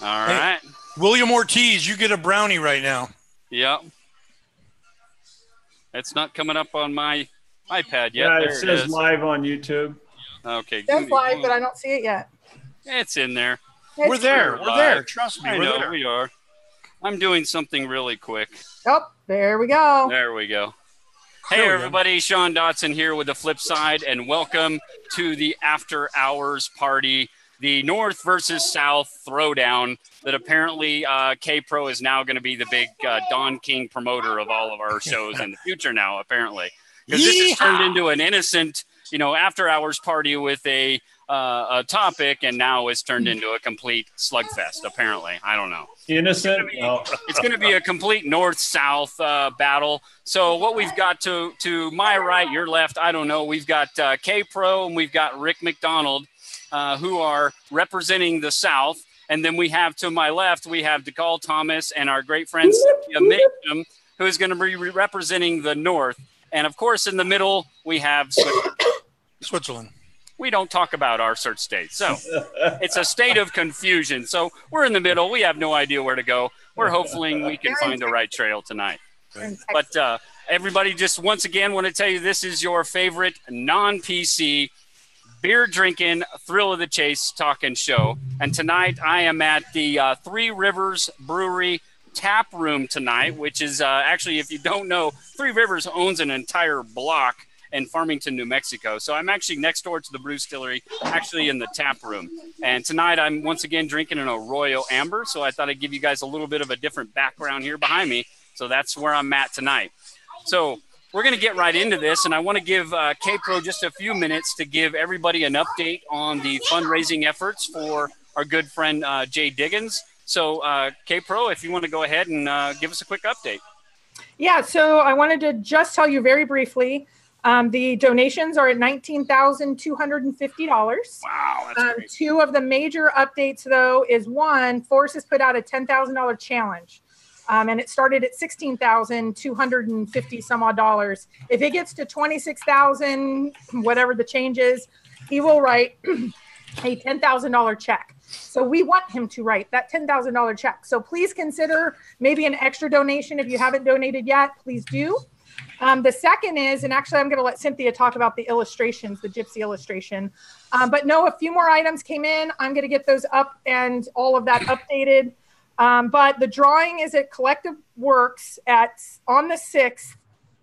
All right. William Ortiz, you get a brownie right now. Yep. It's not coming up on my iPad yet. Yeah, there it says is. live on YouTube. Okay. That's live, but I don't see it yet. It's in there. We're there. We're there. Trust me, I we're know there. we are. I'm doing something really quick. Oh, there we go. There we go. Hey, everybody. Sean Dotson here with The Flip Side, and welcome to the After Hours Party, the North versus South throwdown that apparently Kpro is now going to be the big Don King promoter of all of our shows in the future now, apparently. Because this has turned into an innocent, after hours party with a topic, and now it's turned into a complete slugfest, apparently. I don't know. Innocent? It's going to be a complete north-south battle. So what we've got to my right, your left, I don't know. We've got Kpro and we've got Rick McDonald, who are representing the South. And then we have to my left, we have DeCall Thomas and our great friend Cynthia Meachum, who is going to be representing the North. And, of course, in the middle, we have Switzerland. We don't talk about our search state. So it's a state of confusion. So we're in the middle. We have no idea where to go. We're hoping we can find the right trail tonight. But everybody, just once again want to tell you this is your favorite non-PC beer drinking, thrill of the chase talking show. And tonight I am at the Three Rivers Brewery tap room tonight, which is actually, if you don't know, Three Rivers owns an entire block in Farmington, New Mexico. So I'm actually next door to the brew distillery, actually in the tap room. And tonight I'm once again drinking an Arroyo Amber. So I thought I'd give you guys a little bit of a different background here behind me. So that's where I'm at tonight. So we're going to get right into this. And I want to give Kpro just a few minutes to give everybody an update on the fundraising efforts for our good friend Jay Diggins. So Kpro, if you want to go ahead and give us a quick update. Yeah, so I wanted to just tell you very briefly, the donations are at $19,250. Wow, that's great. Two of the major updates, though, is one, Forrest has put out a $10,000 challenge, and it started at $16,250 some odd dollars. If it gets to $26,000, whatever the change is, he will write a $10,000 check. So we want him to write that $10,000 check. So please consider maybe an extra donation. If you haven't donated yet, please do. The second is, and actually I'm going to let Cynthia talk about the illustrations, the gypsy illustration. But no, a few more items came in. I'm going to get those up and all of that updated. But the drawing is at Collective Works on the 6th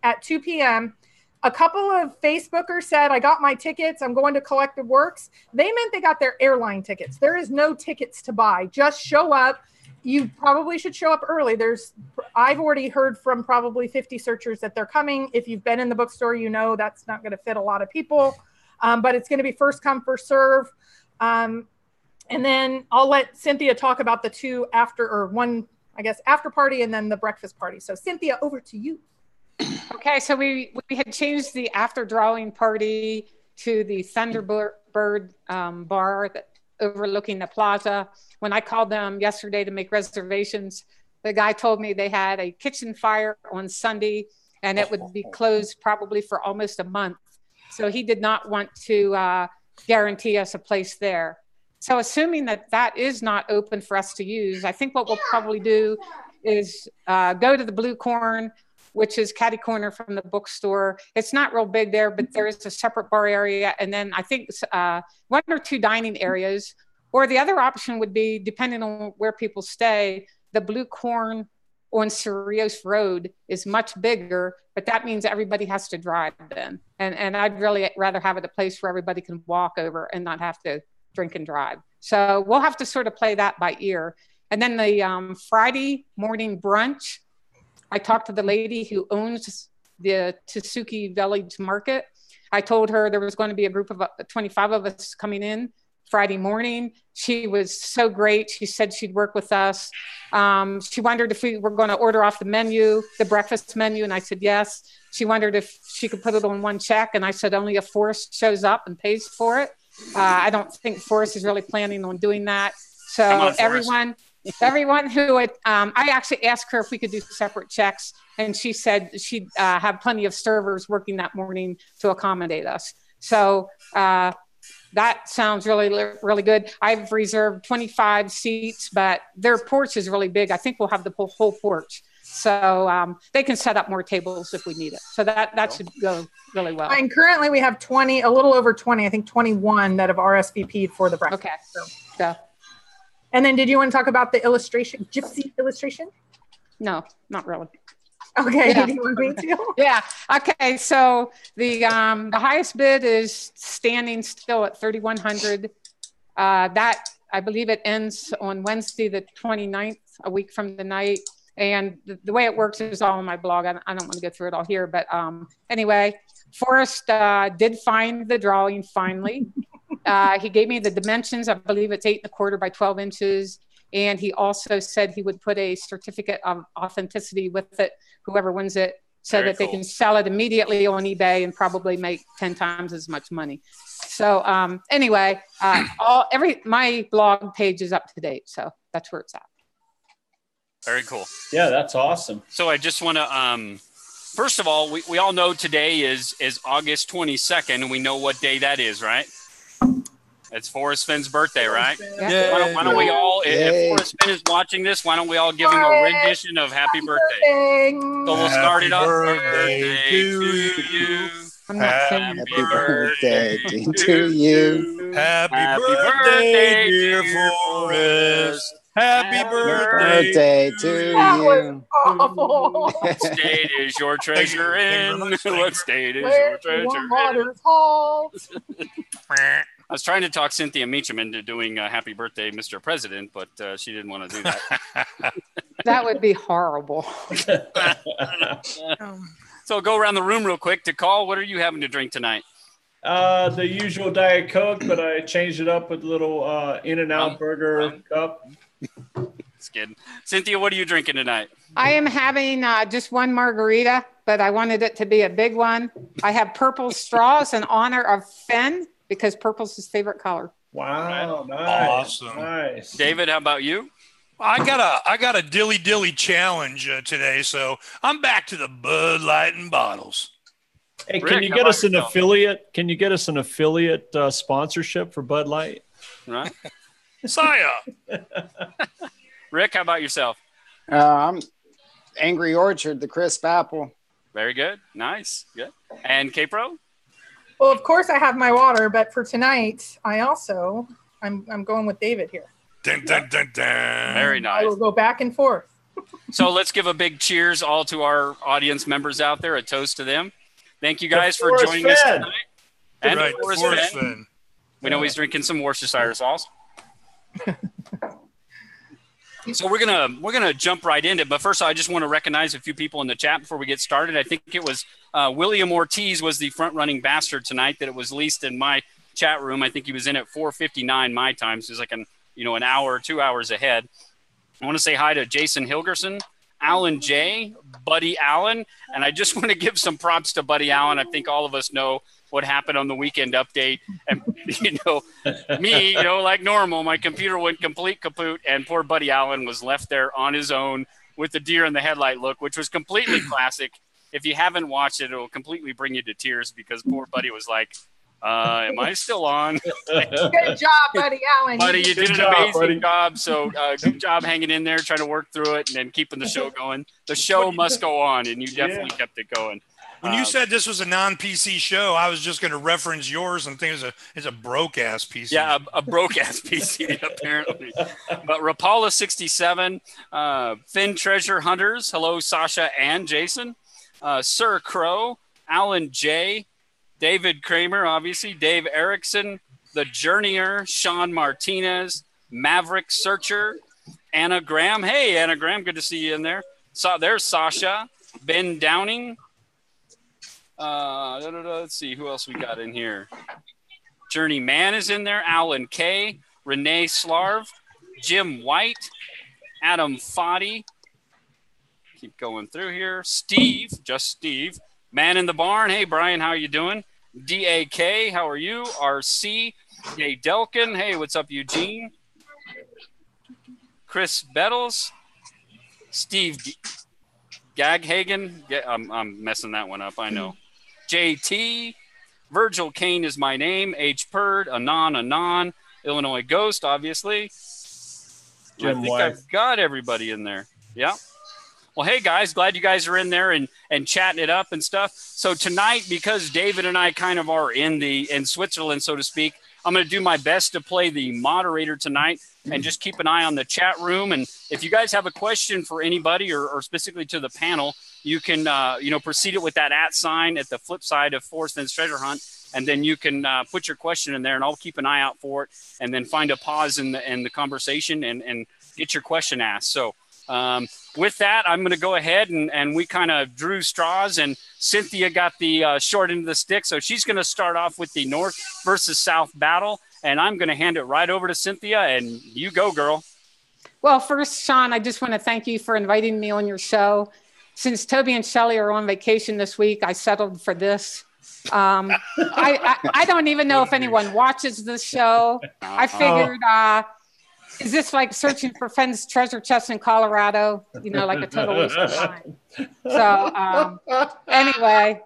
at 2 p.m. A couple of Facebookers said, I got my tickets. I'm going to Collective Works. They meant they got their airline tickets. There is no tickets to buy. Just show up. You probably should show up early. I've already heard from probably 50 searchers that they're coming. If you've been in the bookstore, you know that's not going to fit a lot of people. But it's going to be first come, first serve. And then I'll let Cynthia talk about the two after party and then the breakfast party. So Cynthia, over to you. Okay, so we had changed the after drawing party to the Thunderbird bar overlooking the plaza. When I called them yesterday to make reservations, the guy told me they had a kitchen fire on Sunday and it would be closed probably for almost a month. So he did not want to guarantee us a place there. So assuming that is not open for us to use, I think what we'll probably do is go to the Blue Corn, which is catty corner from the bookstore. It's not real big there, but there is a separate bar area. And then I think one or two dining areas, or the other option would be, depending on where people stay, the Blue Corn on Cerrillos Road is much bigger, but that means everybody has to drive then. And I'd really rather have it a place where everybody can walk over and not have to drink and drive. So we'll have to sort of play that by ear. And then the Friday morning brunch, I talked to the lady who owns the Tsuki Village Market. I told her there was going to be a group of 25 of us coming in Friday morning. She was so great. She said she'd work with us. She wondered if we were going to order off the menu, the breakfast menu, and I said yes. She wondered if she could put it on one check, and I said only if Forrest shows up and pays for it. I don't think Forrest is really planning on doing that. So everyone who would, I actually asked her if we could do separate checks, and she said she'd have plenty of servers working that morning to accommodate us. So that sounds really good. I've reserved 25 seats, but their porch is really big. I think we'll have the whole porch. So they can set up more tables if we need it. So that should go really well. And currently we have 20, a little over 20, I think 21 that have RSVP'd for the breakfast. Okay. So. And then did you want to talk about the illustration, gypsy illustration? No, not really. Okay. Yeah. Do you want me to? Yeah. Okay. So the highest bid is standing still at 3,100. That I believe it ends on Wednesday, the 29th, a week from the night. And the way it works is all on my blog. I don't want to go through it all here, but anyway, Forrest did find the drawing finally. He gave me the dimensions. I believe it's 8¼ by 12 inches. And he also said he would put a certificate of authenticity with it, whoever wins it, so Very that they cool. can sell it immediately on eBay and probably make 10 times as much money. So anyway, my blog page is up to date. So that's where it's at. Very cool. Yeah, that's awesome. So I just want to, first of all, we all know today is August 22nd, and we know what day that is, right? It's Forrest Fenn's birthday, right? Yeah. Why don't we all, if Forrest Fenn is watching this, why don't we all give him a rendition of Happy Birthday? So we'll start it up. Birthday to you. I'm not saying Happy birthday to you. Happy birthday, dear Forrest. Happy birthday to That was you. awful. What state is your treasure in? What state is your Where's treasure your in? water's halls? I was trying to talk Cynthia Meachum into doing Happy Birthday, Mr. President, but she didn't want to do that. that would be horrible. So go around the room real quick to call. What are you having to drink tonight? The usual Diet Coke, but I changed it up with a little In-N-Out burger cup. It's good. Cynthia, what are you drinking tonight? I am having just one margarita, but I wanted it to be a big one. I have purple straws in honor of Fenn because purple's his favorite color. Wow, nice. Awesome. Nice. David, how about you? I got a dilly challenge today, so I'm back to the Bud Light and bottles. Hey, Rick, can you how get about us an yourself? affiliate? Can you get us an affiliate sponsorship for Bud Light? Right. Saya. Rick, how about yourself? I'm Angry Orchard, the crisp apple. Very good. Nice. Good. And Kpro? Well, of course I have my water, but for tonight, I'm going with David here. Dun, dun, dun, dun. Very I nice. will go back and forth. So let's give a big cheers all to our audience members out there, a toast to them. Thank you guys for Forrest joining us Fenn. tonight. And Right, Forrest Forrest Fenn. Fenn. We know he's drinking some Worcestershire sauce. So we're gonna jump right into it. But first, I just want to recognize a few people in the chat before we get started. I think it was William Ortiz was the front-running bastard tonight that it was leased in my chat room. I think he was in at 4:59 my time, so he's like an hour or 2 hours ahead. I want to say hi to Jason Hilgerson, Alan J, Buddy Allen, and I just want to give some props to Buddy Allen. I think all of us know what happened on the weekend update, and me, like normal, my computer went complete kaput, and poor Buddy Allen was left there on his own with the deer in the headlight look, which was completely classic. If you haven't watched it, it will completely bring you to tears because poor Buddy was like, am I still on? Good job, Buddy Allen. Buddy, you did Good an job, amazing buddy. job. So good job hanging in there, trying to work through it, and then keeping the show going. The show must go on, and you definitely kept it going. When you said this was a non-PC show, I was just going to reference yours and think it's a broke-ass PC. Yeah, a broke-ass PC, apparently. But Rapala67, Finn Treasure Hunters, hello, Sasha and Jason. Sir Crow, Alan J., David Kramer, obviously, Dave Erickson, The Journeyer, Sean Martinez, Maverick Searcher, Anna Graham. Hey, Anna Graham, good to see you in there. So there's Sasha, Ben Downing. Let's see who else we got in here. Journey Man is in there. Alan K, Renee Slarv, Jim White, Adam Foddy. Keep going through here. Steve, just Steve. Man in the Barn. Hey, Brian, how you doing? DAK, how are you? RC, Jay Delkin. Hey, what's up, Eugene? Chris Bettles, Steve Gaghagen. Yeah, I'm messing that one up, I know. JT, Virgil Kane is my name. H. Purd, Anon, Illinois Ghost, obviously. Jim I think White. I've got everybody in there. Yeah. Well, hey, guys, glad you guys are in there and chatting it up and stuff. So tonight, because David and I kind of are in Switzerland, so to speak, I'm going to do my best to play the moderator tonight and just keep an eye on the chat room. And if you guys have a question for anybody or specifically to the panel, you can, proceed it with that @ sign at the flip side of Forrest Fenn's Treasure Hunt. And then you can put your question in there, and I'll keep an eye out for it, and then find a pause in the conversation and get your question asked. So with that, I'm going to go ahead and we kind of drew straws, and Cynthia got the short end of the stick. So she's going to start off with the North versus South battle, and I'm going to hand it right over to Cynthia, and you go, girl. Well, first, Sean, I just want to thank you for inviting me on your show. Since Toby and Shelley are on vacation this week, I settled for this. I don't even know if anyone watches this show. I figured, is this like searching for Fenn's treasure chest in Colorado? Like a total waste of time. So anyway,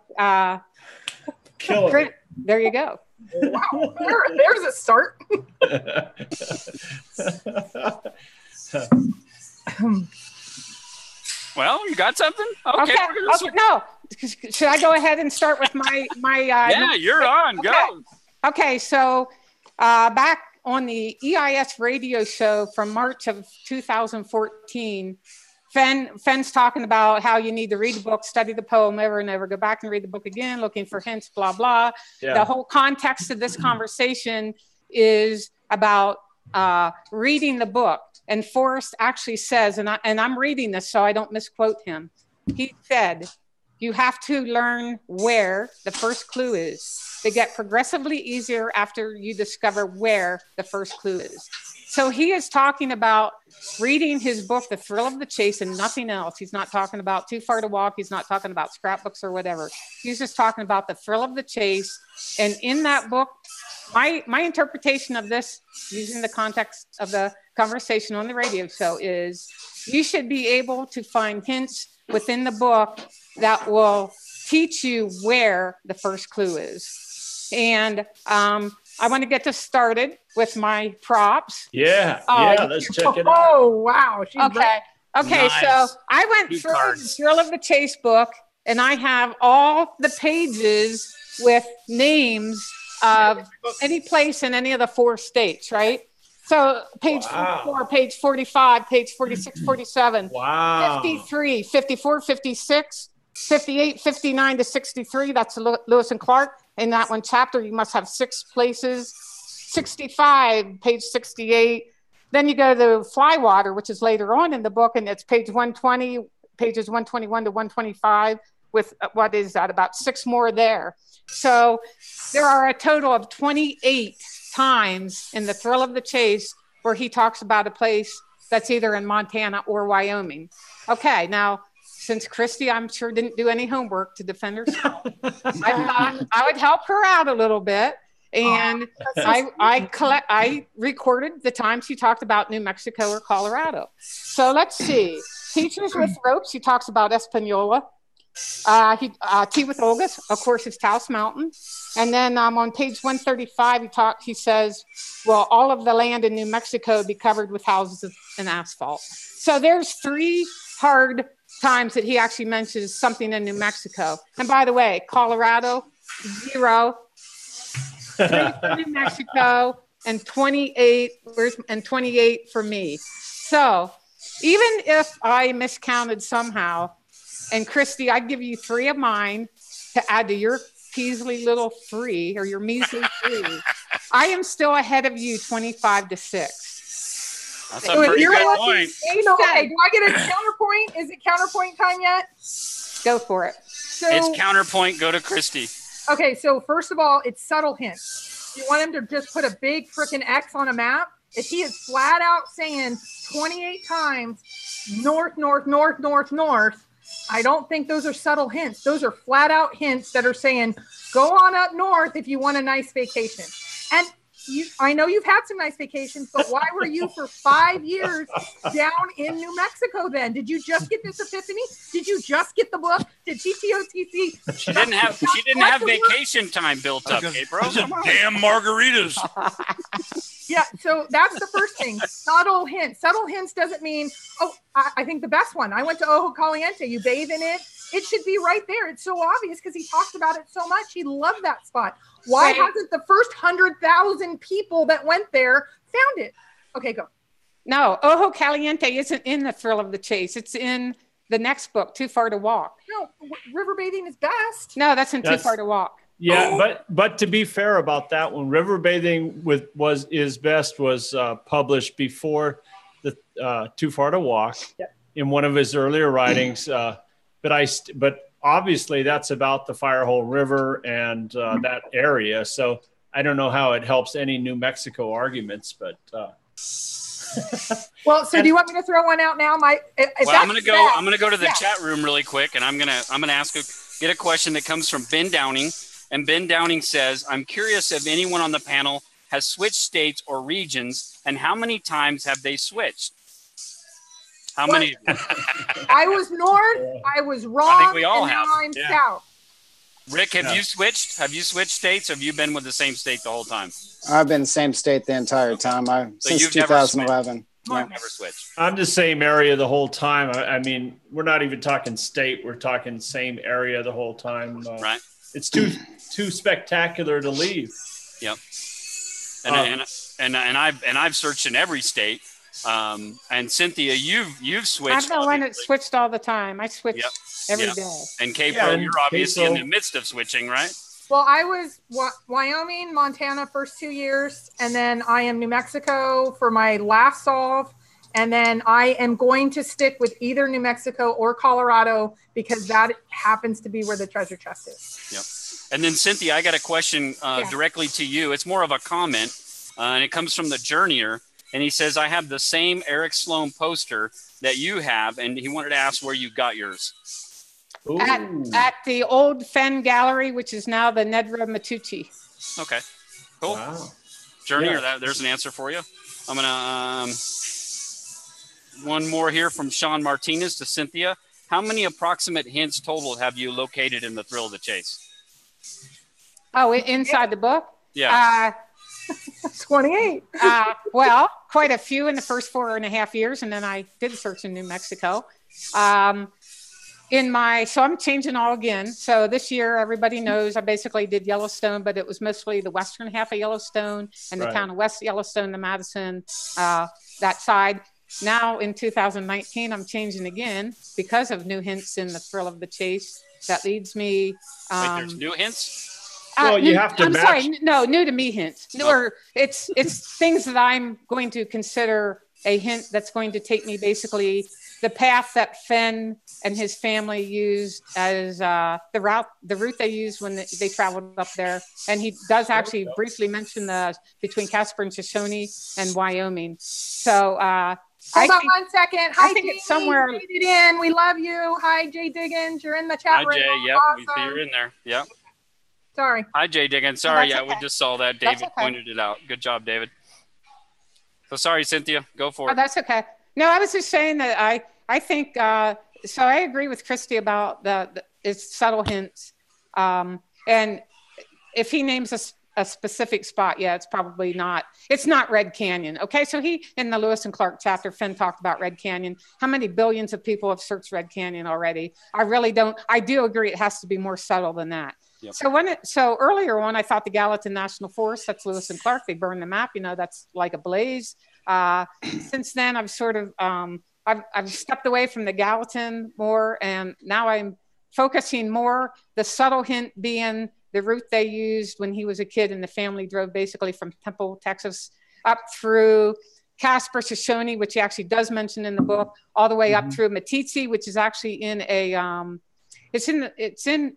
there you go. Wow, there's a start. Well, you got something? Okay. No. Should I go ahead and start with my yeah, you're on. Okay. Go. Okay, so back on the EIS radio show from March of 2014, Fenn's talking about how you need to read the book, study the poem over and over, go back and read the book again, looking for hints, blah, blah. Yeah. The whole context of this conversation is about reading the book. And Forrest actually says, and I'm reading this so I don't misquote him. He said, you have to learn where the first clue is. They get progressively easier after you discover where the first clue is. So he is talking about reading his book, The Thrill of the Chase, and nothing else. He's not talking about Too Far to Walk. He's not talking about scrapbooks or whatever. He's just talking about The Thrill of the Chase. And in that book, my interpretation of this, using the context of the conversation on the radio show, is you should be able to find hints within the book that will teach you where the first clue is. And I want to get this started with my props. Yeah, let's check it out. Oh, wow. Okay, nice. So I went through the Thrill of the Chase book, and I have all the pages with names of any place in any of the 4 states, right? So page 44, page 45, page 46, 47, 53, 54, 56, 58, 59 to 63. That's Lewis and Clark. In that one chapter, you must have 6 places. 65, page 68. Then you go to Flywater, which is later on in the book, and it's page 120, pages 121 to 125, with what is that, about 6 more there. So there are a total of 28 times in The Thrill of the Chase where he talks about a place that's either in Montana or Wyoming. Okay, now, since Christy, I'm sure, didn't do any homework to defend herself, I thought I would help her out a little bit. And I recorded the times he talked about New Mexico or Colorado. So let's see. Teachers with Ropes, he talks about Espanola. Tea with Olga, of course, is Taos Mountain. And then on page 135, he says, well, all of the land in New Mexico would be covered with houses and asphalt. So there's 3 hard times that he actually mentions something in New Mexico. And by the way, Colorado, 0. 3 for New Mexico, and 28 for me. So even if I miscounted somehow, and Christy, I'd give you 3 of mine to add to your Peasley little 3, or your measly 3. I am still ahead of you 25 to 6. That's a pretty good point. Okay, do I get a counterpoint? Is it counterpoint time yet? Go for it. So, it's counterpoint. Go to Christy. Okay, so first of all, it's subtle hints. You want him to just put a big freaking X on a map? If he is flat out saying 28 times north, north, north, north, north, I don't think those are subtle hints. Those are flat out hints that are saying, go on up north if you want a nice vacation. And I know you've had some nice vacations, but why were you for 5 years down in New Mexico then? Did you just get this epiphany? Did you just get the book? Did TTOTC? She didn't have vacation time built up, Kpro. Damn margaritas. Yeah, so that's the first thing. Subtle hints. Subtle hints doesn't mean, I think the best one. I went to Ojo Caliente. You bathe in it. It should be right there. It's so obvious because he talked about it so much. He loved that spot. Why hasn't the first 100,000 people that went there found it? Okay, go. No, Ojo Caliente isn't in the Thrill of the Chase. It's in the next book, Too Far to Walk. No, river bathing is best. No, that's Too Far to Walk. Yeah, but to be fair about that one, river bathing is best was published before the Too Far to Walk in one of his earlier writings. But obviously that's about the Firehole River and that area. So I don't know how it helps any New Mexico arguments, but. Well, so do you want me to throw one out now? I'm gonna go to the chat room really quick, and I'm gonna get a question that comes from Ben Downing. And Ben Downing says, I'm curious if anyone on the panel has switched states or regions, and how many times have they switched? How many? I was north, I was wrong, I think we all and have. now I'm south. Rick, have you switched? Have you switched states? Or have you been with the same state the whole time? I've been same state the entire time. Since 2011. Never switched. I'm the same area the whole time. I mean, we're not even talking state. We're talking same area the whole time. Right. It's too spectacular to leave. Yep. And I've searched in every state. And Cynthia, you've switched. I'm the one that switched all the time. I switch every day. And Kpro, you're obviously in the midst of switching, right? Well, I was Wyoming, Montana first 2 years, and then I am New Mexico for my last solve. And then I am going to stick with either New Mexico or Colorado because that happens to be where the treasure chest is. Yep. And then Cynthia, I got a question directly to you. It's more of a comment, and it comes from the Journeyer. And he says, I have the same Eric Sloan poster that you have, and he wanted to ask where you got yours. At the old Fenn Gallery, which is now the Nedra Matucci. Okay, cool. Wow. Journeyer, there's an answer for you. I'm going to... one more here from Sean Martinez to Cynthia. How many approximate hints total have you located in the Thrill of the Chase? Oh, inside the book? Yeah. 28. Well, quite a few in the first 4.5 years, and then I did search in New Mexico. So I'm changing all again. So this year, everybody knows I basically did Yellowstone, but it was mostly the western half of Yellowstone and the town of West Yellowstone, the Madison, that side. Now in 2019, I'm changing again because of new hints in the Thrill of the Chase. That leads me. Wait, there's new hints? Well, you have to match. Sorry, no, new to me hints. Or it's things that I'm going to consider a hint that's going to take me basically the path that Fenn and his family used as the route they used when they traveled up there. And he does actually briefly mention between Casper and Shoshone and Wyoming. So Hold on 1 second. Hi, I think Jamie. it's somewhere. You made it in. We love you. Hi, Jay Diggins. You're in the chat room. Hi, Jay. Yep, Awesome. we see you're in there. Yep. Sorry. Hi, Jay Diggins. Sorry, That's okay. we just saw that. That's David okay. pointed it out. Good job, David. So sorry, Cynthia. Go for Oh, it. that's okay. No, I was just saying that I think so. I agree with Christy about it's subtle hints, and if he names a specific spot, it's probably not. It's not Red Canyon. Okay, so in the Lewis and Clark chapter, Fenn talked about Red Canyon. How many billions of people have searched Red Canyon already? I really don't. I do agree it has to be more subtle than that. Yep. So earlier when I thought the Gallatin National Forest, that's Lewis and Clark, they burned the map. That's like a blaze. Since then, I've sort of I've stepped away from the Gallatin more, and now I'm focusing more the subtle hint being the route they used when he was a kid and the family drove basically from Temple, Texas, up through Casper, Shoshone, which he actually does mention in the book, all the way up through Meeachum, which is actually in it's in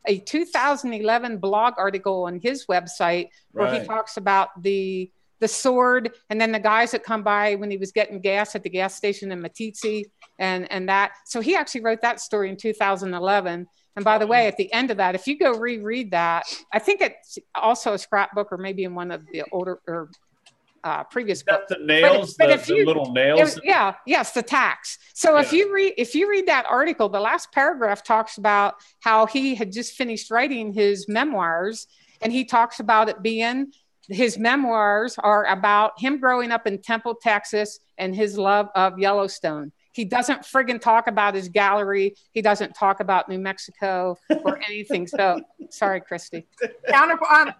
a 2011 blog article on his website where he talks about the the sword, and then the guys that come by when he was getting gas at the gas station in Matitsi, and that. So he actually wrote that story in 2011. And by the way, at the end of that, if you go reread that, I think it's also a scrapbook or maybe in one of the older or previous books. The nails, but the little nails. Yes, the tax. So if you read that article, the last paragraph talks about how he had just finished writing his memoirs, and he talks about it being his memoirs are about him growing up in Temple, Texas, and his love of Yellowstone. He doesn't friggin' talk about his gallery. He doesn't talk about New Mexico or anything. So sorry, Christy. Counterpoint,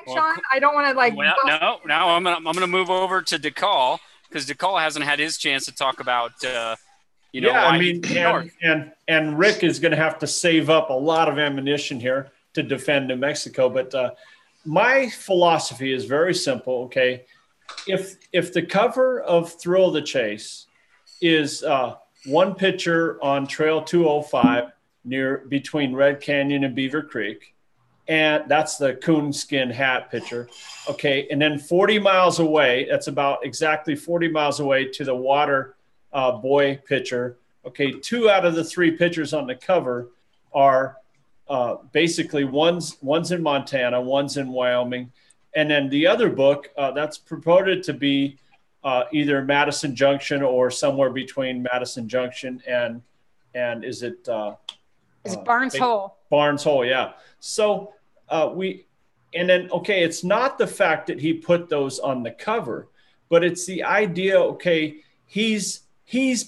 Well, Sean. I don't want to like. Well, no. I'm gonna move over to DeCall because DeCall hasn't had his chance to talk about. I mean, and Rick is going to have to save up a lot of ammunition here to defend New Mexico. But my philosophy is very simple. Okay, if the cover of Thrill of the Chase is one picture on Trail 205 between Red Canyon and Beaver Creek, and that's the coonskin hat picture. Okay, and then 40 miles away, that's about exactly 40 miles away to the water boy picture. Okay, 2 out of the 3 pictures on the cover are basically one's in Montana, one's in Wyoming, and then the other book that's purported to be either Madison Junction or somewhere between Madison Junction and is it? It's Barnes Hole. Barnes Hole, yeah. So it's not the fact that he put those on the cover, but it's the idea. Okay, he's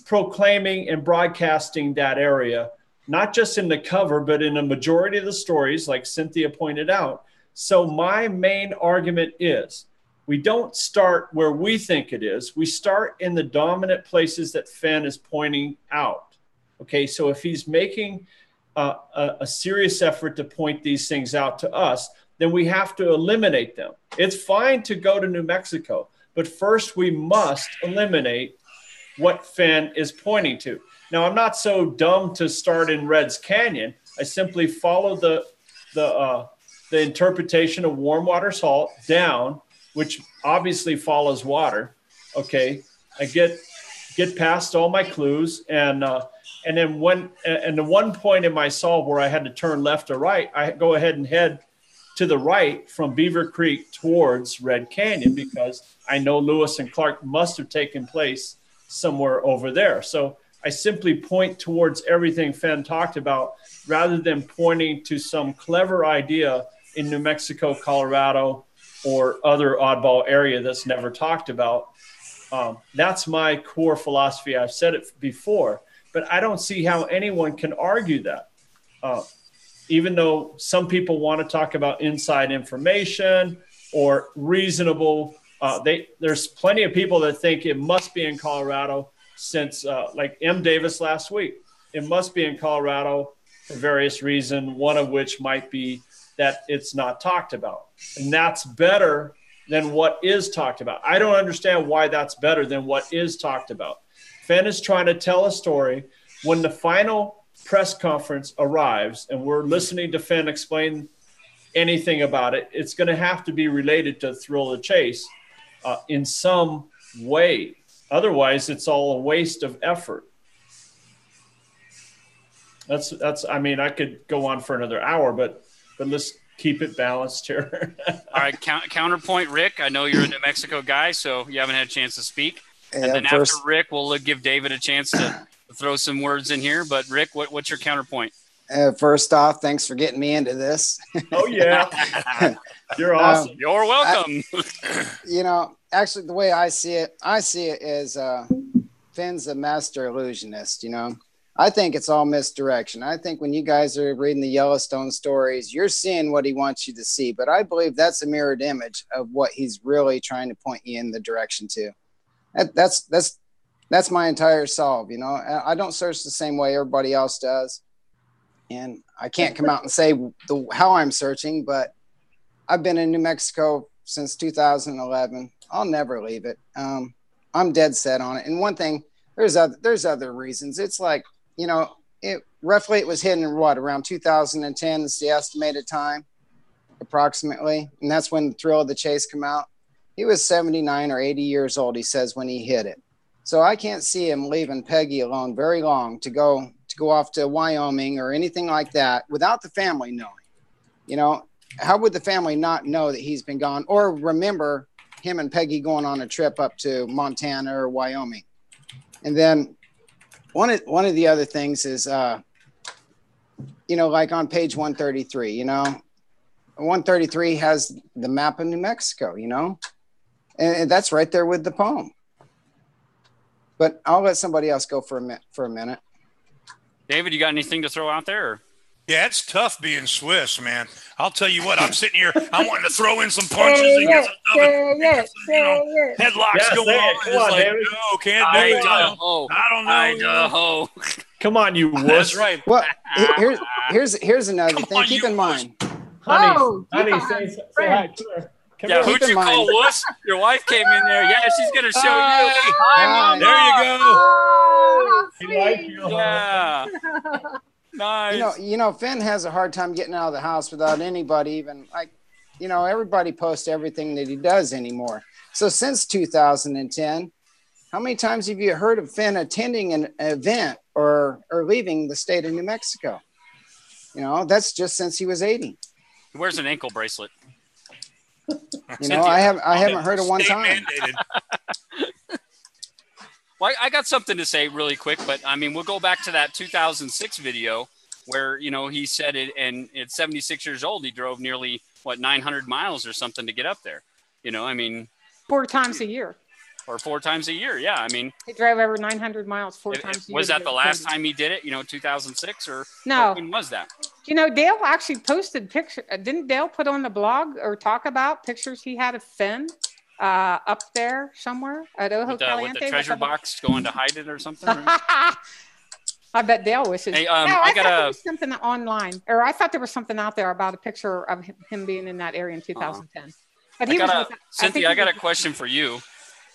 proclaiming and broadcasting that area, not just in the cover, but in a majority of the stories, like Cynthia pointed out. So my main argument is, we don't start where we think it is. We start in the dominant places that Fenn is pointing out. Okay, so if he's making a serious effort to point these things out to us, then we have to eliminate them. It's fine to go to New Mexico, but first we must eliminate what Fenn is pointing to. Now, I'm not so dumb to start in Red's Canyon. I simply follow the interpretation of warm water salt down, which obviously follows water. Okay, I get past all my clues, and then the one point in my solve where I had to turn left or right, I go ahead and head to the right from Beaver Creek towards Red Canyon because I know Lewis and Clark must have taken place somewhere over there. So I simply point towards everything Fenn talked about rather than pointing to some clever idea in New Mexico, Colorado, or other oddball area that's never talked about. That's my core philosophy. I've said it before, but I don't see how anyone can argue that. Even though some people want to talk about inside information or reasonable, there's plenty of people that think it must be in Colorado since like M. Davis last week. It must be in Colorado for various reasons, one of which might be that it's not talked about. And that's better than what is talked about. I don't understand why that's better than what is talked about. Fenn is trying to tell a story. When the final press conference arrives and we're listening to Fenn explain anything about it, it's going to have to be related to Thrill of the Chase in some way. Otherwise, it's all a waste of effort. That's. I mean, I could go on for another hour, but let's keep it balanced here. All right, counterpoint, Rick. I know you're a New Mexico guy, so you haven't had a chance to speak. Yeah, and then after Rick, we'll give David a chance to throw some words in here. But Rick, what's your counterpoint? First off, thanks for getting me into this. Oh yeah, you're awesome. You're welcome. Actually, the way I see it is Fenn's a master illusionist. I think it's all misdirection. I think when you guys are reading the Yellowstone stories, you're seeing what he wants you to see. But I believe that's a mirrored image of what he's really trying to point you in the direction to. That's my entire solve. I don't search the same way everybody else does. And I can't come out and say how I'm searching, but I've been in New Mexico since 2011. I'll never leave it. I'm dead set on it. And one thing, there's other reasons. It's like, it was hidden in around 2010 is the estimated time, approximately. And that's when Thrill of the Chase come out. He was 79 or 80 years old, he says, when he hit it. So I can't see him leaving Peggy alone very long to go off to Wyoming or anything like that without the family knowing. You know, how would the family not know that he's been gone or remember him and Peggy going on a trip up to Montana or Wyoming? And then one of the other things is, you know, like on page 133, you know, 133 has the map of New Mexico, you know, and that's right there with the poem. But I'll let somebody else go for a minute. David, you got anything to throw out there? Or? Yeah, it's tough being Swiss, man. I'll tell you what, I'm sitting here, I'm wanting to throw in some punches and get some headlocks going on. Come on, like, David. no, can't do it. Idaho. I don't know. Idaho. Come on, you wuss. That's right. Well, here's another thing. on, Keep you in mind. Honey, Utah say has hi to her. Come Yeah, here. who'd you call wuss? Your wife came in there. Yeah, she's going to show you. Hi. There you go. Oh, how We like sweet. you. Yeah. Nice. You know, Finn has a hard time getting out of the house without anybody even like, you know, everybody posts everything that he does anymore. So since 2010, how many times have you heard of Finn attending an event or leaving the state of New Mexico? You know, that's just since he was 80. He wears an ankle bracelet. You know, I haven't heard of one time. Well, I got something to say really quick, but I mean, we'll go back to that 2006 video where, you know, he said it, and at 76 years old, he drove nearly 900 miles or something to get up there. You know, I mean, 4 times a year. Or 4 times a year. Yeah. I mean, He drove over 900 miles 4 times a year. Was that to the go last to time he did it? You know, 2006 or No. when was that? You know, Dale actually posted pictures. Didn't Dale put on the blog or talk about pictures he had of Finn up there somewhere at Ojo With Caliente? the treasure box going to hide it or something? I bet Dale wishes. Hey, no, I thought there was something online, or I thought there was something out there about a picture of him being in that area in 2010. But he was Cynthia, I got a question for you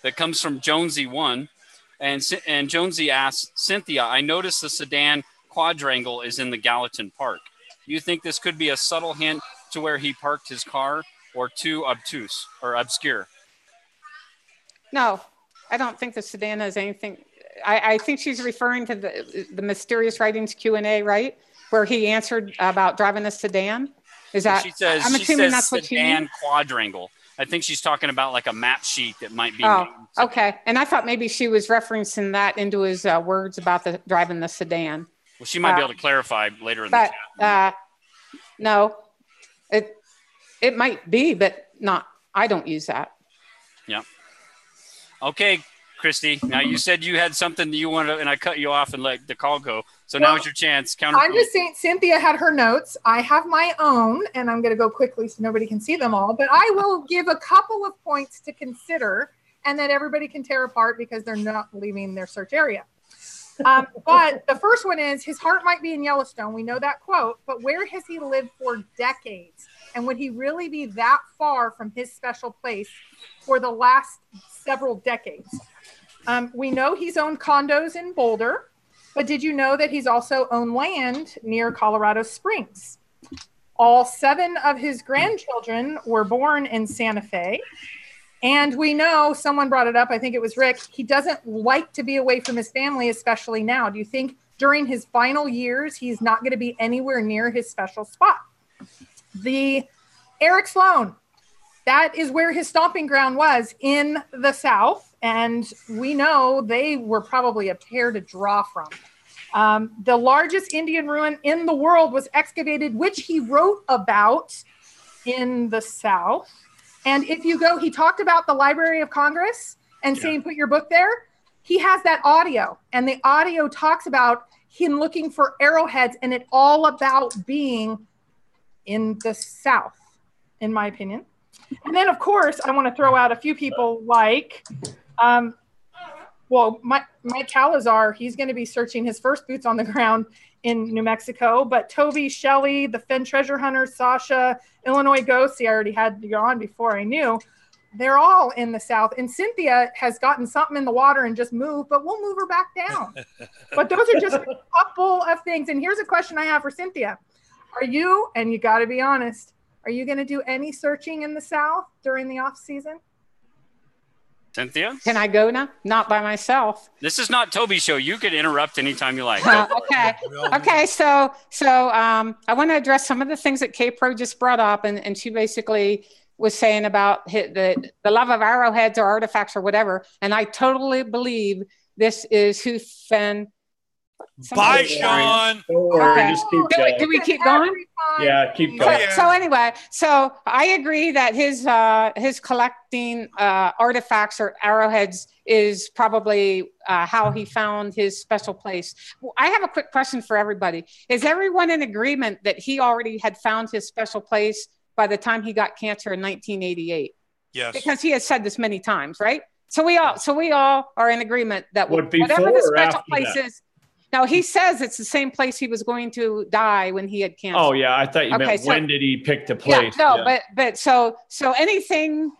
that comes from Jonesy1. And Jonesy asks, Cynthia, I noticed the sedan quadrangle is in the Gallatin Park. Do you think this could be a subtle hint to where he parked his car, or too obtuse or obscure? No, I don't think the sedan has anything. I think she's referring to the Mysterious Writings Q&A, right? Where he answered about driving a sedan. Is that? She says, I'm assuming that's what she sedan means. Quadrangle. I think she's talking about like a map sheet that might be. Oh, okay. And I thought maybe she was referencing that into his words about the driving the sedan. Well, she might be able to clarify later in the chat. No, it might be, but not. I don't use that. Yeah. Okay, Christy. Now you said you had something that you wanted, and I cut you off and let the call go. So now is your chance. I'm just saying, Cynthia had her notes. I have my own, and I'm going to go quickly so nobody can see them all. But I will give a couple of points to consider, and that everybody can tear apart because they're not leaving their search area. But the first one is, his heart might be in Yellowstone. We know that quote, but where has he lived for decades? And would he really be that far from his special place for the last several decades? We know he's owned condos in Boulder, but did you know that he's also owned land near Colorado Springs? All 7 of his grandchildren were born in Santa Fe. And we know, someone brought it up, I think it was Rick, he doesn't like to be away from his family, especially now. Do you think during his final years, he's not going to be anywhere near his special spot? The Eric Sloan, that is where his stomping ground was, in the South. And we know they were probably a pair to draw from. The largest Indian ruin in the world was excavated, which he wrote about in the South. And if you go, he talked about the Library of Congress and saying, put your book there. He has that audio, and the audio talks about him looking for arrowheads, and it all about being in the South, in my opinion. And then, of course, I want to throw out a few people like, Mike Calazar, he's going to be searching his first boots on the ground in New Mexico, but Toby, Shelley, the Fenn treasure hunter, Sasha, Illinois Ghost, I already had you on before I knew, they're all in the South. And Cynthia has gotten something in the water and just moved, but we'll move her back down. But those are just a couple of things. And here's a question I have for Cynthia. Are you, and you got to be honest, are you going to do any searching in the South during the off season? Cynthia? Can I go now? Not by myself. This is not Toby's show. You can interrupt anytime you like. Okay. Okay. So I want to address some of the things that Kpro just brought up. And she basically was saying about the love of arrowheads or artifacts or whatever. And I totally believe this is who Fenn. Bye, Sean. Don't worry, Okay. just keep going. Do we keep going? Yeah, keep going. So anyway, so I agree that his collecting artifacts or arrowheads is probably how he found his special place. I have a quick question for everybody. Is everyone in agreement that he already had found his special place by the time he got cancer in 1988? Yes. Because he has said this many times, right? So we all are in agreement that What, whatever before the or special after place that? is. Now he says it's the same place he was going to die when he had cancer. Oh yeah, I thought you Okay, meant so- when did he pick the place? Yeah, no, Yeah. but so anything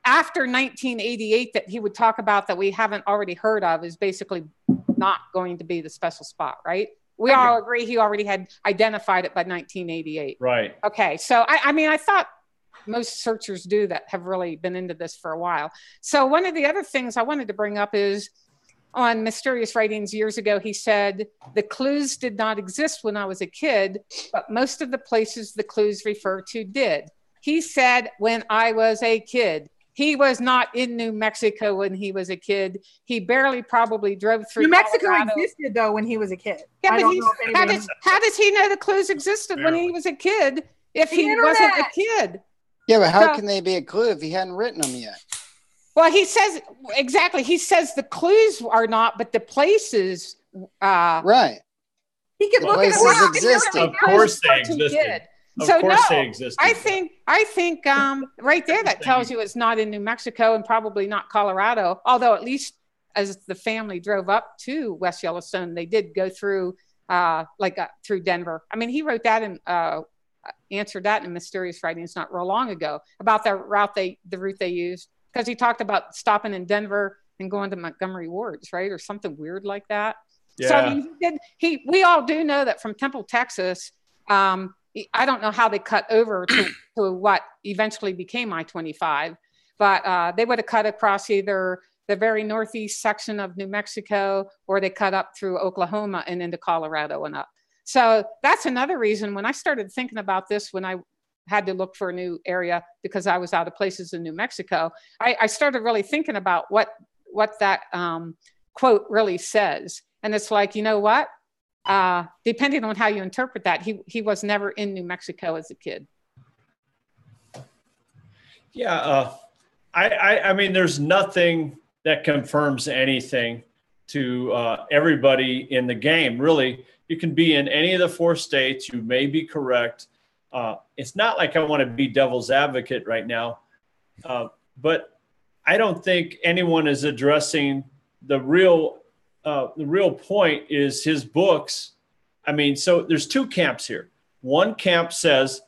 after 1988 that he would talk about that we haven't already heard of is basically not going to be the special spot, right? We all agree he already had identified it by 1988. Right. Okay, so I mean, I thought most searchers do that have really been into this for a while. So one of the other things I wanted to bring up is on Mysterious Writings years ago, he said, the clues did not exist when I was a kid, but most of the places the clues refer to did. He said, when I was a kid. He was not in New Mexico when he was a kid. He barely probably drove through New Mexico Colorado. existed though when he was a kid. Yeah, I but don't he's, know if how, anybody- does he know the clues existed when he was a kid if The he wasn't a internet. kid? Yeah, but how So- can they be a clue if he hadn't written them yet? Well, he says, exactly. He says the clues are not, but the places. Right. He could The look at places it. existed. Of course they He existed. did. Of So course no, they existed. I think right there that tells you it's not in New Mexico and probably not Colorado. Although at least as the family drove up to West Yellowstone, they did go through through Denver. I mean, he wrote that and answered that in Mysterious Writings not real long ago about the route the route they used, because he talked about stopping in Denver and going to Montgomery Wards, right, or something weird like that. Yeah. So I mean, we all do know that from Temple, Texas. I don't know how they cut over to what eventually became I-25, but they would have cut across either the very northeast section of New Mexico, or they cut up through Oklahoma and into Colorado and up. So that's another reason when I started thinking about this, when I had to look for a new area because I was out of places in New Mexico, I started really thinking about what that quote really says. And it's like, you know what? Depending on how you interpret that, he was never in New Mexico as a kid. Yeah, I mean, there's nothing that confirms anything to everybody in the game. Really, you can be in any of the 4 states. You may be correct. It's not like I want to be devil's advocate right now, but I don't think anyone is addressing the real point is his books. I mean, so there's 2 camps here. One camp says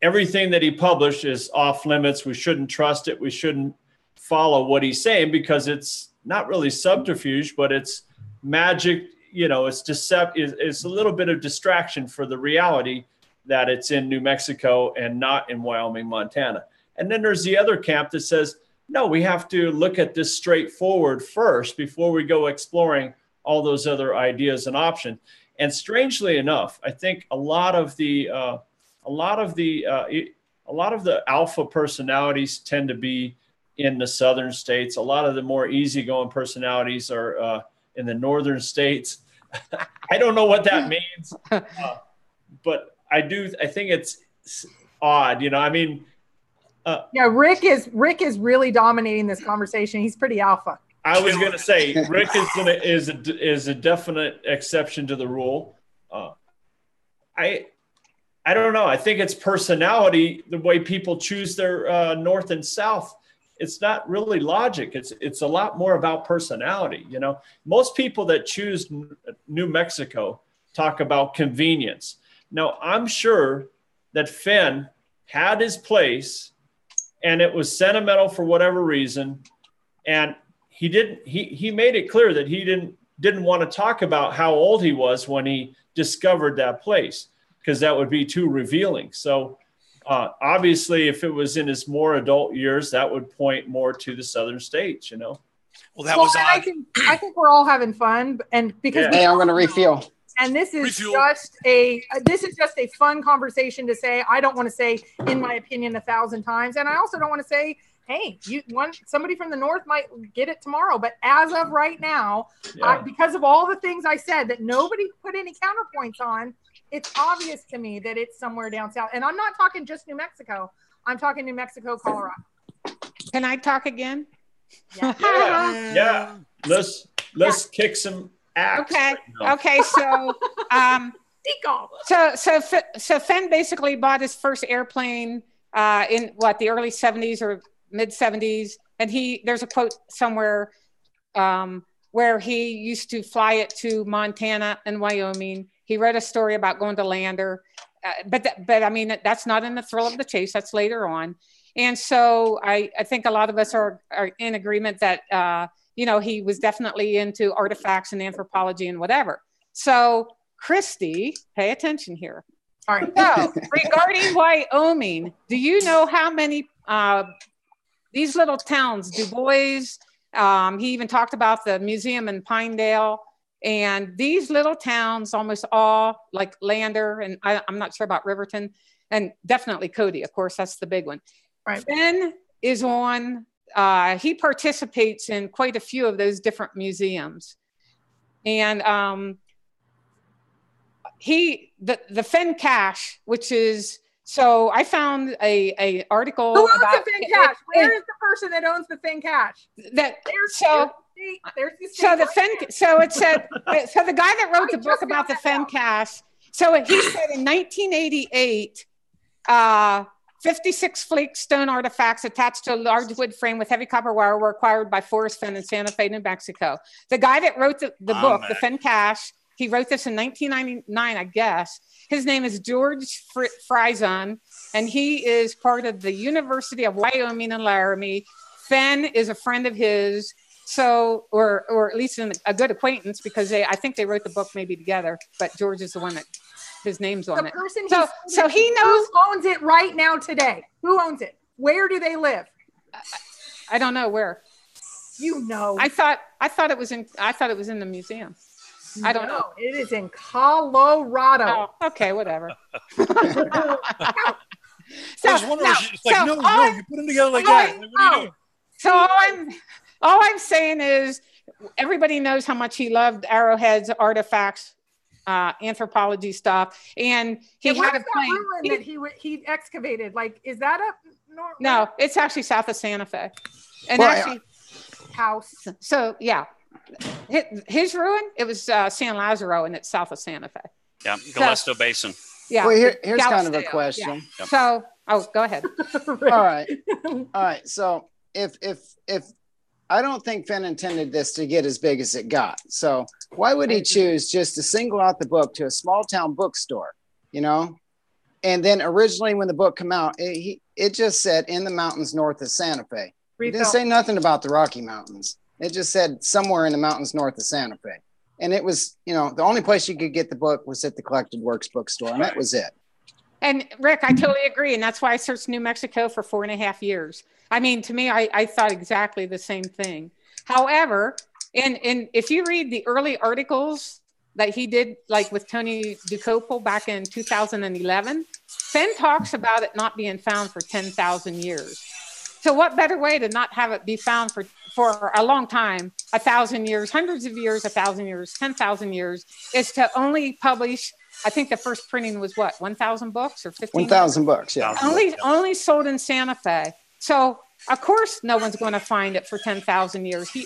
everything that he published is off limits. We shouldn't trust it. We shouldn't follow what he's saying because it's not really subterfuge, but it's magic. You know, it's it's a little bit of distraction for the reality that it's in New Mexico and not in Wyoming, Montana. And then there's the other camp that says, no, we have to look at this straightforward first before we go exploring all those other ideas and options. And strangely enough, I think a lot of the alpha personalities tend to be in the southern states. A lot of the more easygoing personalities are in the northern states. I don't know what that means, but I think it's odd. You know, I mean. Yeah, Rick is really dominating this conversation. He's pretty alpha. I was going to say Rick is a definite exception to the rule. I don't know. I think it's personality, the way people choose their north and south. It's not really logic. It's a lot more about personality. You know, most people that choose New Mexico talk about convenience. Now, I'm sure that Fenn had his place, and it was sentimental for whatever reason, and he made it clear that he didn't want to talk about how old he was when he discovered that place, because that would be too revealing. So Obviously, if it was in his more adult years, that would point more to the southern states, you know. Well, that was odd. I think we're all having fun, and because Hey, I'm going to refuel. And this is just a fun conversation to say. I don't want to say, in my opinion, 1,000 times, and I also don't want to say, hey, somebody from the north might get it tomorrow. But as of right now, because of all the things I said that nobody put any counterpoints on, it's obvious to me that it's somewhere down south. And I'm not talking just New Mexico. I'm talking New Mexico, Colorado. Can I talk again? Yeah. Let's kick some ass. Okay. Okay. So Fenn basically bought his first airplane in the early 70s or mid 70s, and there's a quote somewhere where he used to fly it to Montana and Wyoming. He wrote a story about going to Lander, but I mean that's not in the Thrill of the Chase. That's later on, and so I think a lot of us are in agreement that he was definitely into artifacts and anthropology and whatever. So Christy, pay attention here. All right. So regarding Wyoming, do you know how many these little towns, Du Bois, he even talked about the museum in Pinedale, and these little towns, almost all like Lander, and I'm not sure about Riverton, and definitely Cody, of course, that's the big one. Right. Fenn is on, he participates in quite a few of those different museums. And the Fenn cache, which is, so I found a article. Who owns the Fenn cache? Where is the person that owns the Fenn cache? So it said, so the guy that wrote the book about the Fenn cache, so he said in 1988, 56 flake stone artifacts attached to a large wood frame with heavy copper wire were acquired by Forrest Fenn in Santa Fe, New Mexico. The guy that wrote the book, the Fenn cache, he wrote this in 1999, I guess. His name is George Friesen, and he is part of the University of Wyoming in Laramie. Fenn is a friend of his, so or at least a good acquaintance, because I think they wrote the book maybe together. But George is the one that his name's on it. So he knows who owns it right now today. Who owns it? Where do they live? I don't know where. You know. I thought it was in the museum. I don't know. It is in Colorado. Oh, okay, whatever. I was wondering, it's like, no, you put them together like that. What are you doing? So all I'm saying is everybody knows how much he loved arrowheads, artifacts, anthropology stuff, and he had a plane that he excavated. Like, is that up north? No, it's actually south of Santa Fe, and house. So yeah. His ruin, it was San Lazaro, and it's south of Santa Fe. Yeah, Galesto Basin. Yeah. Well, here's kind of a question. Yeah. Yep. So, go ahead. All right. So if I don't think Fenn intended this to get as big as it got, so why would he choose just to single out the book to a small town bookstore, And then originally when the book came out, it just said in the mountains north of Santa Fe. It didn't say nothing about the Rocky Mountains. It just said somewhere in the mountains north of Santa Fe. And it was, the only place you could get the book was at the Collected Works bookstore, and that was it. And Rick, I totally agree. And that's why I searched New Mexico for 4.5 years. I mean, to me, I thought exactly the same thing. However, and if you read the early articles that he did, like with Tony DeCopel back in 2011, Fenn talks about it not being found for 10,000 years. So what better way to not have it be found for a long time, 1,000 years, hundreds of years, 1,000 years, 10,000 years, is to only publish, I think the first printing was 1,000 books or 15? 1,000 books, yeah. Only sold in Santa Fe. So of course no one's going to find it for 10,000 years. When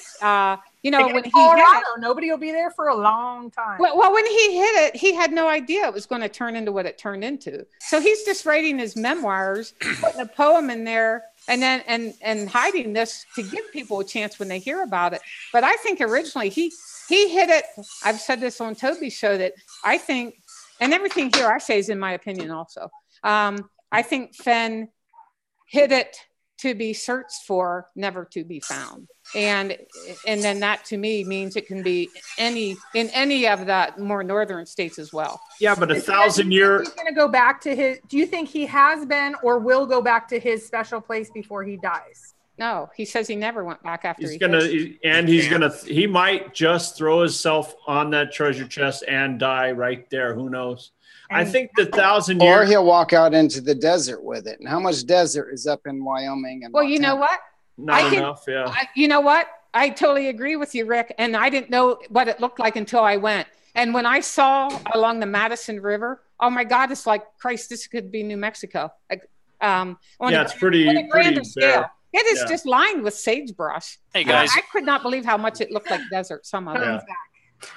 he Colorado, nobody will be there for a long time. Well, when he hit it, he had no idea it was going to turn into what it turned into. So he's just writing his memoirs, putting a poem in there, and then and hiding this to give people a chance when they hear about it. But I think originally he hit it. I've said this on Toby's show that I think, and everything here I say is in my opinion also. I think Fenn hit it to be searched for, never to be found. And then that to me means it can be in any of the more northern states as well. Yeah, but 1,000-year. He's going to go back to his. Do you think he has been or will go back to his special place before he dies? No, he says he never went back after he might just throw himself on that treasure chest and die right there. Who knows? I think the 1,000 years. Or he'll walk out into the desert with it. And how much desert is up in Wyoming? And well, you know what? Not enough, yeah. You know what? I totally agree with you, Rick. And I didn't know what it looked like until I went. And when I saw along the Madison River, oh my God, it's like, Christ, this could be New Mexico. It's pretty grander scale. bare. It is just lined with sagebrush. Hey guys, I could not believe how much it looked like desert. Some of it.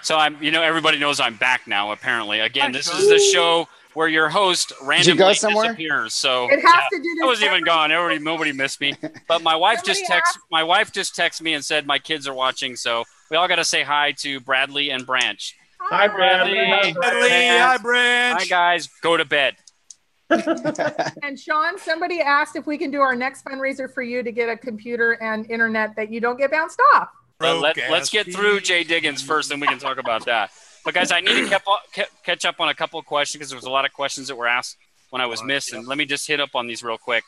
So everybody knows I'm back now. Apparently, again, this is the show where your host randomly disappears. So it has to do this. I was even gone. Nobody missed me. But my wife just texted me and said my kids are watching. So we all got to say hi to Bradley and Branch. Hi, Bradley. Hi, Branch. Hi, guys. Go to bed. And Sean, somebody asked if we can do our next fundraiser for you to get a computer and internet that you don't get bounced off. Let's get through Jay Diggins first, then we can talk about that. But guys, I need to catch up on a couple of questions because there was a lot of questions that were asked when I was missed. And let me just hit up on these real quick.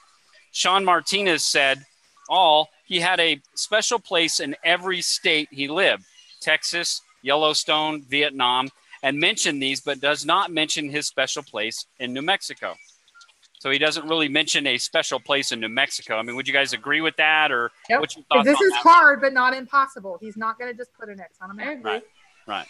Sean Martinez said he had a special place in every state he lived: Texas, Yellowstone, Vietnam, and mentioned these, but does not mention his special place in New Mexico. So he doesn't really mention a special place in New Mexico. I mean, would you guys agree with that, or what's your thoughts? This is hard, but not impossible. He's not going to just put an X on a map. Right.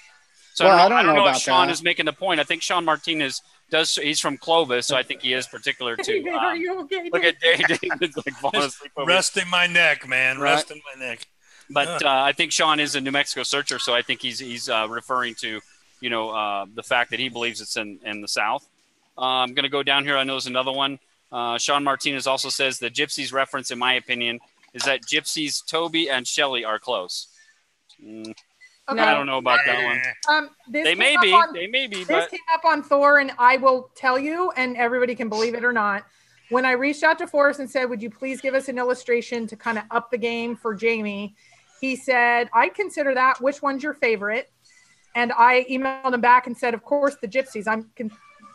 So I don't know if Sean is making the point. I think Sean Martinez does. He's from Clovis, so I think he is particular to. David, are you okay? Look at David's like falling asleep over resting my neck, man. Right? Resting my neck. But I think Sean is a New Mexico searcher, so I think he's referring to the fact that he believes it's in the South. I'm going to go down here. I know there's another one. Sean Martinez also says the Gypsies reference, in my opinion, is that Gypsies Toby and Shelley are close. Okay. I don't know about that one. They may be. This came up on Thor, and I will tell you, and everybody can believe it or not. When I reached out to Forrest and said, would you please give us an illustration to kind of up the game for Jamie? He said, I'd consider that. Which one's your favorite? And I emailed him back and said, of course, the Gypsies.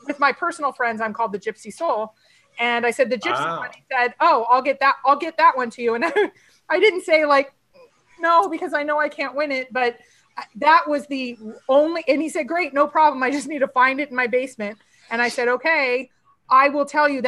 With my personal friends, I'm called the Gypsy Soul. And I said, the Gypsy one. He said, I'll get that one to you. And I didn't say no, because I know I can't win it, but that was the only, and he said, great, no problem. I just need to find it in my basement. And I said, okay, I will tell you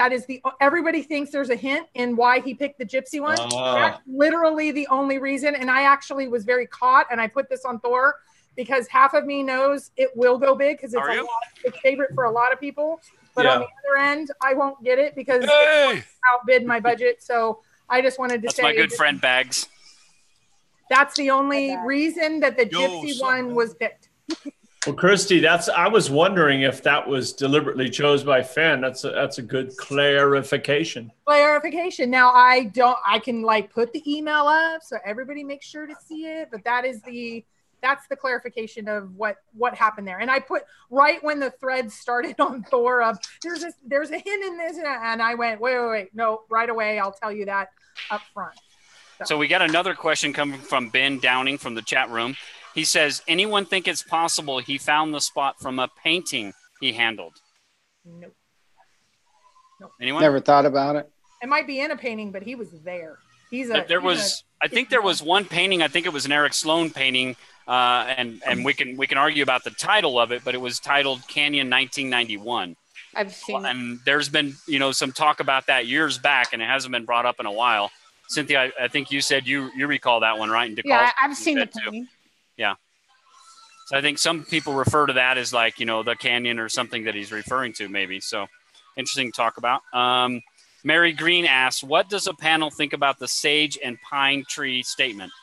everybody thinks there's a hint in why he picked the Gypsy one. That's literally the only reason. And I actually was very caught, and I put this on Thor because half of me knows it will go big because it's a favorite for a lot of people. But on the other end, I won't get it because it outbid my budget. So I just wanted to say. That's my good friend Bags. That's the only reason that the Gypsy one was picked. Well, Christy, I was wondering if that was deliberately chose by Fenn. That's a good clarification. Now I can put the email up so everybody makes sure to see it, but that's the clarification of what happened there. And I put right when the thread started on Thor of there's a hint in this, and I went, wait, no, right away I'll tell you that up front. So we got another question coming from Ben Downing from the chat room. He says, anyone think it's possible he found the spot from a painting he handled? Nope. Anyone? Never thought about it. It might be in a painting, but he was there. I think there was one painting. I think it was an Eric Sloan painting, and we can argue about the title of it, but it was titled Canyon 1991. I've seen it. And there's been some talk about that years back, and it hasn't been brought up in a while. Cynthia, I think you said you recall that one, right? And yeah, I've seen the painting. Yeah. So I think some people refer to that as the canyon or something that he's referring to, maybe. So interesting to talk about. Mary Green asks, what does a panel think about the sage and pine tree statement?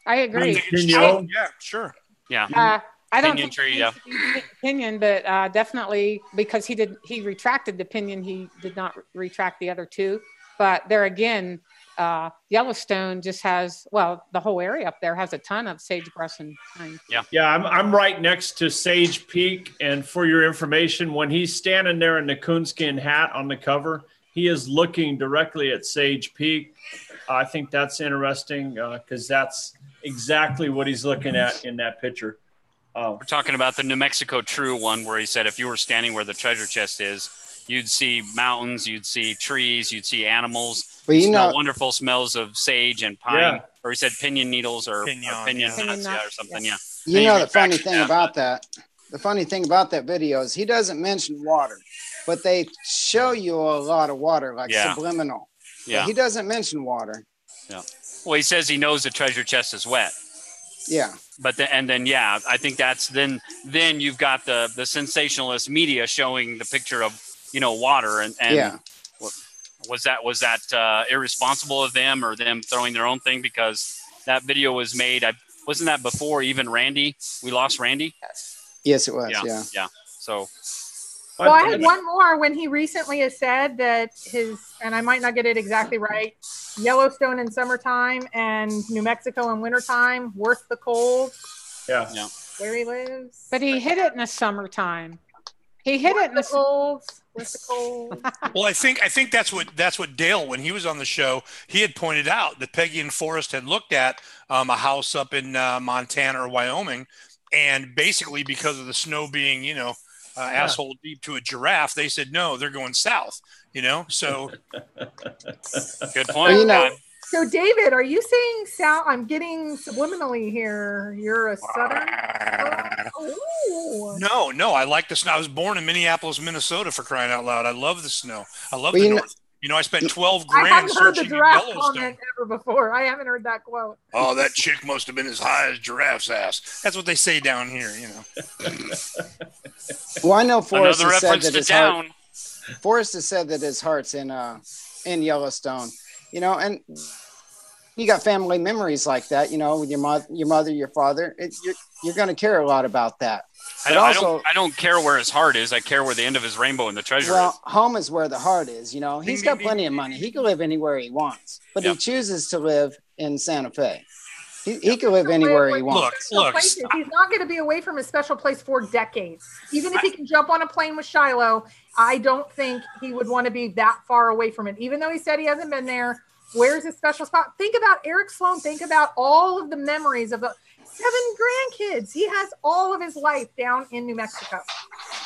I agree. Yeah, sure. Yeah. I don't think it's opinion, but definitely because he retracted the opinion, he did not retract the other two. But there again, Yellowstone just has, the whole area up there has a ton of sagebrush and pine. Yeah, I'm right next to Sage Peak. And for your information, when he's standing there in the coonskin hat on the cover, he is looking directly at Sage Peak. I think that's interesting because that's exactly what he's looking at in that picture. We're talking about the New Mexico True one where he said if you were standing where the treasure chest is, you'd see mountains, you'd see trees, you'd see animals. But you know, wonderful smells of sage and pine, or he said pinion needles or pinion nuts, or something. Yeah. You know, the funny thing about that, video is he doesn't mention water, but they show you a lot of water, like subliminal. Yeah. But he doesn't mention water. Yeah. Well, he says he knows the treasure chest is wet. Yeah. But I think that's then you've got the sensationalist media showing the picture of, water and was that irresponsible of them or them throwing their own thing, because that video was made. Wasn't that before even Randy? We lost Randy. Yes, it was. Yeah. So. Well, I had one more when he recently has said that and I might not get it exactly right, Yellowstone in summertime and New Mexico in wintertime, worth the cold. Yeah. Where he lives. But he hit it in the summertime. He hit it in the cold. Worth the cold. Well, I think that's what Dale, when he was on the show, he had pointed out that Peggy and Forrest had looked at a house up in Montana or Wyoming, and basically because of the snow being, asshole deep to a giraffe, they said no, they're going south. So good point. Well, so David, are you saying south? I'm getting subliminally here. You're a southern. No, I like the snow. I was born in Minneapolis, Minnesota, for crying out loud. I love the snow. I love the north. I spent 12 grand searching in Yellowstone. Ever before. I haven't heard that quote. Oh, that chick must have been as high as giraffe's ass. That's what they say down here, Well, I know Forrest has said that his heart. Forrest has said that his heart's in Yellowstone. And you got family memories like that. With your mother, your father. You're going to care a lot about that. I don't care where his heart is. I care where the end of his rainbow and the treasure is. Well, home is where the heart is. He's got plenty of money. He can live anywhere he wants, but he chooses to live in Santa Fe. He can live anywhere he wants. Look. He's not going to be away from his special place for decades. Even if he can jump on a plane with Shiloh, I don't think he would want to be that far away from it. Even though he said he hasn't been there, where's his special spot? Think about Eric Sloan. Think about all of the memories of the 7 grandkids. He has all of his life down in New Mexico.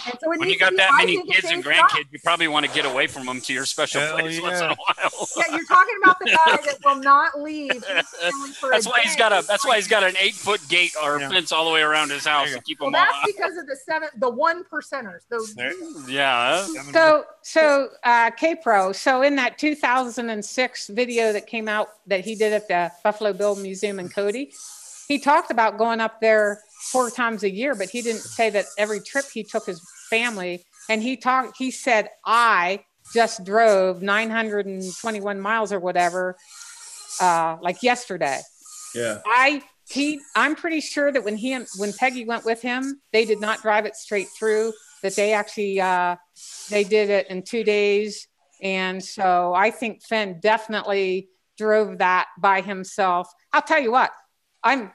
And so when you got that many kids and grandkids, you probably want to get away from them to your special place once in a while. Yeah, you're talking about the guy that will not leave. That's why he's got an 8-foot gate or fence all the way around his house to keep them all that's out. Because of the 1%ers. Those. Yeah. So Kpro. So in that 2006 video that came out that he did at the Buffalo Bill Museum in Cody, he talked about going up there 4 times a year, but he didn't say that every trip he took his family. And he said, I just drove 921 miles or whatever, like yesterday. Yeah. I'm pretty sure that when Peggy went with him, they did not drive it straight through, that they actually, they did it in 2 days. And so I think Fenn definitely drove that by himself. I'll tell you what, I'm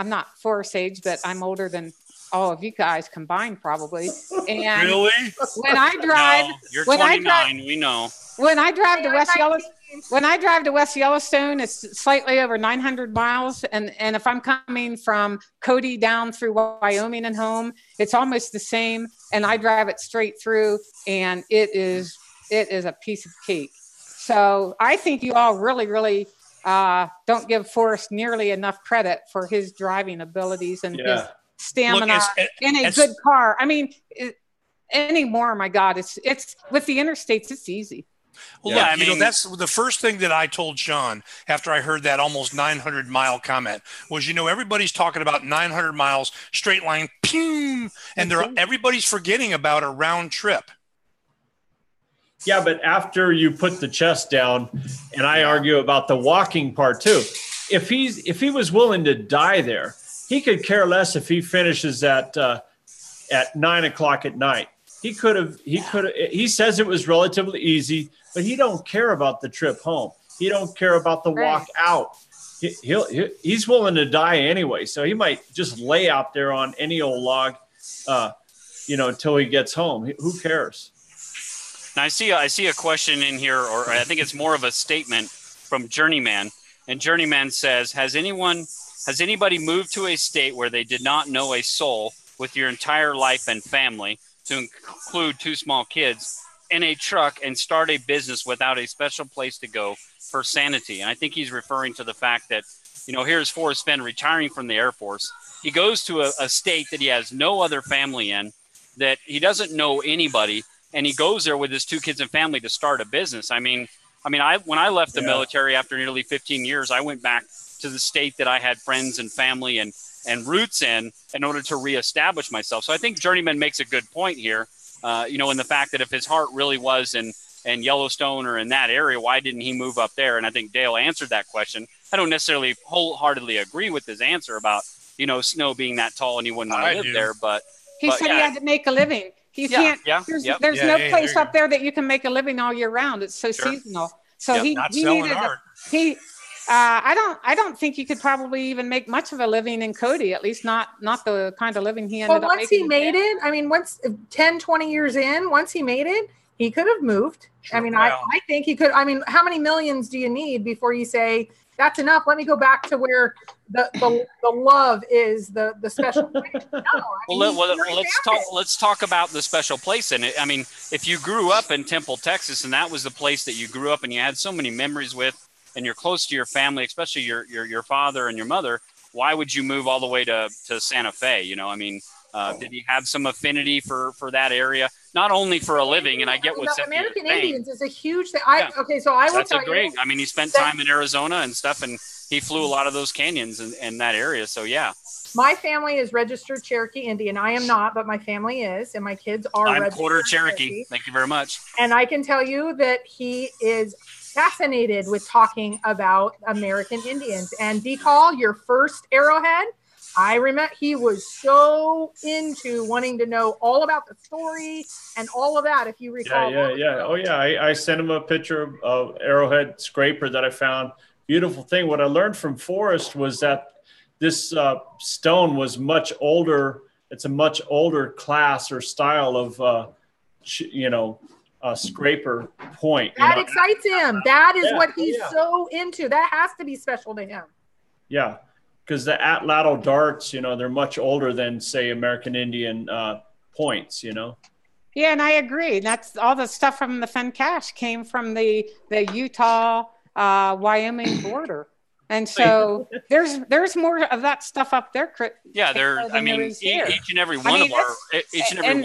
not Forrest age, but I'm older than all of you guys combined, probably. And really? When I drive, you're 29. We know. When I drive to West Yellowstone, it's slightly over 900 miles, and if I'm coming from Cody down through Wyoming and home, it's almost the same. And I drive it straight through, and it is a piece of cake. So I think you all really, really. Don't give Forrest nearly enough credit for his driving abilities and his stamina in a good car. I mean, anymore, my God, it's with the interstates, it's easy. Well, look, that's the first thing that I told Sean after I heard that almost 900-mile comment was, everybody's talking about 900 miles straight line, pew, and everybody's forgetting about a round trip. Yeah, but after you put the chest down, and I argue about the walking part too. If he was willing to die there, he could care less if he finishes at 9 o'clock at night. He says it was relatively easy, but he don't care about the trip home. He don't care about the walk out. He's willing to die anyway, so he might just lay out there on any old log, until he gets home. Who cares? Now I see a question in here, or I think it's more of a statement from Journeyman. And Journeyman says, has anybody moved to a state where they did not know a soul with your entire life and family, to include 2 small kids, in a truck and start a business without a special place to go for sanity? And I think he's referring to the fact that, here's Forrest Fenn retiring from the Air Force. He goes to a state that he has no other family in, that he doesn't know anybody, and he goes there with his 2 kids and family to start a business. When I left the military after nearly 15 years, I went back to the state that I had friends and family and roots in order to reestablish myself. So I think Journeyman makes a good point here, in the fact that if his heart really was in Yellowstone or in that area, why didn't he move up there? And I think Dale answered that question. I don't necessarily wholeheartedly agree with his answer about, snow being that tall and he wouldn't want to live there. But he said he had to make a living. You can't. There's no place up there that you can make a living all year round. It's so seasonal. So he needed art. I don't think you could probably even make much of a living in Cody, at least not the kind of living he ended up making. Once he made it, once 10, 20 years in, once he made it, he could have moved. Sure, I think he could. How many millions do you need before you say, that's enough, let me go back to where the love is, the special place? No, let's talk about the special place in it. If you grew up in Temple, Texas, and that was the place that you grew up and you had so many memories with, and you're close to your family, especially your father and your mother, why would you move all the way to Santa Fe? Did he have some affinity for that area? Not only for a living, and I get what Cynthia American is saying. Indians is a huge thing. I will tell you. He spent time in Arizona and stuff, and he flew a lot of those canyons in that area. So yeah. My family is registered Cherokee Indian. I am not, but my family is, and my kids are registered quarter Cherokee. Thank you very much. And I can tell you that he is fascinated with talking about American Indians. And DeCall, your first Arrowhead, I remember he was so into wanting to know all about the story and all of that, if you recall. Yeah. Oh, yeah. I sent him a picture of Arrowhead scraper that I found. Beautiful thing. What I learned from Forrest was that this stone was much older. It's a much older class or style of, scraper point. That excites him. That is what he's so into. That has to be special to him. Yeah. Because the atlatl darts, they're much older than, say, American Indian points, Yeah, and I agree. That's all the stuff from the Fenn cache came from the Utah, Wyoming border. And so there's more of that stuff up there. Yeah, each and every one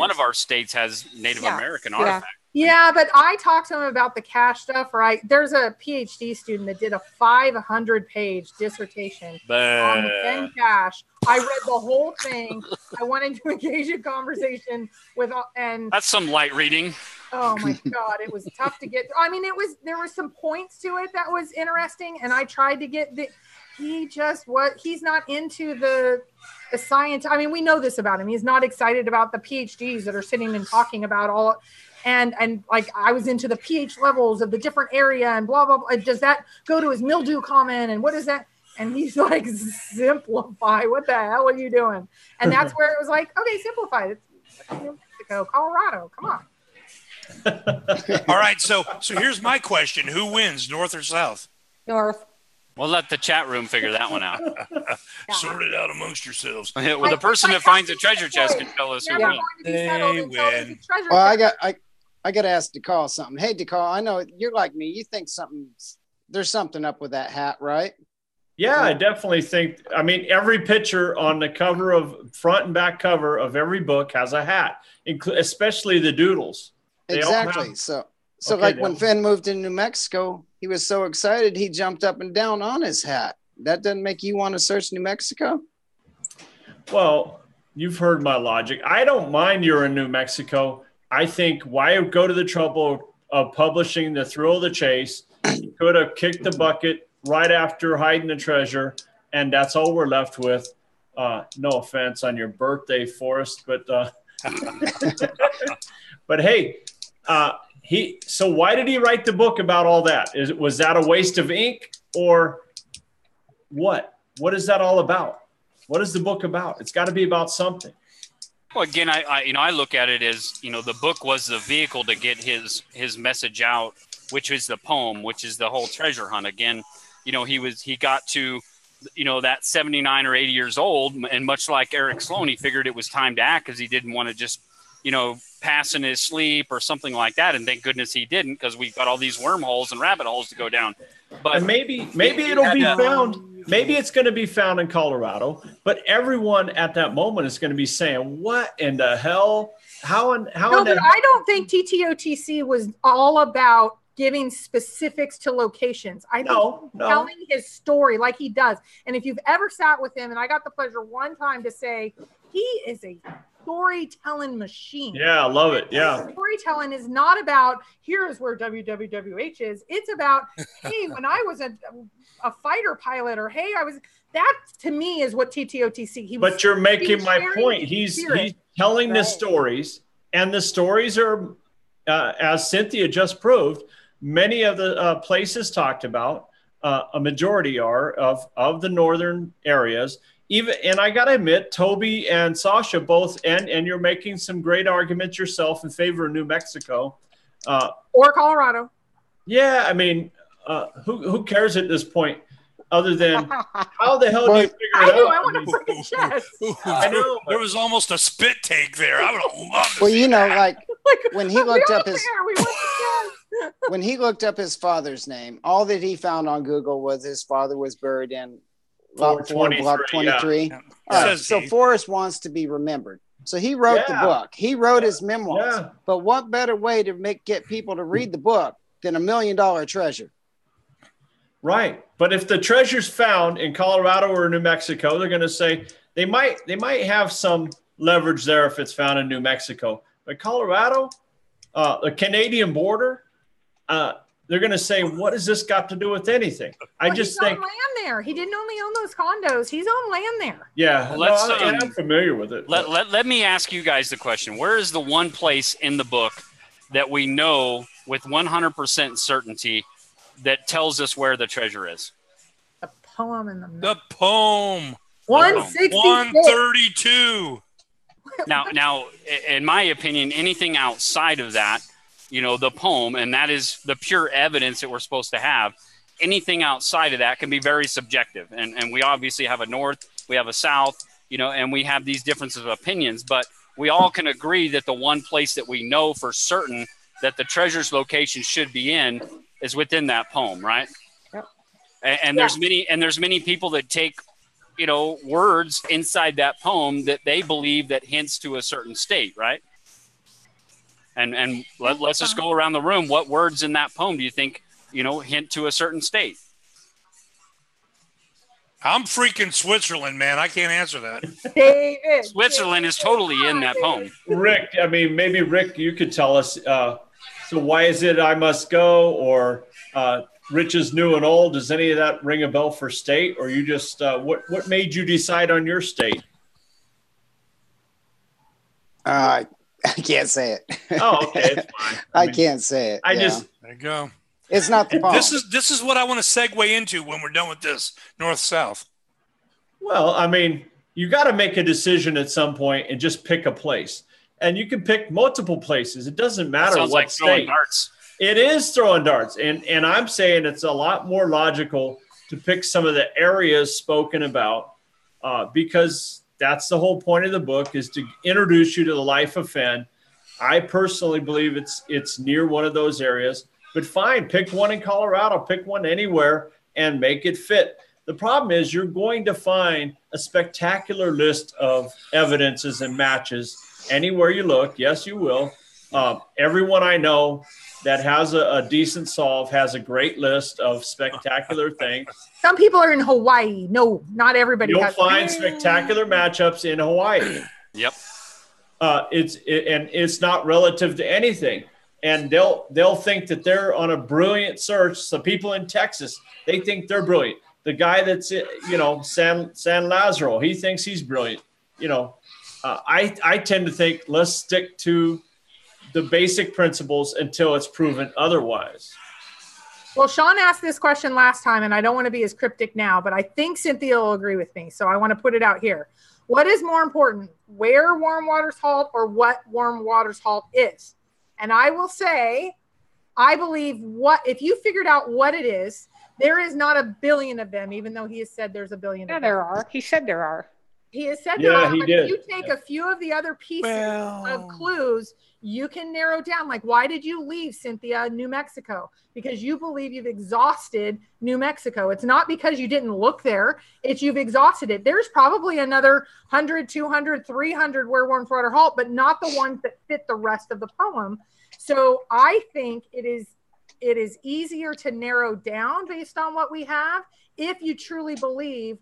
of our states has Native American artifacts. Yeah, but I talked to him about the cache stuff. There's a PhD student that did a 500-page dissertation on the Fenn cache. I read the whole thing. I wanted to engage in conversation with, and that's some light reading. Oh my God, it was tough to get. There were some points to it that was interesting, and I tried to get he's not into the science. We know this about him. He's not excited about the PhDs that are sitting and talking about all. And I was into the pH levels of the different area and blah, blah, blah. Does that go to his mildew comment? And what is that? And he's like, simplify. What the hell are you doing? And that's where it was like, okay, simplify. It's New Mexico, Colorado. Come on. All right. So here's my question. Who wins, North or South? North. We'll let the chat room figure that one out. Sort it out amongst yourselves. Well, the person that finds a treasure chest can tell us who wins. They win. Well, I got to ask DeCall something. Hey, DeCall, I know you're like me. You think there's something up with that hat, right? Yeah, I definitely think. Every picture on the cover front and back cover of every book has a hat, especially the doodles. Exactly. When Fenn moved to New Mexico, he was so excited he jumped up and down on his hat. That doesn't make you want to search New Mexico? Well, you've heard my logic. I don't mind you're in New Mexico. I think, why go to the trouble of publishing The Thrill of the Chase? You could have kicked the bucket right after hiding the treasure, and that's all we're left with. No offense on your birthday, Forrest, but but hey, so why did he write the book about all that? Was that a waste of ink, or what? What is that all about? What is the book about? It's got to be about something. Well, again, I look at it as, the book was the vehicle to get his message out, which is the poem, which is the whole treasure hunt. Again, he got to, that 79 or 80 years old, and much like Eric Sloan, he figured it was time to act because he didn't want to just, pass in his sleep or something like that. And thank goodness he didn't, because we've got all these wormholes and rabbit holes to go down. But and maybe it'll be found. Maybe it's going to be found in Colorado, but everyone at that moment is going to be saying, "What in the hell? How?" No, but I don't think TTOTC was all about giving specifics to locations. I think telling his story like he does. And if you've ever sat with him, and I got the pleasure one time to say, he is a storytelling machine. Yeah, I love it. Yeah. Storytelling is not about, here's where WWWH is. It's about, hey, when I was a fighter pilot, or hey, that to me is what TTOTC. But you're making my point. He's telling the stories, and the stories are, as Cynthia just proved, many of the places talked about, a majority are of the northern areas. And I got to admit, Toby and Sasha both, and you're making some great arguments yourself in favor of New Mexico. Or Colorado. Yeah, I mean, who cares at this point, other than how the hell do you figure it out? I want to freaking chest. I know. There was almost a spit take there. I would have loved to Well, see that. like when he looked up his when he looked up his father's name, all that he found on Google was his father was buried in Lot 23. Yeah. All right, so Forrest wants to be remembered. So he wrote the book. He wrote his memoirs. Yeah. But what better way to get people to read the book than $1 million treasure? Right. But if the treasure's found in Colorado or New Mexico, they're going to say they might have some leverage there if it's found in New Mexico. But Colorado, the Canadian border, they're going to say, what has this got to do with anything? Well, he's on land there. He didn't only own those condos. He's on land there. Yeah, I'm familiar with it. Let me ask you guys the question. Where is the one place in the book that we know with 100% certainty that tells us where the treasure is? The poem in the poem. 166. 132. Now, in my opinion, anything outside of that, the poem, and that is the pure evidence that we're supposed to have. Anything outside of that can be very subjective. And we obviously have a north, we have a south, and we have these differences of opinions, but we all can agree that the one place that we know for certain that the treasure's location should be in is within that poem, right? Yep. And there's many people that take, words inside that poem that they believe that hints to a certain state, right? And let's just go around the room. What words in that poem do you think, hint to a certain state? I'm freaking Switzerland, man. I can't answer that. Switzerland is totally in that poem. Rick, maybe Rick, you could tell us. So why is it I must go, or rich is new and old? Does any of that ring a bell for state, or you just what made you decide on your state? I can't say it. Oh, okay, it's fine. I can't say it. There you go. It's not the poem. This is what I want to segue into when we're done with this north-south. Well, you got to make a decision at some point and just pick a place. And you can pick multiple places. It doesn't matter what like state. Throwing darts. It is throwing darts. And I'm saying it's a lot more logical to pick some of the areas spoken about because that's the whole point of the book, is to introduce you to the life of Fenn. I personally believe it's near one of those areas. But fine, pick one in Colorado, pick one anywhere, and make it fit. The problem is you're going to find a spectacular list of evidences and matches anywhere you look. Yes, you will. Everyone I know that has a decent solve has a great list of spectacular things. Some people are in Hawaii. No, not everybody. You'll find spectacular matchups in Hawaii. Yep. It's not relative to anything. And they'll think that they're on a brilliant search. So people in Texas, they think they're brilliant. The guy that's San Lazaro, he thinks he's brilliant. I tend to think let's stick to the basic principles until it's proven otherwise. Well, Sean asked this question last time, and I don't want to be as cryptic now, but I think Cynthia will agree with me. So I want to put it out here. What is more important, where warm waters halt or what warm waters halt is? And I will say, I believe if you figured out what it is, there is not a billion of them, even though he has said there's a billion of them. There are. He said there are. He has said there are, he but did. if you take a few of the other pieces of clues, you can narrow down. Like, why did you leave, Cynthia, New Mexico? Because you believe you've exhausted New Mexico. It's not because you didn't look there. It's you've exhausted it. There's probably another 100, 200, 300 where warm water halt, but not the ones that fit the rest of the poem. So I think it is easier to narrow down based on what we have. If you truly believe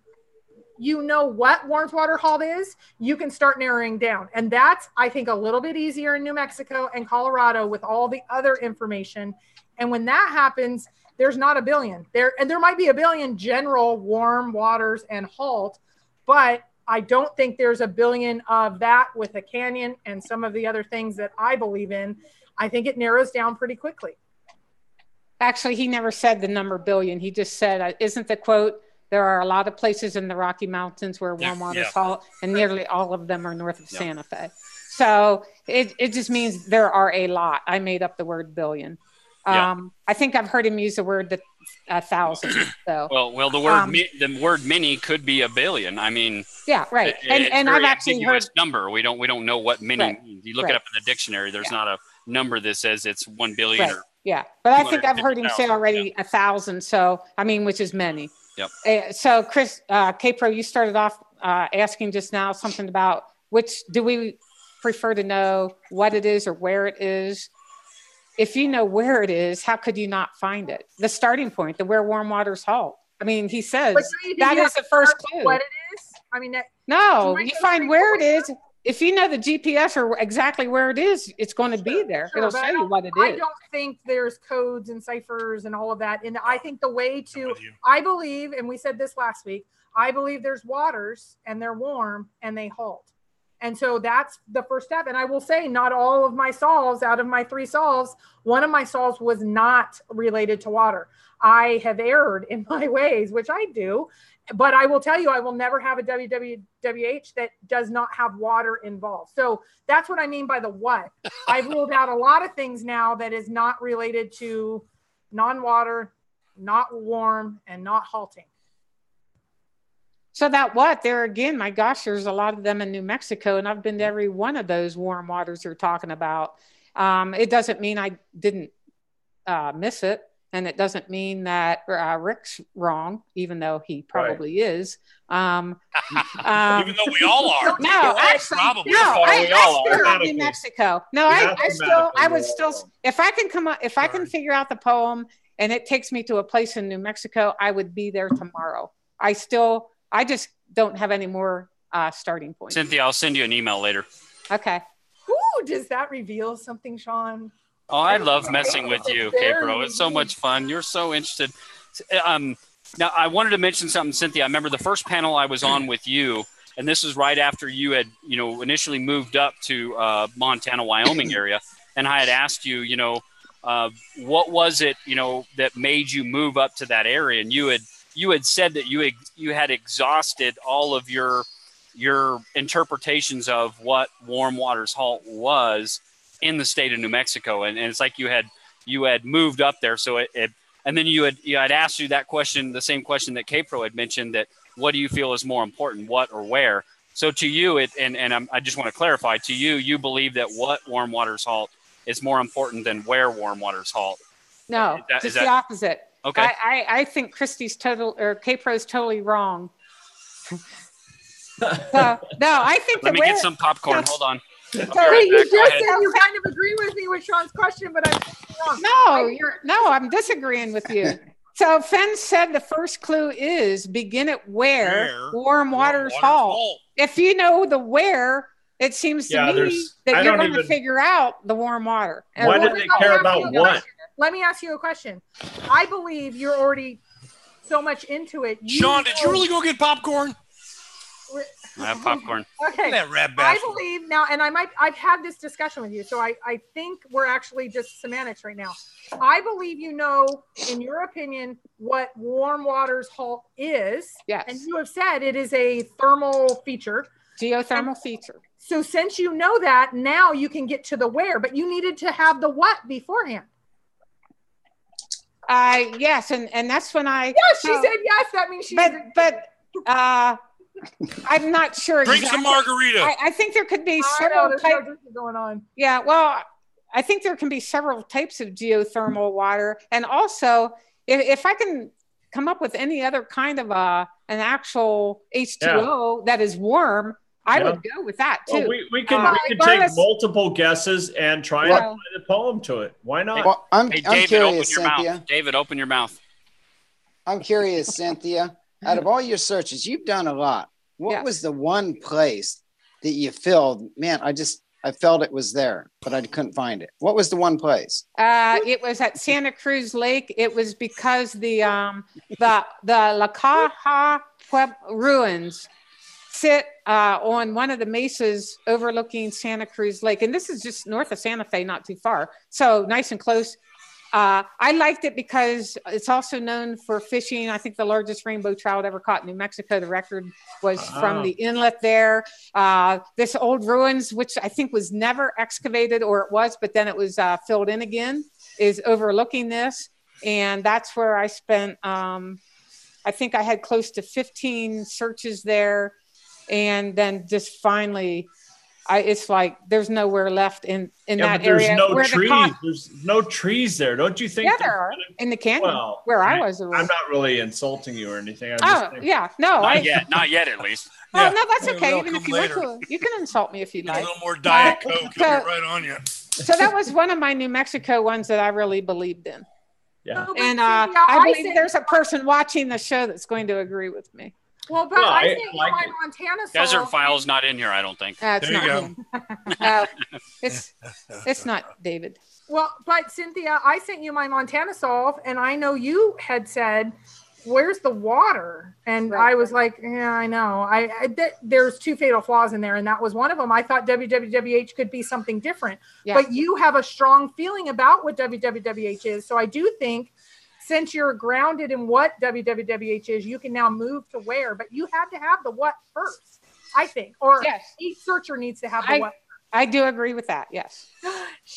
you know what warm water halt is, you can start narrowing down. And that's, I think, a little bit easier in New Mexico and Colorado with all the other information. And when that happens, there's not a billion there. And there might be a billion general warm waters and halt, but I don't think there's a billion of that with a canyon and some of the other things that I believe in. I think it narrows down pretty quickly. Actually, he never said the number billion. He just said, isn't the quote, there are a lot of places in the Rocky Mountains where warm waters halt, and nearly all of them are north of Santa Fe. So it just means there are a lot. I made up the word billion. I think I've heard him use the word 1,000. So well, the word many could be a billion. I mean, yeah, right. And I've actually heard number. We don't know what many means. You look it up in the dictionary. There's not a number that says it's 1 billion. Or but I think I've heard him say already 1,000. So I mean, which is many. Yep. So Chris, Kpro, you started off asking just now something about which do we prefer to know what it is or where it is. If you know where it is, how could you not find it? The starting point, the where warm waters halt. I mean, he says that is the first clue. What it is? I mean, you find where it is. If you know the GPS or exactly where it is, it's going to be there. It'll show you what it is. I don't think there's codes and ciphers and all of that. And I think the way to, I believe, and we said this last week, I believe there's waters and they're warm and they halt. And so that's the first step. And I will say not all of my solves, out of my 3 solves, one of my solves was not related to water. I have erred in my ways, which I do. But I will tell you, I will never have a WWH that does not have water involved. So that's what I mean by the what. I've ruled out a lot of things now that is not related to non-water, not warm, and not halting. So that what there again, my gosh, there's a lot of them in New Mexico, and I've been to every one of those warm waters you're talking about. It doesn't mean I didn't miss it. And it doesn't mean that Rick's wrong, even though he probably is. Even though we all are. No, actually, probably. No, I still love New Mexico. No, I would still, if I can come up, if I can figure out the poem and it takes me to a place in New Mexico, I would be there tomorrow. I just don't have any more starting points. Cynthia, I'll send you an email later. Okay. Ooh, does that reveal something, Sean? Oh, I love messing with you, Kpro. It's so much fun. You're so interested. Now, I wanted to mention something, Cynthia. I remember the first panel I was on with you, and this was right after you had, initially moved up to Montana, Wyoming area, and I had asked you, what was it, that made you move up to that area? And you had said that you had exhausted all of your interpretations of what warm waters halt was in the state of New Mexico, and it's like you had moved up there. So and then I'd asked you that question, the same question that Kpro had mentioned, that what do you feel is more important, what or where? So to you, I just want to clarify, to you believe that what warm waters halt is more important than where warm waters halt. No, just the opposite. Okay. I think Kpro's totally wrong. No, I think Let me get some popcorn. Hold on. So you just said you kind of agree with me with Sean's question, but I'm wrong. No, I'm disagreeing with you. So Fenn said the first clue is begin at where warm waters halt. If you know the where, it seems to me that you're going to figure out the warm water. Why do they care about what? Let me ask you a question. I believe you're already so much into it. Sean, did you really go get popcorn? I have popcorn. Okay. That rat I bastard. believe now, and I've had this discussion with you, so I think we're actually just semantics right now. I believe you know, in your opinion, what warm water's halt is. Yes. And you have said it is a thermal feature. Geothermal feature. So since you know that, now you can get to the where, but you needed to have the what beforehand. Yes, and that's when I. Yes, she said yes. That means she. But I'm not sure. Drink exactly. some margarita. I think there could be I several know, there's types. no drinking going on. Yeah, well, I think there can be several types of geothermal water, and also if I can come up with any other kind of an actual H2O that is warm, I would go with that too. Well, we can take multiple guesses and try to apply the poem to it. Why not? Well, I'm David, curious, open your Cynthia. mouth. David, open your mouth. I'm curious, Cynthia. Out of all your searches, you've done a lot. What was the one place that you filled? Man, I felt it was there, but I couldn't find it. What was the one place? It was at Santa Cruz Lake. It was because the La Caja ruins sit on one of the mesas overlooking Santa Cruz Lake. And this is just north of Santa Fe, not too far. So nice and close. I liked it because it's also known for fishing. I think the largest rainbow trout ever caught in New Mexico. The record was from the inlet there. This old ruins, which I think was never excavated, or it was, but then it was filled in again, is overlooking this. And that's where I spent, I think I had close to 15 searches there. And then just finally, it's like there's nowhere left in that there's area. No trees. There's no trees there. Don't you think? Yeah, there are in the canyon where I was. I'm not really insulting you or anything. Not yet, at least. Oh no, that's okay. Even if you want to, you can insult me if you like. A little more Diet Coke, it'll be right on you. So that was one of my New Mexico ones that I really believed in. Yeah, and I believe there's a person watching the show that's going to agree with me. Well, but I think my Montana soul. Desert File's not in here, I don't think. It's not him. It's not David. Well, but Cynthia, I sent you my Montana solve, and I know you had said, "Where's the water?" And I was like, "Yeah, I know. There's two fatal flaws in there, and that was one of them. I thought WWWH could be something different, but you have a strong feeling about what WWWH is. So I do think." Since you're grounded in what WWWH is, you can now move to where, but you have to have the what first, I think. Or each searcher needs to have the what. I do agree with that, yes.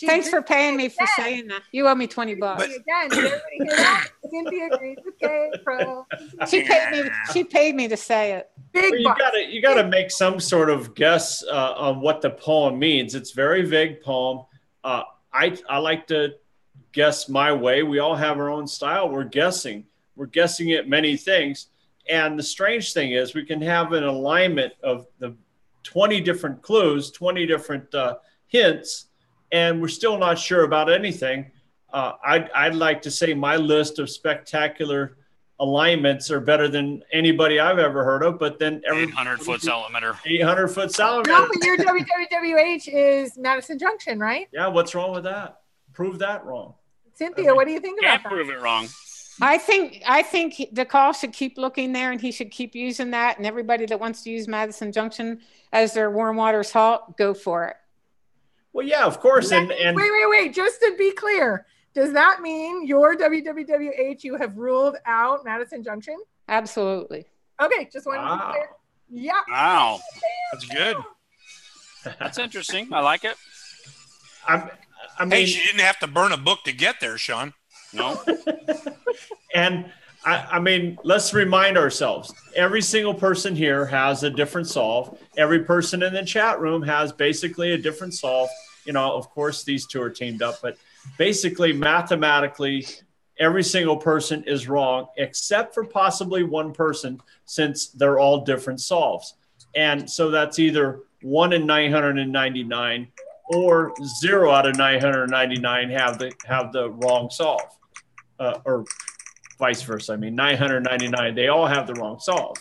Thanks for paying me for saying that. You owe me $20. Again, did everybody hear that? Cynthia agrees with Kpro. She paid me to say it. You gotta make some sort of guess on what the poem means. It's a very vague poem. I like to guess my way. We all have our own style. We're guessing at many things. And the strange thing is we can have an alignment of the 20 different clues, 20 different hints, and we're still not sure about anything. I'd like to say my list of spectacular alignments are better than anybody I've ever heard of, but then 800-foot salamander. 800-foot salamander. No, but your WWWH is Madison Junction, right? Yeah, what's wrong with that? Prove that wrong. Cynthia, what do you think about that? Can't prove it wrong. I think DeCall should keep looking there, and he should keep using that. And everybody that wants to use Madison Junction as their warm water salt, go for it. Well, yeah, of course. And wait. Just to be clear, does that mean your WWWH you have ruled out Madison Junction? Absolutely. Okay, just wanted to be clear. Yeah. Wow, that's good. That's interesting. I like it. I mean, she didn't have to burn a book to get there, Sean. No. And I mean, let's remind ourselves, every single person here has a different solve. Every person in the chat room has basically a different solve. You know, of course, these two are teamed up, but basically, mathematically, every single person is wrong, except for possibly one person, since they're all different solves. And so that's either 1 in 999 or 0 out of 999 have the wrong solve, or vice versa. I mean, 999, they all have the wrong solve.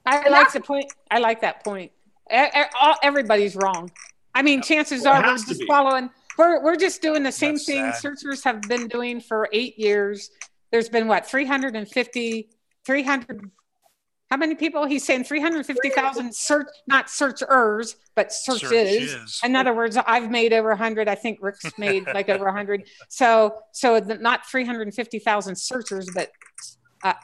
I like the point. I like that point. Everybody's wrong. I mean, chances are we're just following. We're just doing the same thing searchers have been doing for 8 years. There's been 300 How many people? He's saying 350,000 not searchers, but searches. In other words, I've made over 100. I think Rick's made like over 100. So not 350,000 searchers, but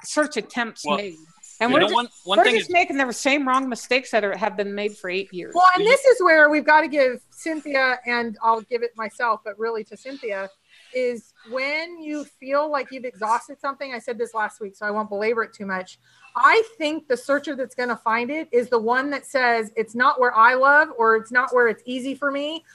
search attempts made. And we're just making the same wrong mistakes that have been made for 8 years. Well, and this is where we've got to give Cynthia, and I'll give it myself, but really to Cynthia, is when you feel like you've exhausted something. I said this last week, so I won't belabor it too much. I think the searcher that's going to find it is the one that says it's not where I love, or it's not where it's easy for me.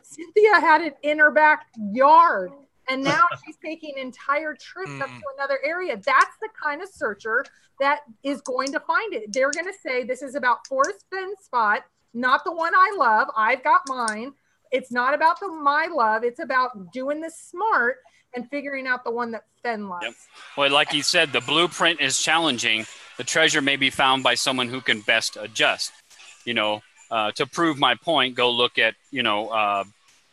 Cynthia had it in her backyard, and now she's taking entire trips up to another area. That's the kind of searcher that is going to find it. They're going to say, this is about Forrest Fenn's spot, not the one I love. I've got mine. It's not about my love. It's about doing this smart and figuring out the one that Fenn loves. Yep. Well, like you said, the blueprint is challenging. The treasure may be found by someone who can best adjust. To prove my point, go look at,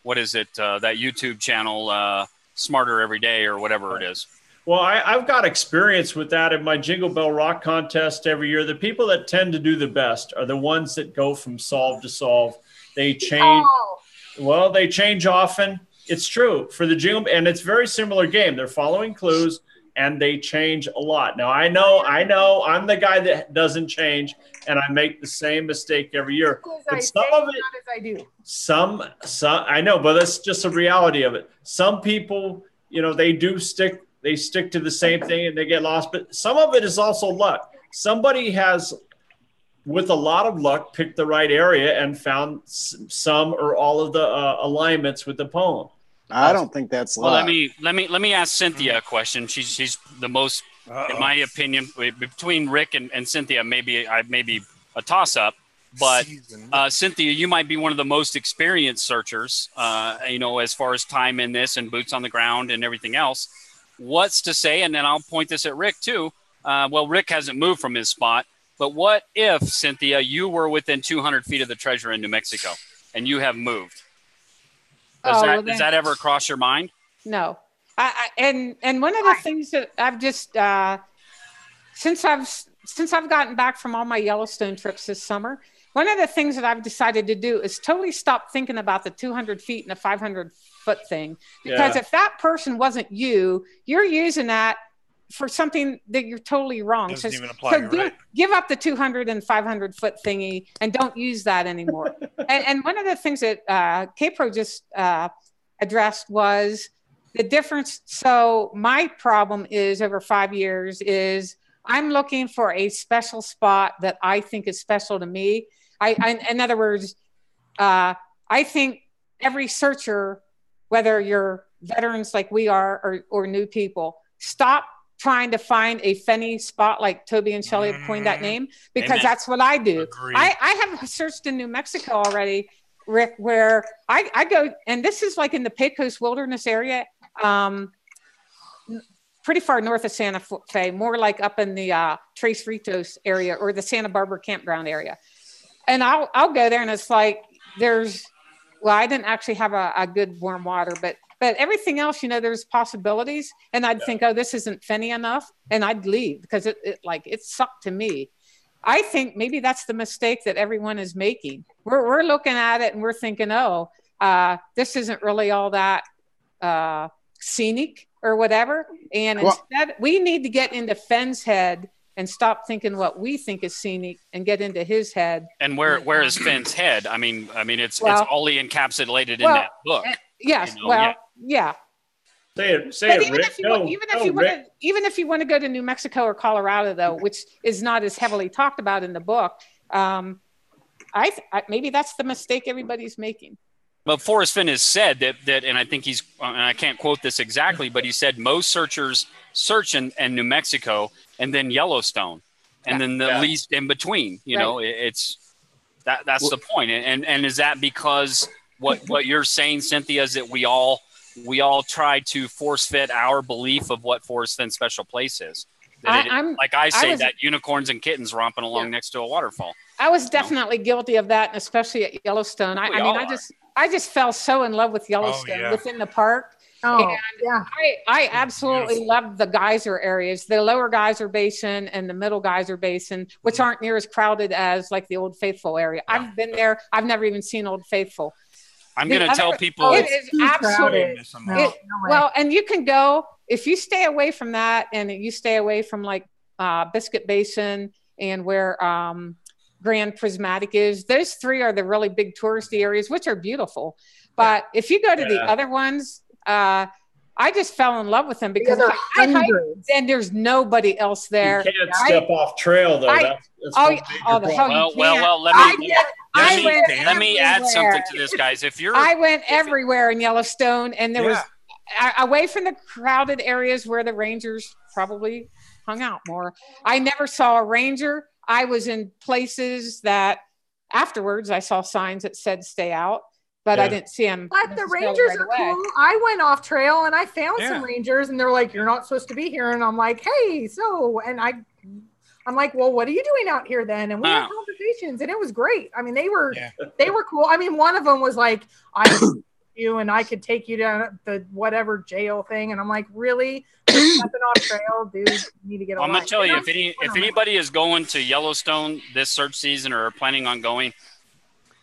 what is it, that YouTube channel, Smarter Every Day or whatever it is. Well, I've got experience with that in my Jingle Bell Rock contest every year. The people that tend to do the best are the ones that go from solve to solve. They change. Well, they change often. It's true for the Jingle, and it's a very similar game. They're following clues, and they change a lot. Now, I know, I'm the guy that doesn't change, and I make the same mistake every year. But some of it, not as I do. Some, I know, but that's just a reality of it. Some people, they stick to the same thing and they get lost, but some of it is also luck. Somebody has, with a lot of luck, picked the right area and found some or all of the alignments with the poem. I don't think that's luck. Well, let me ask Cynthia a question. She's the most, in my opinion, between Rick and Cynthia, maybe a toss up. But Cynthia, you might be one of the most experienced searchers, as far as time in this and boots on the ground and everything else. What's to say, and then I'll point this at Rick too. Rick hasn't moved from his spot, but what if, Cynthia, you were within 200 feet of the treasure in New Mexico and you have moved? Does that ever cross your mind? No. And one of the things that I've just, since I've gotten back from all my Yellowstone trips this summer, one of the things that I've decided to do is totally stop thinking about the 200 feet and the 500-foot thing. Because if that person wasn't you're using that for something that you're totally wrong. Doesn't even apply, give up the 200 and 500-foot thingy and don't use that anymore. and one of the things that Kpro just addressed was the difference. So my problem is over 5 years is I'm looking for a special spot that I think is special to me. In other words, I think every searcher, whether you're veterans like we are or new people, stop trying to find a Fenny spot like Toby and Shelley have coined that name, because that's what I do. I have searched in New Mexico already, Rick, where I go, and this is like in the Pecos Wilderness area, pretty far north of Santa Fe, more like up in the Tres Ritos area or the Santa Barbara campground area. And I'll go there and it's like, I didn't actually have a good warm water, but everything else, there's possibilities. And I'd think, this isn't Fenny enough. And I'd leave because it sucked to me. I think maybe that's the mistake that everyone is making. We're looking at it and we're thinking, this isn't really all that scenic or whatever. And instead we need to get into Fenn's head and stop thinking what we think is scenic and get into his head. And where is Fenn's head? I mean, it's all encapsulated in that book. Yes. Yeah. Say it, Rick. Even if you want to go to New Mexico or Colorado, though, which is not as heavily talked about in the book, maybe that's the mistake everybody's making. But Forrest Fenn has said that, and I think and I can't quote this exactly, but he said most searchers search in New Mexico and then Yellowstone, and then the least in between. It's that's the point. And is that because what you're saying, Cynthia, is that we all try to force fit our belief of what Forrest Fenn's special place is? That unicorns and kittens romping along next to a waterfall. I was definitely guilty of that, and especially at Yellowstone. I just fell so in love with Yellowstone within the park. Oh, And yeah. I absolutely love the geyser areas, the lower geyser basin and the middle geyser basin, which aren't near as crowded as like the Old Faithful area. I've been there. I've never even seen Old Faithful. I'm going to tell people. It is absolutely. No, well, and you can go, if you stay away from that and you stay away from like Biscuit Basin and where Grand Prismatic is, those three are the really big touristy areas, which are beautiful. But if you go to the other ones, I just fell in love with them because I hiked and there's nobody else there. You can't step off trail though. Well, let me add something to this, guys. I went everywhere in Yellowstone, and there was away from the crowded areas where the rangers probably hung out more. I never saw a ranger. I was in places that afterwards I saw signs that said stay out. But I didn't see them. But the rangers are cool. I went off trail and I found some rangers, and they're like, "You're not supposed to be here." And I'm like, "Hey, so," and I'm like, "Well, what are you doing out here then?" And we had conversations, and it was great. I mean, they were cool. I mean, one of them was like, "I could you and I could take you down the whatever jail thing," and I'm like, "Really? Nothing off trail, dude. You need to get." I'm gonna tell you, if anybody is going to Yellowstone this search season or planning on going,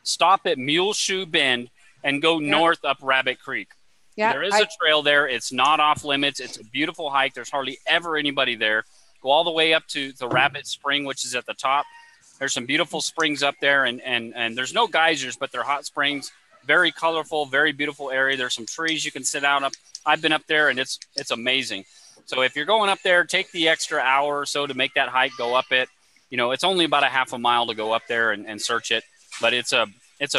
stop at Muleshoe Bend and go north up Rabbit Creek. Yeah, there is a trail there. It's not off limits. It's a beautiful hike. There's hardly ever anybody there. Go all the way up to the Rabbit Spring, which is at the top. There's some beautiful springs up there, and there's no geysers, but they're hot springs. Very colorful, very beautiful area. There's some trees you can sit out up. I've been up there, and it's amazing. So if you're going up there, take the extra hour or so to make that hike, go up it. You know, it's only about a half a mile to go up there and search it. But it's a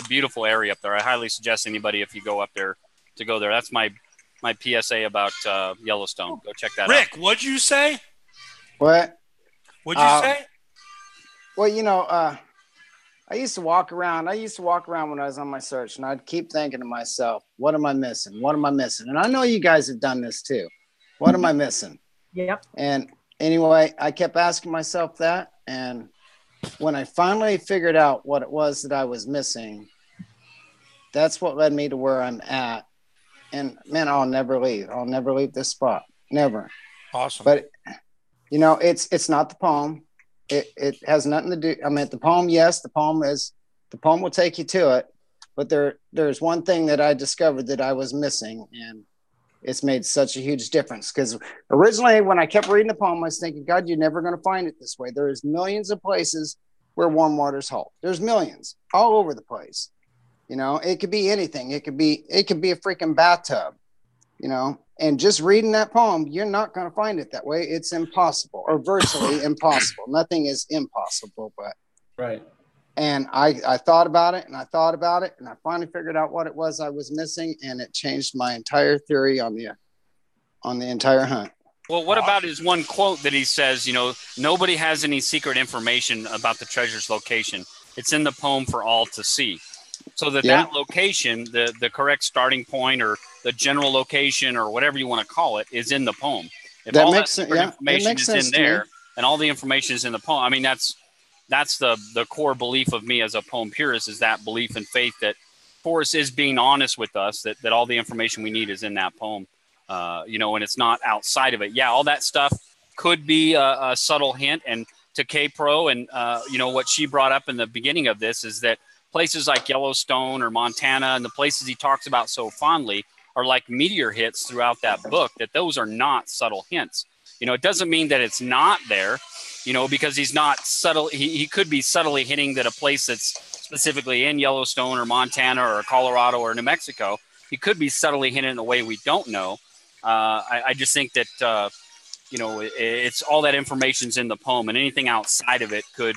beautiful area up there. I highly suggest anybody, if you go up there, to go there. That's my PSA about Yellowstone. Go check that out. Rick, what'd you say? What? What'd you say? Well, you know, I used to walk around when I was on my search, and I'd keep thinking to myself, what am I missing? What am I missing? And I know you guys have done this too. What am I missing? Yep. And anyway, I kept asking myself that, and when I finally figured out what it was that I was missing, that's what led me to where I'm at. And man, I'll never leave. I'll never leave this spot. Never. Awesome. But you know, it's not the poem. It has nothing to do. I mean, the poem, yes, the poem will take you to it. But there's one thing that I discovered that I was missing, and it's made such a huge difference. Because originally, when I kept reading the poem, I was thinking, God, you're never going to find it this way. There's millions of places where warm waters halt. There's millions all over the place. You know, it could be anything. It could be a freaking bathtub. You know, and just reading that poem, you're not going to find it that way. It's impossible, or virtually impossible. Nothing is impossible, but right. And I thought about it, and I thought about it, and I finally figured out what it was I was missing, and it changed my entire theory on the entire hunt. Well, what about his one quote that he says, you know, nobody has any secret information about the treasure's location. It's in the poem for all to see. So that location, the correct starting point or the general location or whatever you want to call it, is in the poem. If that all makes that sense. information is in there and all the information is in the poem, I mean, that's the core belief of me as a poem purist, is that belief and faith that Forrest is being honest with us, that all the information we need is in that poem, you know, and it's not outside of it. Yeah, all that stuff could be a subtle hint. And to Kpro and, you know, what she brought up in the beginning of this is that places like Yellowstone or Montana and the places he talks about so fondly are like meteor hits throughout that book, that those are not subtle hints. You know, it doesn't mean that it's not there, you know, because he's not subtle. He could be subtly hinting that a place that's specifically in Yellowstone or Montana or Colorado or New Mexico, he could be subtly hinting in a way we don't know. I just think that, you know, it's all that information's in the poem, and anything outside of it could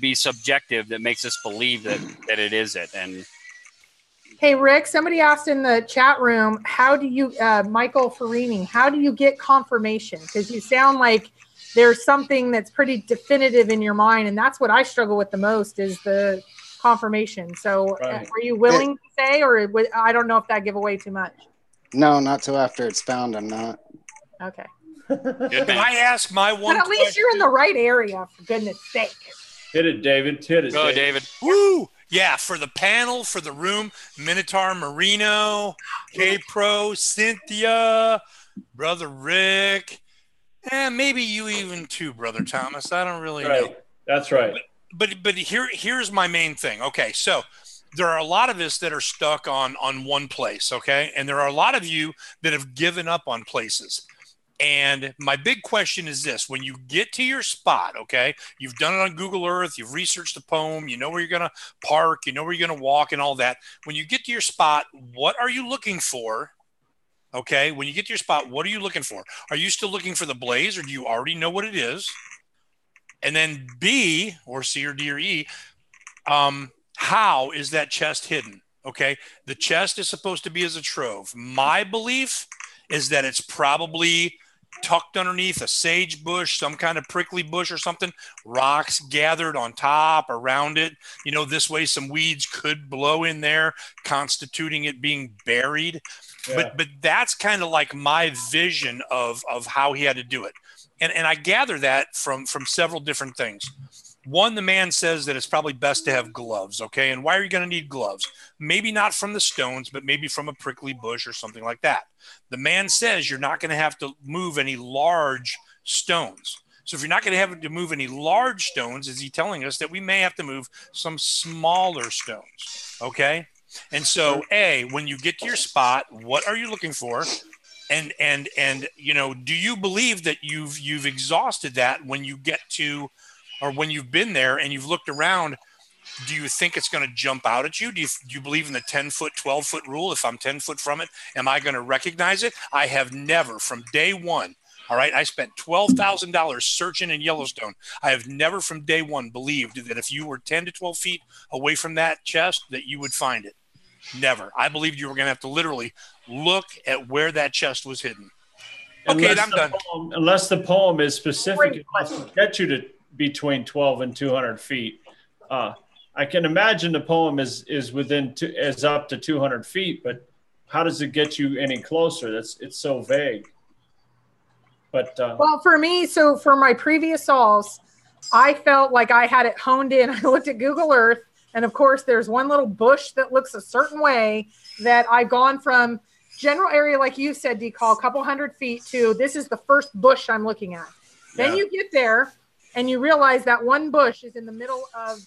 be subjective that makes us believe that it is it. And hey, Rick, somebody asked in the chat room, how do you, Michael Farini, how do you get confirmation? Because you sound like there's something that's pretty definitive in your mind, and that's what I struggle with the most, is the confirmation. So are you willing to say, or I don't know if that give away too much? No, not till after it's found. I'm not. Okay. Can I ask my one But at least you're in the right area, for goodness sake. Hit it, David. Hit it. Go, David. Woo! Yeah, for the panel, for the room, Minotaur Marino, Kpro, Cynthia, Brother Rick, and maybe you even too, Brother Thomas. I don't really know. That's right. But here's my main thing. Okay, so there are a lot of us that are stuck on one place, okay? And there are a lot of you that have given up on places. And my big question is this: when you get to your spot, okay, you've done it on Google Earth, you've researched the poem, you know where you're going to park, you know where you're going to walk and all that. When you get to your spot, what are you looking for? Okay, when you get to your spot, what are you looking for? Are you still looking for the blaze, or do you already know what it is? And then B, or C, or D, or E, how is that chest hidden? Okay, the chest is supposed to be as a trove. My belief is that it's probably tucked underneath a sage bush, some kind of prickly bush or something, rocks gathered on top, around it. You know, this way some weeds could blow in there, constituting it being buried. Yeah. But that's kind of like my vision of how he had to do it. And I gather that from several different things. One, the man says that it's probably best to have gloves, okay? And why are you going to need gloves? Maybe not from the stones, but maybe from a prickly bush or something like that. The man says you're not going to have to move any large stones. So if you're not going to have to move any large stones, is he telling us that we may have to move some smaller stones, okay? And so, A, when you get to your spot, what are you looking for? And you know, do you believe that you've exhausted that when you get to, or when you've been there and you've looked around? Do you think it's going to jump out at you? Do you believe in the 10-foot, 12-foot rule? If I'm 10 foot from it, am I going to recognize it? I have never, from day one. All right. I spent $12,000 searching in Yellowstone. I have never from day one believed that if you were 10 to 12 feet away from that chest, that you would find it. Never. I believed you were going to have to literally look at where that chest was hidden. Okay, I'm done. Unless the poem is specific enough to get you to between 12 and 200 feet. I can imagine the poem is up to 200 feet, but how does it get you any closer? It's so vague. But well, for me, so for my previous solves, I felt like I had it honed in. I looked at Google Earth, and of course, there's one little bush that looks a certain way that I've gone from general area, like you said, D-Call, a couple hundred feet to this is the first bush I'm looking at. Yeah. Then you get there and you realize that one bush is in the middle of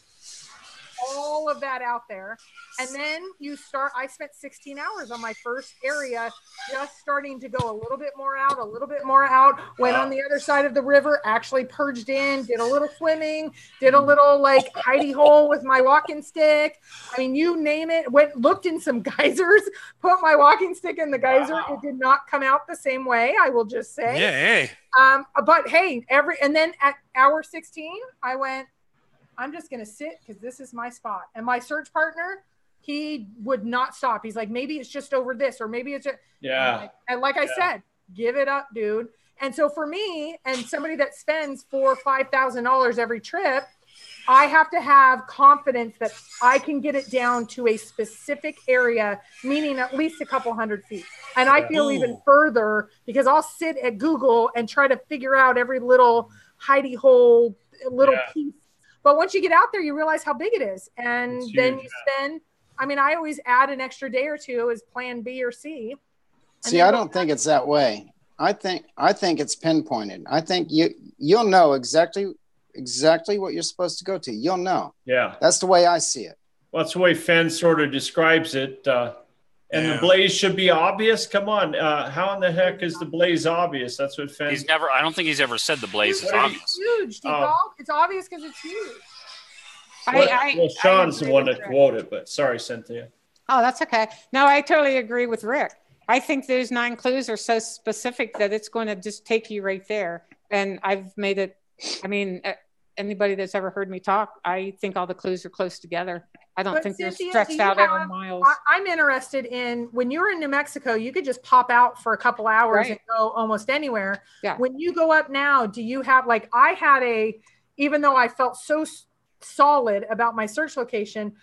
all of that out there. And then you start, I spent 16 hours on my first area, just starting to go a little bit more out, went on the other side of the river, actually purged in, did a little swimming, did a little like hidey hole with my walking stick. I mean, you name it, looked in some geysers, put my walking stick in the geyser. Wow. It did not come out the same way, I will just say. Yeah. Hey. But hey, and then at hour 16, I went, I'm just going to sit because this is my spot. And my search partner, he would not stop. He's like, maybe it's just over this, or maybe it's just, yeah. And like I said, give it up, dude. And so for me, and somebody that spends $4,000 or $5,000 every trip, I have to have confidence that I can get it down to a specific area, meaning at least a couple hundred feet. And I feel even further because I'll sit at Google and try to figure out every little hidey hole, little piece. But once you get out there, you realize how big it is. And then you spend, I mean, I always add an extra day or two as plan B or C. See, I don't think it's that way. I think it's pinpointed. I think you'll know exactly what you're supposed to go to. You'll know. Yeah. That's the way I see it. Well, that's the way Fenn sort of describes it. And the blaze should be obvious. Come on. How in the heck is the blaze obvious? That's what Fenn. I don't think he's ever said the blaze is obvious. It's huge. It's obvious because it's huge. Well, Sean's the one that quoted, but sorry, Cynthia. Oh, that's okay. No, I totally agree with Rick. I think those 9 clues are so specific that it's going to just take you right there. And I've made it, I mean, anybody that's ever heard me talk, I think all the clues are close together. I don't think they're stretched out over miles. I'm interested in, when you were in New Mexico, you could just pop out for a couple hours and go almost anywhere. Yeah. When you go up now, do you have, like, I had even though I felt so solid about my search location,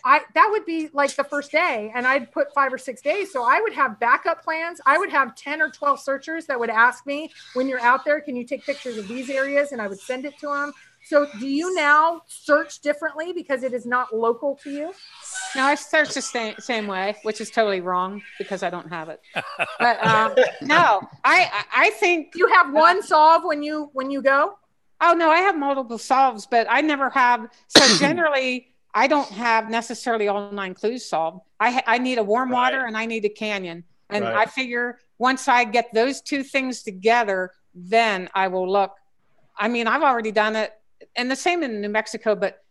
that would be like the first day, and I'd put 5 or 6 days. So I would have backup plans. I would have 10 or 12 searchers that would ask me, when you're out there, can you take pictures of these areas? And I would send it to them. So do you now search differently because it is not local to you? No, I search the same way, which is totally wrong because I don't have it. But no, I think you have one solve when you go. Oh no, I have multiple solves, but I never have. So generally, I don't have necessarily all 9 clues solved. I need a warm water and I need a canyon, and I figure once I get those 2 things together, then I will look. I mean, I've already done it, and the same in New Mexico, but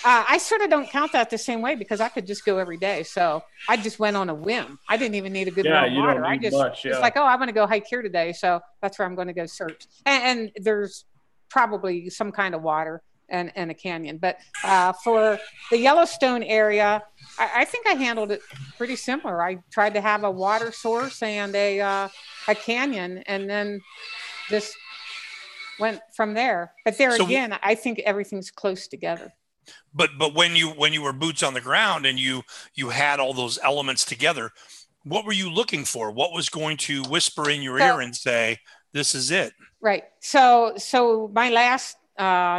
I sort of don't count that the same way because I could just go every day. So I just went on a whim. I didn't even need a good warm water. I just it's like, oh, I'm going to go hike here today, so that's where I'm going to go search. And there's probably some kind of water and a canyon. But for the Yellowstone area, I think I handled it pretty similar. I tried to have a water source and a canyon, and then just went from there. But again, I think everything's close together. But when you were boots on the ground and you had all those elements together, what were you looking for? What was going to whisper in your ear and say, this is it? Right. So my last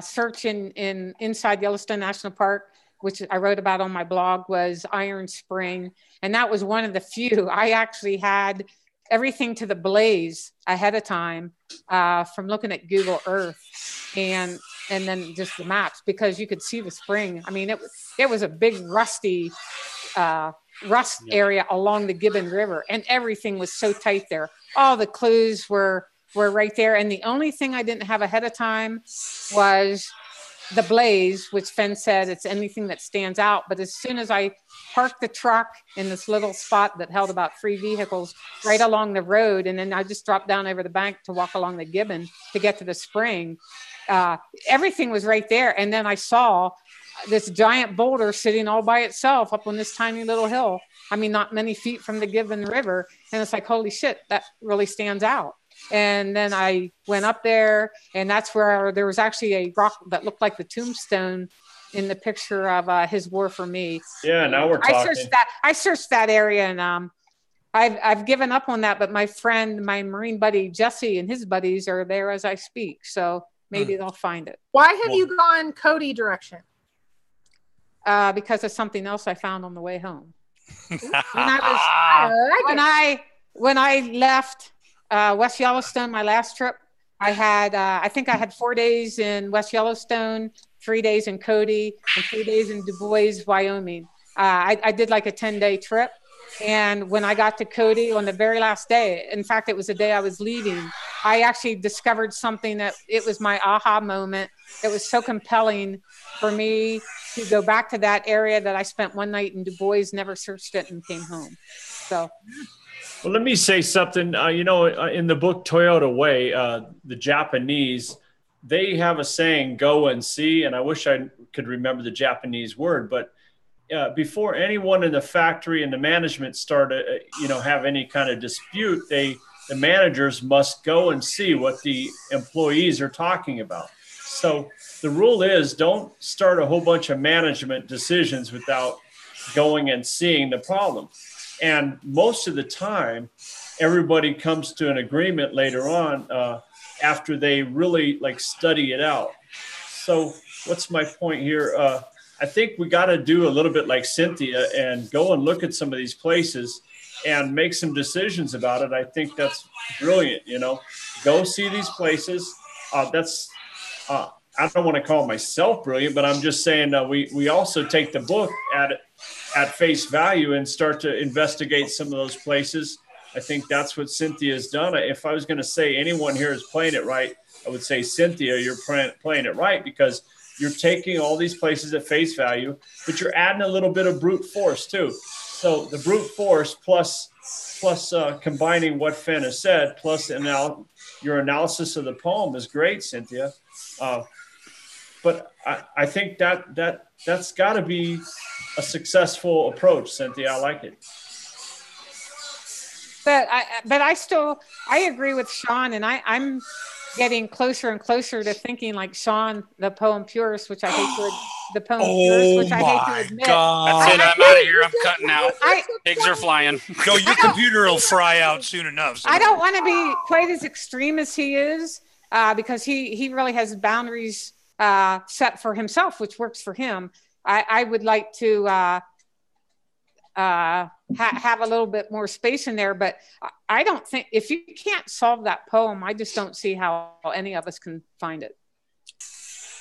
search in inside Yellowstone National Park, which I wrote about on my blog, was Iron Spring. And that was one of the few. I actually had everything to the blaze ahead of time from looking at Google Earth and then just the maps, because you could see the spring. I mean, it was a big rusty rust area along the Gibbon River, and everything was so tight there. All the clues were right there. And the only thing I didn't have ahead of time was the blaze, which Fenn said it's anything that stands out. But as soon as I parked the truck in this little spot that held about 3 vehicles right along the road, and then I just dropped down over the bank to walk along the Gibbon to get to the spring, everything was right there. And then I saw this giant boulder sitting all by itself up on this tiny little hill. I mean, not many feet from the Gibbon River. And it's like, holy shit, that really stands out. And then I went up there, and that's where there was actually a rock that looked like the tombstone in the picture of his war for me. Yeah, now we're talking. I searched that area, and I've given up on that. But my friend, my Marine buddy Jesse, and his buddies are there as I speak, so maybe they'll find it. Why have you gone Cody direction? Because of something else I found on the way home. When I left West Yellowstone, my last trip, I think I had 4 days in West Yellowstone, 3 days in Cody, and 3 days in Du Bois, Wyoming. I did like a 10-day trip. And when I got to Cody on the very last day, in fact, it was the day I was leaving, I actually discovered something that it was my aha moment. It was so compelling for me to go back to that area that I spent one night in Du Bois, never searched it, and came home. So. Well, let me say something. In the book Toyota Way, the Japanese, they have a saying, go and see. And I wish I could remember the Japanese word, but before anyone in the factory and the management start have any kind of dispute, the managers must go and see what the employees are talking about. So the rule is, don't start a whole bunch of management decisions without going and seeing the problem. And most of the time, everybody comes to an agreement later on after they really study it out. So what's my point here? I think we got to do a little bit like Cynthia and go and look at some of these places and make some decisions about it. I think that's brilliant. Go see these places. I don't want to call myself brilliant, but I'm just saying we also take the book at face value and start to investigate some of those places. I think that's what Cynthia has done. If I was going to say anyone here is playing it right, I would say, Cynthia, you're playing it right, because you're taking all these places at face value, but you're adding a little bit of brute force too. So the brute force plus combining what Fenn has said, plus your analysis of the poem is great, Cynthia. But I think that's got to be a successful approach, Cynthia. I like it. But I agree with Sean, and I'm getting closer and closer to thinking like Sean, the poem purist, which I hate to admit. God. That's it. I'm out of here. I'm cutting out. Pigs are flying. No, your computer will fry out soon enough. So. I don't want to be quite as extreme as he is, because he really has boundaries set for himself, which works for him. I would like to have a little bit more space in there, but I don't think, if you can't solve that poem, I just don't see how any of us can find it.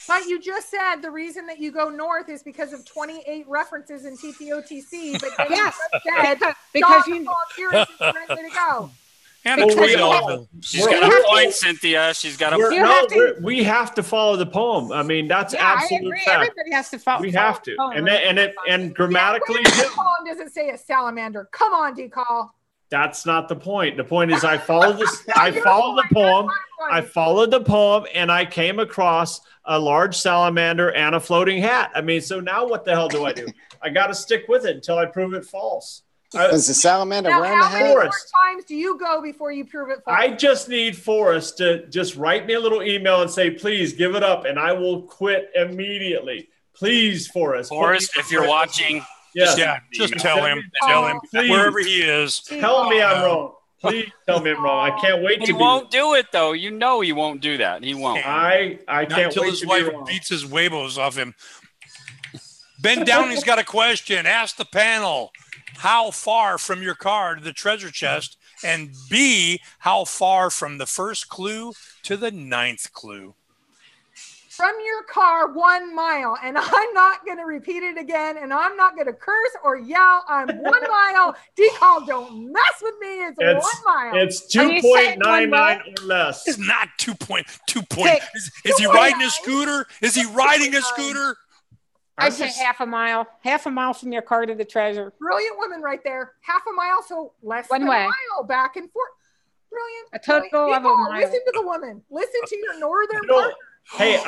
But you just said the reason that you go north is because of 28 references in TPOTC. But then yes, you said because you volunteers is the right way to go. And a tweet elephant. She's got a point, Cynthia. She's got a we have to follow the poem. I mean, that's absolute I agree. fact. Everybody has to follow. We have to, and grammatically, the poem doesn't say a salamander. Come on, D-Call. That's not the point. The point is, I followed this. I followed the poem. I followed the poem, and I came across a large salamander and a floating hat. I mean, so now what the hell do? I got to stick with it until I prove it false. Is the salamander wearing the hat? How many more times do you go before you prove it false? I just need Forrest to just write me a little email and say, please give it up, and I will quit immediately. Please, Forrest. Forrest, if you're watching, yes. Just tell him. Tell him wherever he is. Tell me I'm wrong. Please tell me I'm wrong. I can't wait to. He won't do it though. You know he won't do that. He won't. I can't until wait his to wife be wrong. beats his huevos off him. Ben Downey's got a question. Ask the panel, how far from your car to the treasure chest? And B, how far from the first clue to the 9th clue? From your car 1 mile, and I'm not going to repeat it again, and I'm not going to curse or yell. I'm 1 mile. D-Call, don't mess with me. It's 1 mile. It's 2.99 or less. It's not 2.2 point. Is he riding a scooter? Is he riding a scooter? I say half a mile. Half a mile from your car to the treasure. Brilliant woman right there. Half a mile, so less One than way. a mile back and forth. Brilliant. A total of a mile. Listen to the woman. Listen to your northern partner. Hey,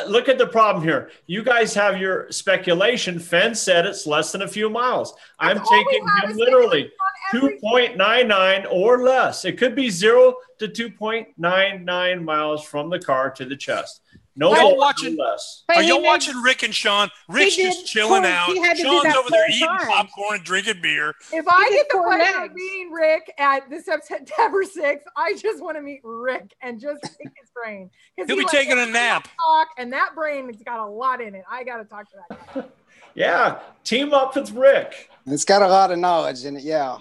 look at the problem here. You guys have your speculation. Fenn said it's less than a few miles. I'm taking him literally 2.99 or less. It could be 0 to 2.99 miles from the car to the chest. No more, no less. Are y'all watching Rick and Sean? Rick's just chilling out. Sean's over there eating popcorn and drinking beer. If I get the pleasure of meeting Rick at this September 6th, I just want to meet Rick and just pick his brain. He'll be taking a nap. And that brain has got a lot in it. I got to talk to that guy. Yeah, team up with Rick. It's got a lot of knowledge in it, yeah.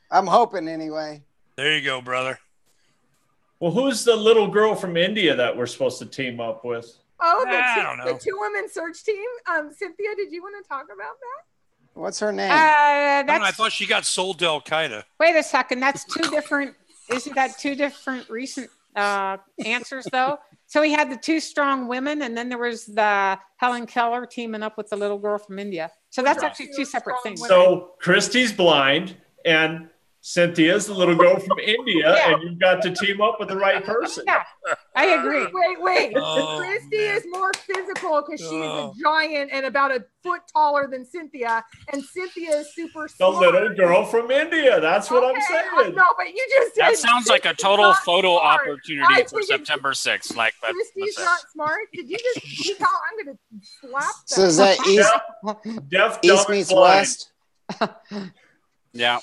I'm hoping anyway. There you go, brother. Well, who's the little girl from India that we're supposed to team up with? Oh, the two-woman search team. Cynthia, did you want to talk about that? What's her name? I thought she got sold to Al Qaeda. Wait a second. That's two different. Isn't that two different recent answers, though? So he had the two strong women, and then there was the Helen Keller teaming up with the little girl from India. So that's actually two separate things. So Christy's blind, and Cynthia's the little girl from India, and you've got to team up with the right person. Yeah, I agree. Wait. Christy is more physical because she's a giant and about a foot taller than Cynthia, and Cynthia is super smart. The little girl from India. That's what I'm saying. No, but you just said that sounds like a total photo opportunity for September 6th. Like Christy's not smart. Did you just? I'm going to slap that. So is that East meets West? Yeah.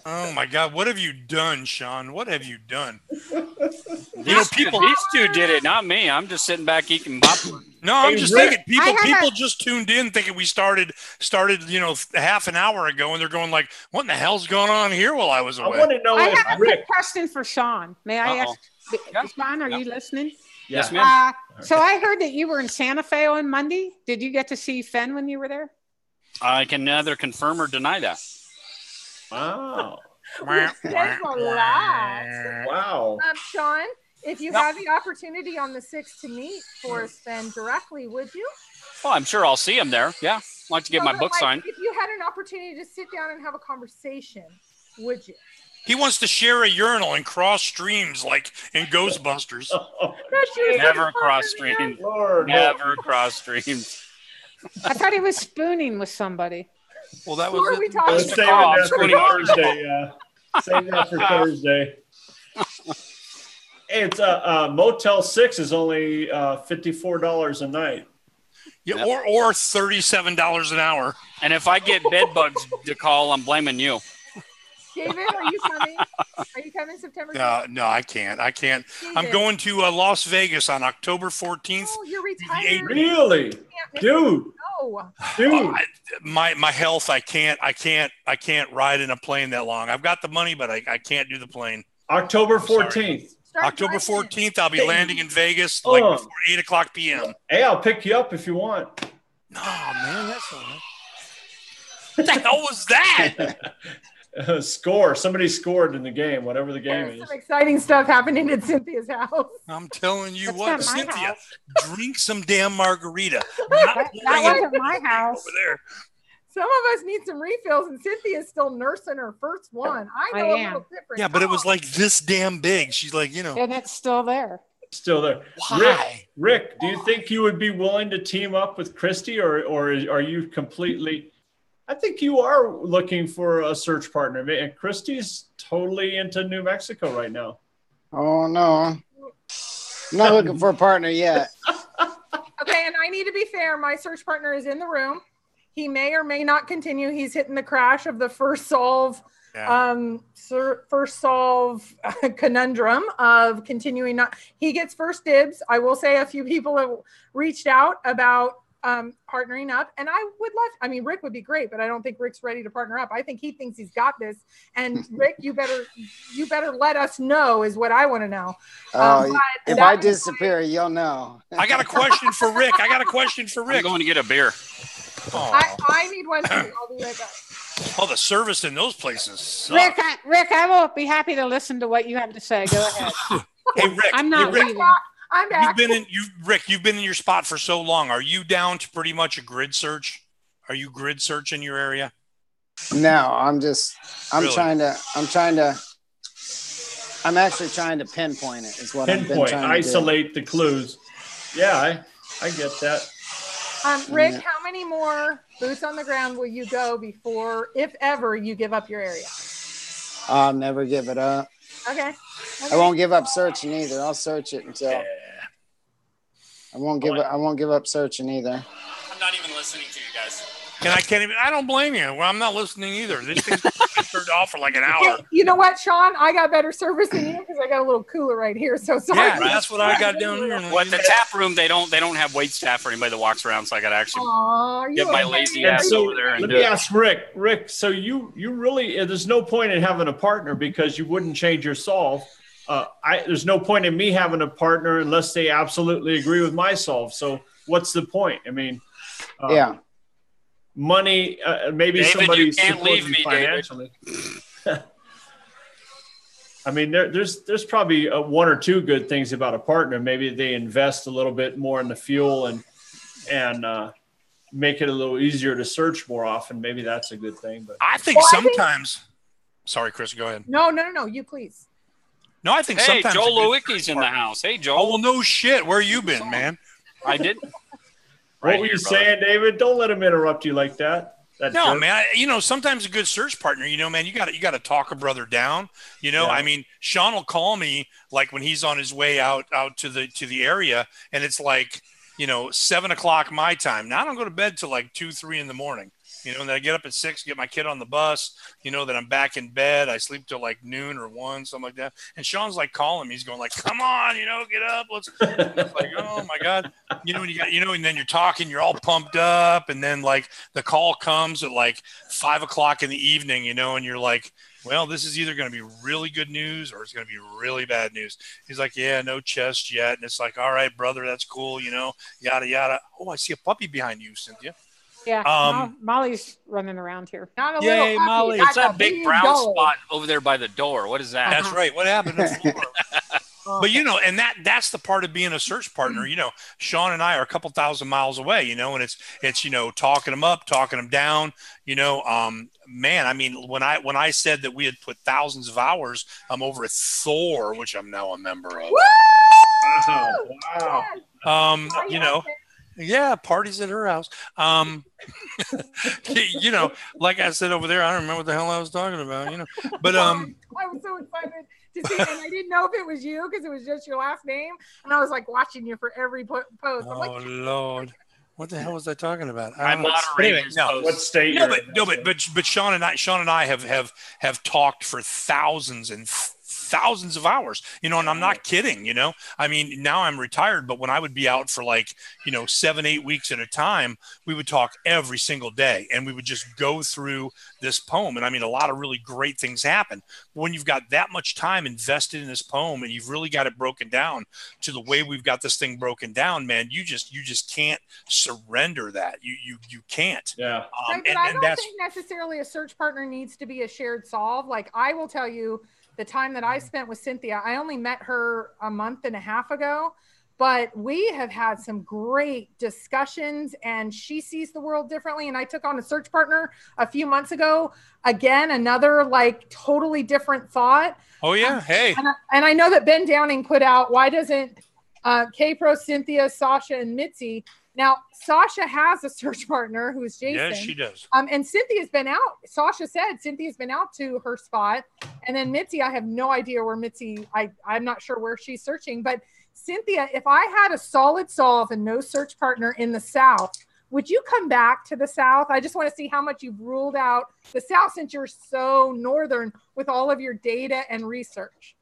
Oh my God! What have you done, Sean? What have you done? These two did it, not me. I'm just sitting back eating popcorn. No, I'm just thinking. People just tuned in thinking we started, half an hour ago, and they're going like, "What in the hell's going on here?" While I was away. I want to know. I have a quick question for Sean. May I ask? Sean, are you listening? Yes, ma'am. So I heard that you were in Santa Fe on Monday. Did you get to see Fenn when you were there? I can neither confirm or deny that. Wow. Wow. Sean, if you have the opportunity on the 6th to meet Forrest Fenn directly, would you? Well, I'm sure I'll see him there. Yeah. I'd like to get my book signed. If you had an opportunity to sit down and have a conversation, would you? He wants to share a urinal and cross streams like in Ghostbusters. Never cross streams. Never cross streams. I thought he was spooning with somebody. Well, that was Save that for Thursday. Save that for Thursday. Hey, it's Motel 6 is only $54 a night. Yeah, or $37 an hour. And if I get bed bugs to call, I'm blaming you. David, are you coming? Are you coming September? No, I can't. David. I'm going to Las Vegas on October 14th. Oh, you're retired. Really? Dude. No. Dude. My health, I can't ride in a plane that long. I've got the money, but I can't do the plane. October 14th. October 14th, I'll be landing in Vegas before 8:00 p.m. Hey, I'll pick you up if you want. No, man, that's all right. What the hell was that? Score. Somebody scored in the game, whatever the game is. Some exciting stuff happening at Cynthia's house. I'm telling you That's what, not my Cynthia, house. drink some damn margarita. That wasn't my house. Over there. Some of us need some refills, and Cynthia's still nursing her first one. I know I a am. little different. Yeah, but it was like this damn big. She's like, And it's still there. Still there. why? Rick, do you think you would be willing to team up with Christy, or are you completely? I think you are looking for a search partner. And Christy's totally into New Mexico right now. Oh no, I'm not looking for a partner yet. Okay, and I need to be fair. My search partner is in the room. He may or may not continue. He's hitting the crash of the first solve conundrum of continuing. Not he gets first dibs. I will say a few people have reached out about partnering up, and I would love. I mean, Rick would be great, but I don't think Rick's ready to partner up. I think he thinks he's got this. And Rick, you better let us know is what I want to know. If I disappear, you'll know. I got a question for Rick. I'm going to get a beer. I need one too. I'll be right back. Oh, the service in those places sucks. Rick, I will be happy to listen to what you have to say. Go ahead. Hey, Rick. I'm not leaving. I'm back. You've been in your spot for so long. Are you down to pretty much a grid search? Are you grid searching your area? No, I'm Really? I'm actually trying to pinpoint it. Is what I've been trying to isolate the clues. Yeah, I get that. Rick, how many more boots on the ground will you go before, if ever, you give up your area? I'll never give it up. Okay. I won't give up searching either. I'll search it until. I won't give up searching either. I'm not even listening to you guys. I don't blame you. Well, I'm not listening either. This thing's turned off for like an hour. You know what, Sean? I got better service than you because I got a little cooler right here. So sorry. Yeah, that's what I got down here. Well, at the tap room, they don't have wait staff for anybody that walks around, so I got to actually get my lazy ass over there. Let me ask Rick. Rick, so you really there's no point in having a partner because you wouldn't change your solve. There's no point in me having a partner unless they absolutely agree with my solve. So what's the point? I mean, money, maybe David, somebody you can't leave me, financially. I mean, there's probably one or two good things about a partner. Maybe they invest a little bit more in the fuel and make it a little easier to search more often. Maybe that's a good thing. But I think sometimes. Sorry, Chris, go ahead. No, you please. No, I think sometimes. Hey, Joel Lewicki's in the house. Hey, Joel. Oh, well, no shit. Where you been, man? I didn't. What were you saying, David? Don't let him interrupt you like that. No, man. Sometimes a good search partner, man, you got to talk a brother down. I mean, Sean will call me like when he's on his way out to the area, and it's like 7:00 my time. Now I don't go to bed till like 2-3 in the morning. And then I get up at 6, get my kid on the bus, then I'm back in bed. I sleep till like noon or 1, something like that. And Sean's like calling me. He's going like, come on, get up. Let's it's like, oh my God. And then you're talking, you're all pumped up. And then like the call comes at like 5:00 in the evening, and you're like, well, this is either going to be really good news or it's going to be really bad news. He's like, yeah, no chest yet. And it's like, all right, brother, that's cool. Yada, yada. Oh, I see a puppy behind you, Cynthia. Yeah, Molly's running around here. Yay, Molly. It's that big brown spot over there by the door. What is that? That's right. What happened to Florida? But, and that's the part of being a search partner. Sean and I are a couple thousand miles away, and it's talking them up, talking them down, man, I mean, when I said that we had put thousands of hours over at Thor, which I'm now a member of. Wow. Yeah, parties at her house. Like I said over there, I don't remember what the hell I was talking about, But I was so excited to see it, and I didn't know if it was you because it was just your last name, and I was like watching you for every post. I'm Lord. What the hell was I talking about? I moderate his post. What state? No, but Sean and I have talked for thousands and thousands of hours, and I'm not kidding. I mean, now I'm retired, but when I would be out for 7-8 weeks at a time, we would talk every single day, and we would just go through this poem. And I mean, a lot of really great things happen when you've got that much time invested in this poem, and you've really got it broken down to the way we've got this thing broken down. Man, you just can't surrender that. You can't. Yeah. Right, but I don't think necessarily a search partner needs to be a shared solve. Like, I will tell you, the time that I spent with Cynthia, I only met her a month and a half ago, but we have had some great discussions, and she sees the world differently. And I took on a search partner a few months ago. Again, another totally different thought. Oh yeah. Hey. And I know that Ben Downing put out, why doesn't Kpro, Cynthia, Sasha, and Mitzi. Now, Sasha has a search partner who's Jason. Yes, she does. And Cynthia's been out. Sasha said Cynthia's been out to her spot. And then Mitzi, I have no idea where Mitzi, I'm not sure where she's searching. But Cynthia, if I had a solid solve and no search partner in the South, would you come back to the South? I just want to see how much you've ruled out the South since you're so northern with all of your data and research.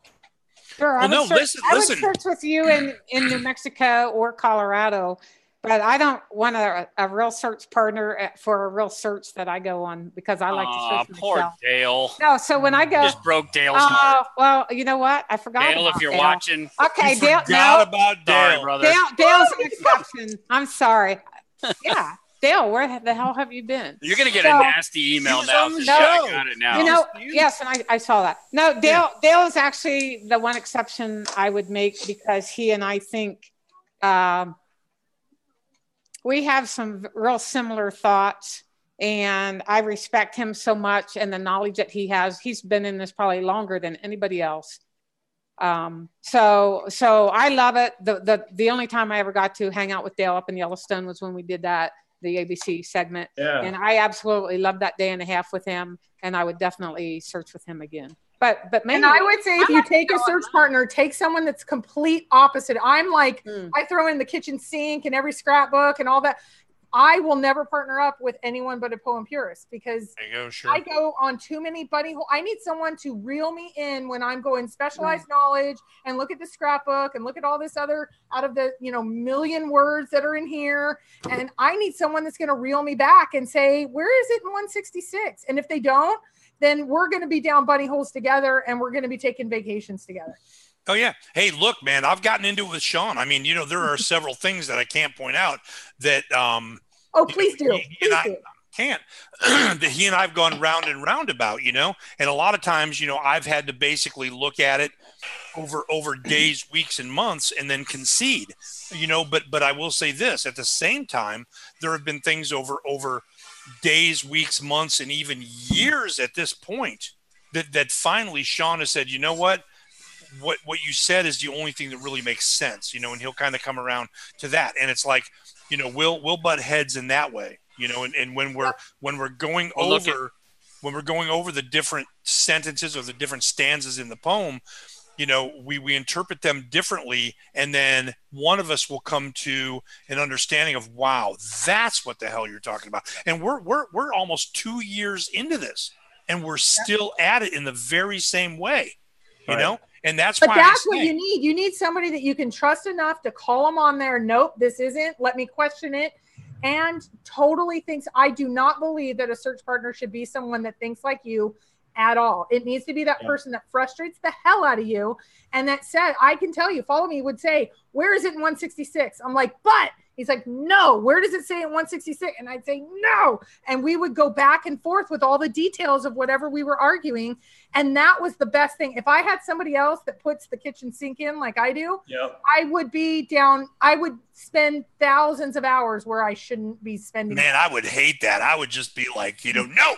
Sure. Well, I would search with you in New Mexico or Colorado. But I don't want a real search partner for a real search that I go on, because I like to search poor myself. Dale. No, so when I go, just broke Dale's heart. Well, you know what? I forgot. Dale, about if you're Dale. watching, okay, Dale. Forgot about Dale. Sorry, brother. Dale's an exception. I'm sorry. Yeah, Dale, where the hell have you been? You're gonna get a nasty email now. I got it now. Yes, and I saw that. No, Dale is actually the one exception I would make, because he and I think. We have some real similar thoughts, and I respect him so much, and the knowledge that he has. He's been in this probably longer than anybody else. So I love it. The only time I ever got to hang out with Dale up in Yellowstone was when we did the ABC segment. Yeah. And I absolutely loved that day and a half with him, and I would definitely search with him again. But maybe, and I would say, if you take a search partner, take someone that's complete opposite. I'm like, I throw in the kitchen sink and every scrapbook and all that. I will never partner up with anyone but a poem purist, because I go on too many bunny holes. I need someone to reel me in when I'm going specialized knowledge and look at the scrapbook and look at all this other out of the million words that are in here. And I need someone that's going to reel me back and say, where is it in 166? And if they don't, then we're going to be down bunny holes together, and we're going to be taking vacations together. Oh, yeah. Hey, look, man, I've gotten into it with Sean. I mean, there are several things that I can't point out that please do. Can't that he and I've gone round and round about, and a lot of times, I've had to basically look at it over days, weeks, and months, and then concede, but I will say this, at the same time, there have been things over days, weeks, months, and even years at this point that finally Sean has said, you know what you said is the only thing that really makes sense, and he'll kind of come around to that. And it's like, we'll butt heads in that way, and when we're going over the different sentences or the different stanzas in the poem, we interpret them differently, and then one of us will come to an understanding of, wow, that's what the hell you're talking about. And we're almost 2 years into this, and we're still at it in the very same way, you know. And that's why that's what you need. You need somebody that you can trust enough to call them on there. Nope, this isn't. Let me question it. And totally thinks. I do not believe that a search partner should be someone that thinks like you at all. It needs to be that person that frustrates the hell out of you, and that said, I can tell you, follow me, would say, where is it in 166? I'm like, but he's like, no, where does it say in 166? And I'd say, no. And we would go back and forth with all the details of whatever we were arguing. And that was the best thing. If I had somebody else that puts the kitchen sink in like I do, I would be down. I would spend thousands of hours where I shouldn't be spending. Man, I would hate that. I would just be like, no.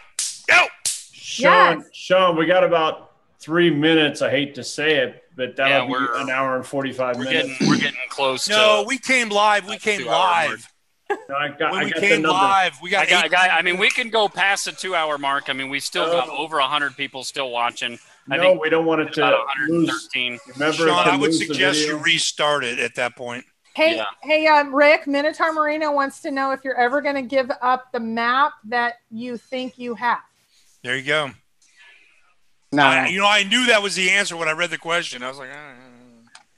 Sean, we got about 3 minutes. I hate to say it, but that'll be an hour and 45 minutes. We're getting close. No, we came live. We came live. No, we came live. We got. I mean, we can go past the 2 hour mark. I mean, we still got over 100 people still watching. I think we don't want it to lose. Remember, Sean, I would suggest you restart it at that point. Hey, Yeah. hey, Rick, Minotaur Marino wants to know if you're ever going to give up the map that you think you have. There you go. No, I knew that was the answer when I read the question. I was like,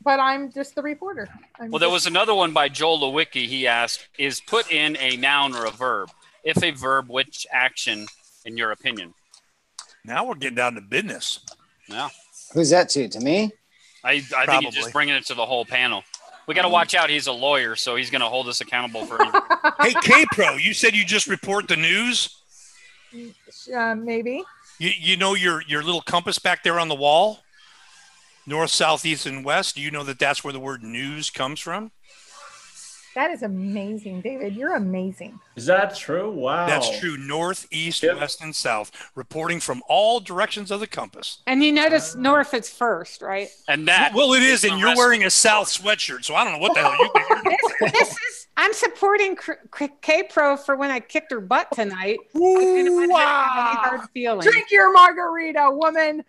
But I'm just the reporter. Well, there was another one by Joel Lewicki. He asked, is put in a noun or a verb? If a verb, which action, in your opinion? now we're getting down to business. Yeah. who's that to me? I think he's just bringing it to the whole panel. We got to watch out. He's a lawyer, so he's going to hold us accountable for anything. Hey, Kpro, you said you just report the news? Maybe. You know your little compass back there on the wall? North, south, east, and west. Do you know that that's where the word news comes from? That is amazing, David. You're amazing. Is that true? Wow. That's true. North, east, Yep. west, and south, reporting from all directions of the compass. And you notice north is first, right? And that. Well, it is, the and you're rest wearing of a south sweatshirt, so I don't know what the hell you think. This is, I'm supporting Kpro for when I kicked her butt tonight. I didn't have any hard feelings. Drink your margarita, woman.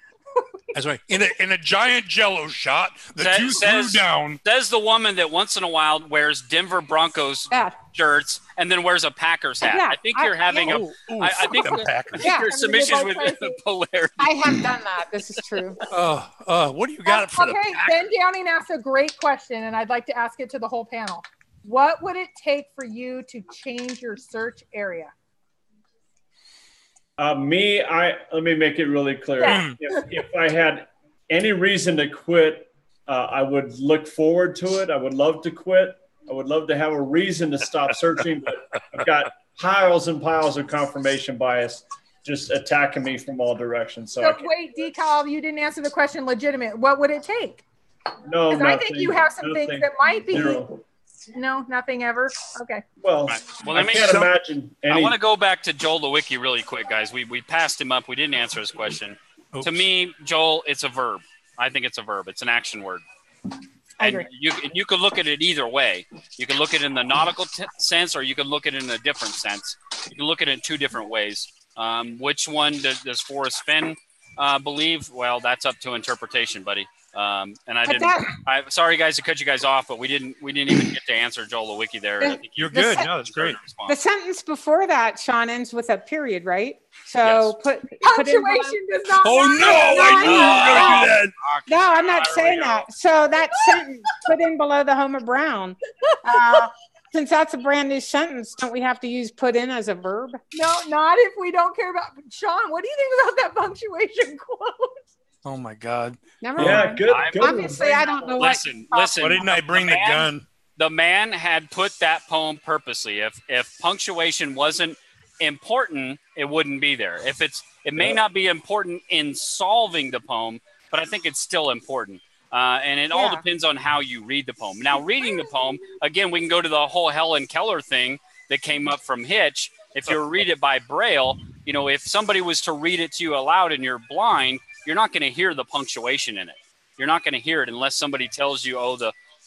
That's right. In a giant Jello shot, the two Says- threw down. Says the woman that once in a while wears Denver Broncos Yeah. shirts and then wears a Packers hat. Yeah, I think you're having Ooh, I fuck think them Packers. Yeah. your submissions with the polarity. I have done that. This is true. What do you got for the Okay, Packers? Ben Downing asked a great question, and I'd like to ask it to the whole panel. What would it take for you to change your search area? Let me make it really clear. Yeah. If I had any reason to quit, I would look forward to it. I would love to quit. I would love to have a reason to stop searching, but I've got piles and piles of confirmation bias just attacking me from all directions. So wait, Decal, you didn't answer the question legitimate. What would it take? no, Because I think you have some things that might be. Zero. No, nothing ever. Okay. Well, Right. Well, I let me- can't imagine I any. want to go back to Joel Lewicki really quick, guys. We passed him up. We didn't answer his question. Oops. To me, Joel, it's a verb. I think it's a verb. It's an action word. I And agree. you could look at it either way. You can look at it in the nautical sense, or you can look at it in a different sense. You can look at it in two different ways. Which one does Forrest Fenn believe? Well, that's up to interpretation, buddy. And I But didn't. I'm sorry, guys, to cut you guys off, but we didn't even get to answer Joel Lewicki there. I think You're The good. se- No, that's great. The sentence before that, Sean, ends with a period, right? So put in Punctuation does not. Oh, matter. no, I knew you were going to do that. No, I'm not There we saying go. that. So that sentence put in below the Homer Brown. Since that's a brand new sentence, don't we have to use put in as a verb? No, not if we don't care about. Sean, what do you think about that punctuation quote? Oh, my God. Never Yeah, mind. good. I'm- Good one. Obviously, I don't know Listen. Why didn't I bring the man- gun? The man had put that poem purposely. If punctuation wasn't important, it wouldn't be there. It may not be important in solving the poem, but I think it's still important. And it all Yeah. depends on how you read the poem. Now, reading the poem, again, we can go to the whole Helen Keller thing that came up from Hitch. If you read it by Braille, if somebody was to read it to you aloud and you're blind, you're not going to hear the punctuation in it. You're not going to hear it unless somebody tells you,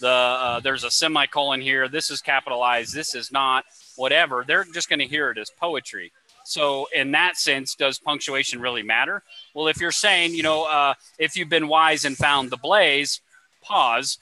there's a semicolon here. This is capitalized. This is not. Whatever. They're just going to hear it as poetry. So in that sense, does punctuation really matter? Well, if you're saying, if you've been wise and found the blaze, pause,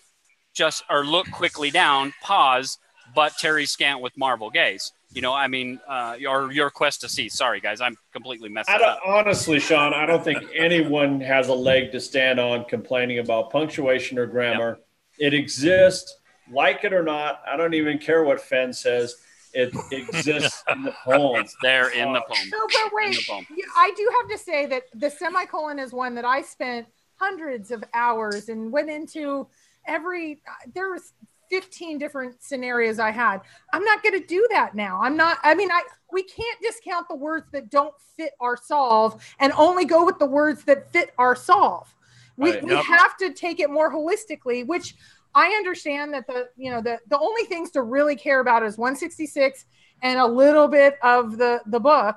or look quickly down, pause, but Terry Scant with Marvel gaze. Or your quest to see. Sorry, guys, I'm completely messed up. Honestly, Sean, I don't think anyone has a leg to stand on complaining about punctuation or grammar. It exists, like it or not. I don't even care what Fenn says. It exists in the poem. It's there in the poem. No, but wait, In the poem. I do have to say that the semicolon is one that I spent hundreds of hours and went into there was 15 different scenarios I had. I'm not going to do that now. We can't discount the words that don't fit our solve and only go with the words that fit our solve. We have to take it more holistically, which I understand that the only things to really care about is 166 and a little bit of the book.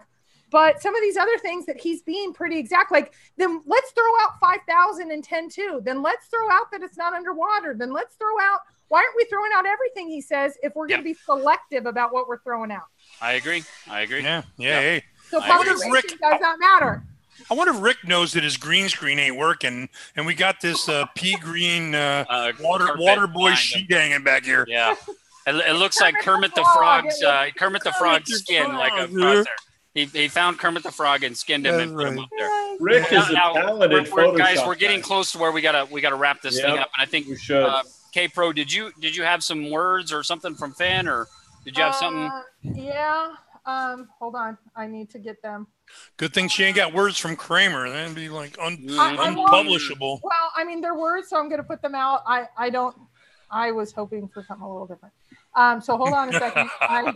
But some of these other things that he's being pretty exact, like then let's throw out 5,000 and 10-2. Then let's throw out that it's not underwater. Then let's throw out, why aren't we throwing out everything he says if we're going to be selective about what we're throwing out? I agree. Yeah. Hey. So I agree. punctuation does not matter. I wonder if Rick knows that his green screen ain't working, and we got this pea green water boy sheet hanging back here. Yeah, it looks like Kermit the Frog's skin, like a crosshair. He found Kermit the Frog and skinned him and put him up there. Rick is a talented Photoshop guys, we're getting close to where we gotta wrap this thing up, and I think we should. Kpro, did you have some words or something from Fenn, or did you have something? Yeah. Hold on, I need to get them. Good thing she ain't got words from Kramer. That'd be like unpublishable. Well, I mean, they're words, so I'm going to put them out. I was hoping for something a little different. So hold on a second. Weren't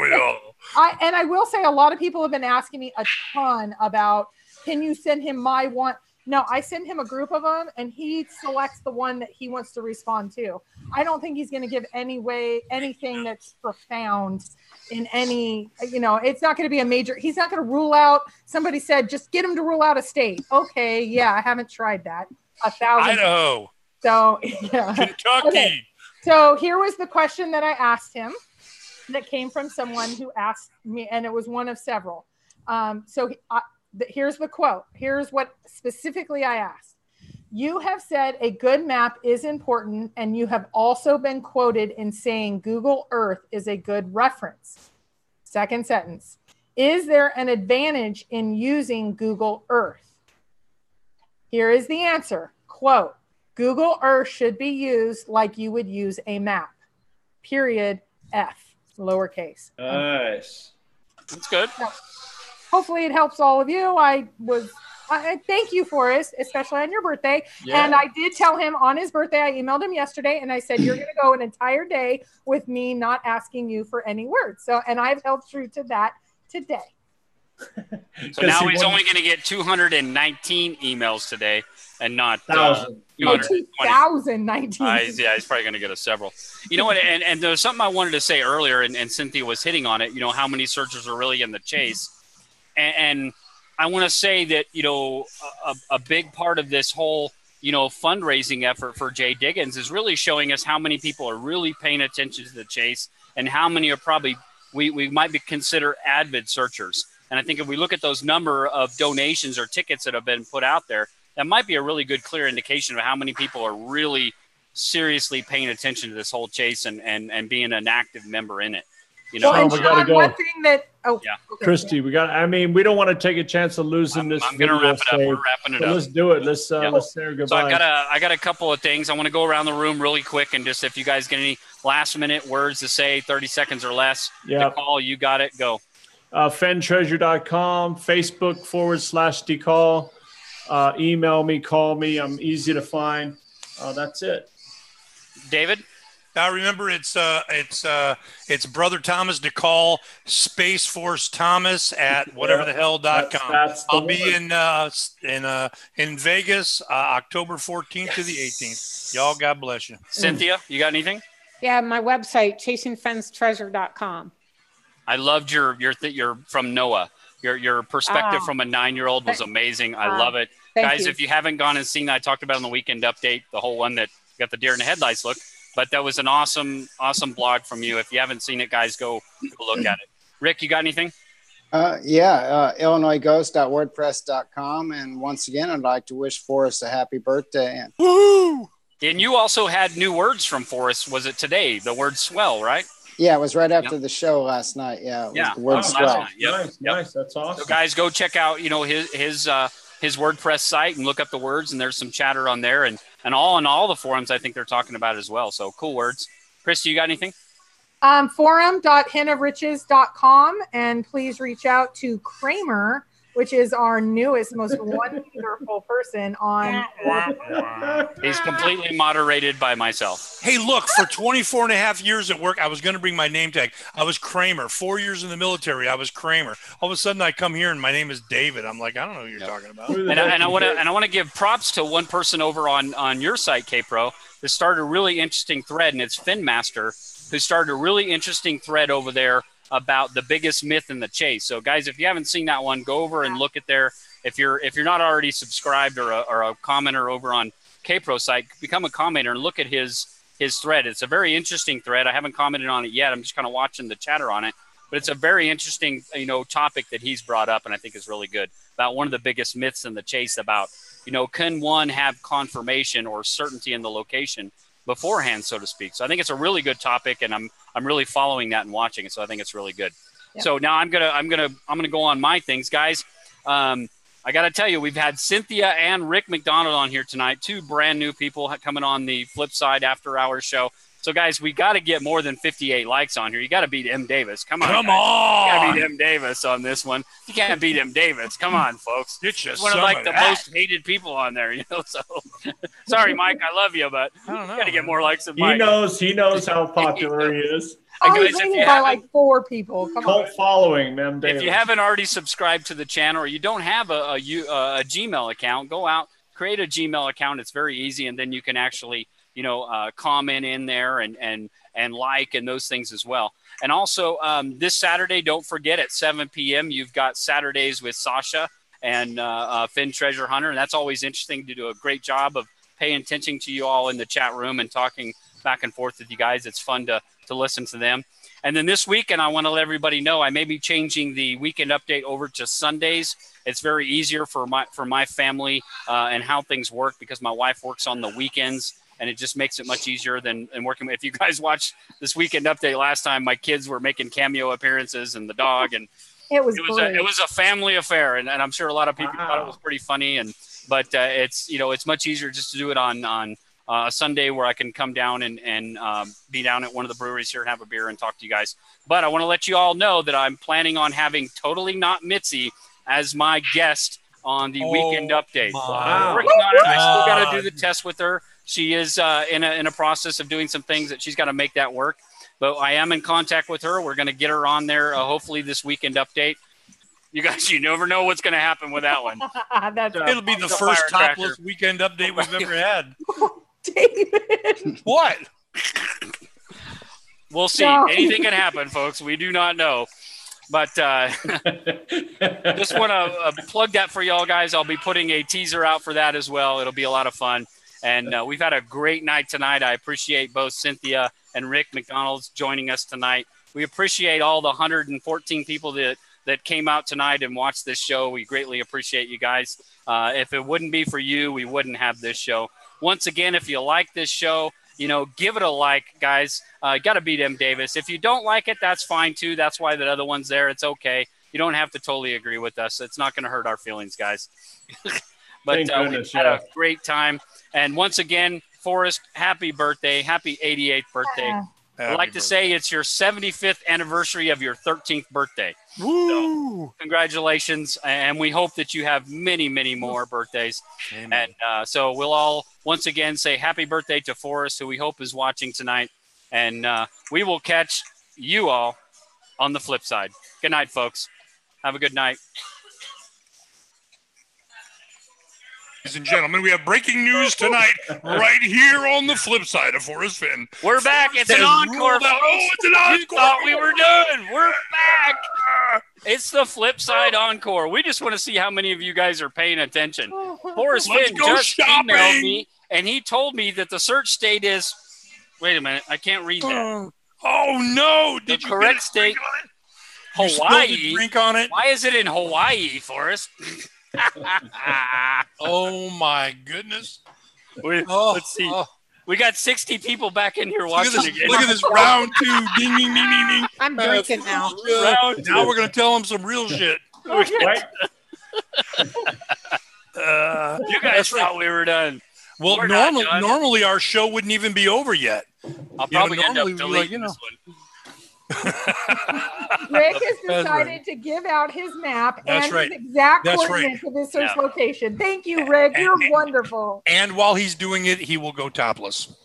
we all? And I will say a lot of people have been asking me a ton about, can you send him my one? No, I send him a group of them and he selects the one that he wants to respond to. I don't think he's going to give anything that's profound in any, it's not going to be a major, he's not going to rule out. Somebody said, just get him to rule out a state. Okay. Yeah. I haven't tried that. 1,000. Idaho. So yeah. Kentucky. Okay. So here was the question that I asked him that came from someone who asked me, and it was one of several. Here's the quote. Here's what specifically I asked. You have said a good map is important, and you have also been quoted in saying Google Earth is a good reference. Second sentence. Is there an advantage in using Google Earth? Here is the answer. Quote, Google Earth should be used like you would use a map. Period. F. Lowercase. Nice. That's good. So, hopefully it helps all of you. I thank you, Forrest, especially on your birthday. Yeah. And I did tell him on his birthday, I emailed him yesterday and I said, you're going to go an entire day with me not asking you for any words. So, and I've held true to that today. So now he's only going to get 219 emails today and not 2019. He's probably going to get several. You know what? And there's something I wanted to say earlier, and Cynthia was hitting on it. How many searchers are really in the chase, and I want to say that a big part of this whole fundraising effort for Jay Diggins is really showing us how many people are really paying attention to the chase, and how many are probably we might be considered avid searchers. And I think if we look at those number of donations or tickets that have been put out there, that might be a really good, clear indication of how many people are really seriously paying attention to this whole chase and being an active member in it. Well, we gotta go. One thing that, okay. Christy, we don't want to take a chance of losing this. I'm going to wrap it up. We're wrapping it up. Let's do it. Let's say our goodbye. So I got a couple of things. I want to go around the room really quick and just, if you guys get any last minute words to say, 30 seconds or less, to call, you got it. Go. FennTreasure.com, Facebook /decall. Email me, call me. I'm easy to find. That's it. David? Now remember, it's Brother Thomas DeCall, Space Force Thomas at whatever the hell.com. I'll be in Vegas, October 14th to the 18th. Y'all, God bless you. Cynthia, you got anything? Yeah, my website, chasingfennstreasure.com. I loved your from Noah. Your perspective from a 9-year-old was amazing. I love it. Guys, if you haven't gone and seen that, I talked about it on the weekend update, the whole one that got the deer in the headlights look. But that was an awesome blog from you. If you haven't seen it, guys, go look at it. Rick, you got anything? IllinoisGhost.wordpress.com. And once again, I'd like to wish Forrest a happy birthday. Woo! And you also had new words from Forrest. Was it today? The word swell, right? Yeah, it was right after the show last night. Yeah, it was the word swell. Nice. That's awesome. So guys, go check out his WordPress site and look up the words, and there's some chatter on there, and all in all the forums I think they're talking about as well. So cool words. Christy, you got anything? Forum.henofriches.com, and please reach out to Kramer, which is our newest, most wonderful person on. He's completely moderated by myself. Hey, look, for 24 and a half years at work, I was going to bring my name tag. I was Kramer. 4 years in the military, I was Kramer. All of a sudden, I come here and my name is David. I'm like, I don't know who you're talking about. And I want to give props to one person over on your site, Kpro, that started a really interesting thread, and it's Finmaster, who started a really interesting thread over there about the biggest myth in the chase. So guys, if you haven't seen that one, go over and look at there. If you're not already subscribed or a commenter over on Kpro site, become a commenter and look at his thread. It's a very interesting thread. I haven't commented on it yet. I'm just kind of watching the chatter on it, But it's a very interesting, topic that he's brought up, and I think is really good, about one of the biggest myths in the chase about, can one have confirmation or certainty in the location beforehand, so to speak. So I think it's a really good topic, and I'm really following that and watching it. So I think it's really good. Yeah. So now I'm gonna go on my things, guys. I got to tell you, we've had Cynthia and Rick McDonald on here tonight, 2 brand new people coming on the Flip Side After Hours show. So, guys, we got to get more than 58 likes on here. You got to beat M. Davis. Come on. Come on. You got to beat M. Davis on this one. You can't beat M. Davis. Come on, folks. It's just one of the most hated people on there, So, sorry, Mike, I love you, but you got to get more likes than Mike. He knows how popular he is. He's rated by like 4 people. Cult following, man. If you haven't already subscribed to the channel, or you don't have a Gmail account, go out, create a Gmail account. It's very easy, and then you can actually, comment in there and like and those things as well. And also, this Saturday, don't forget at 7 p.m. you've got Saturdays with Sasha and Finn Treasure Hunter, and that's always interesting to do a great job of paying attention to you all in the chat room and talking back and forth with you guys. It's fun to listen to them. And then this weekend, I want to let everybody know I may be changing the weekend update over to Sundays. It's very easier for my family and how things work, because my wife works on the weekends, and it just makes it much easier than working. If you guys watched this weekend update last time, my kids were making cameo appearances, and the dog, and it was a family affair, and I'm sure a lot of people thought it was pretty funny. But it's much easier just to do it on a Sunday, where I can come down and be down at one of the breweries here and have a beer and talk to you guys. But I want to let you all know that I'm planning on having Totally Not Mitzi as my guest on the weekend update. I'm working on it. I still got to do the test with her. She is in a process of doing some things that she's got to make that work. But I am in contact with her. We're going to get her on there hopefully this weekend update. You guys, you never know what's going to happen with that one. It'll be the first topless weekend update we've ever had. David. What? We'll see. No. Anything can happen, folks. We do not know. But just want to plug that for y'all guys. I'll be putting a teaser out for that as well. It'll be a lot of fun. And we've had a great night tonight. I appreciate both Cynthia and Rick McDonald joining us tonight. We appreciate all the 114 people that came out tonight and watched this show. We greatly appreciate you guys. If it wouldn't be for you, we wouldn't have this show. Once again, if you like this show, give it a like, guys. Got to beat M. Davis. If you don't like it, that's fine too. That's why the other one's there. It's okay. You don't have to totally agree with us. It's not going to hurt our feelings, guys. But we had a great time. And once again, Forrest, happy birthday. Happy 88th birthday. I'd like to say it's your 75th anniversary of your 13th birthday. Woo! So, congratulations. And we hope that you have many, many more birthdays. Amen. And so we'll all once again say happy birthday to Forrest, who we hope is watching tonight. And we will catch you all on the flip side. Good night, folks. Have a good night. Ladies and gentlemen, we have breaking news tonight right here on the flip side of Forrest Fenn. We're back. It's an encore. Oh, it's an encore. You thought we were done. We're back. It's the flip side encore. We just want to see how many of you guys are paying attention. Forrest Fenn just emailed me, and he told me that the search state is – wait a minute. I can't read that. Oh, no. Did you correct state – Hawaii. Drink on it? Why is it in Hawaii, Forrest? Oh my goodness! Let's see. We got 60 people back in here watching again. Look at this round 2. Ding, ding, ding, ding, ding. I'm drinking now. Now we're gonna tell them some real shit. You guys thought we were done. Well, normally our show wouldn't even be over yet. I'll probably end up deleting this one. Rick has decided to give out his map and his exact coordinates of his search location. Thank you, Rick. You're wonderful. And while he's doing it, he will go topless.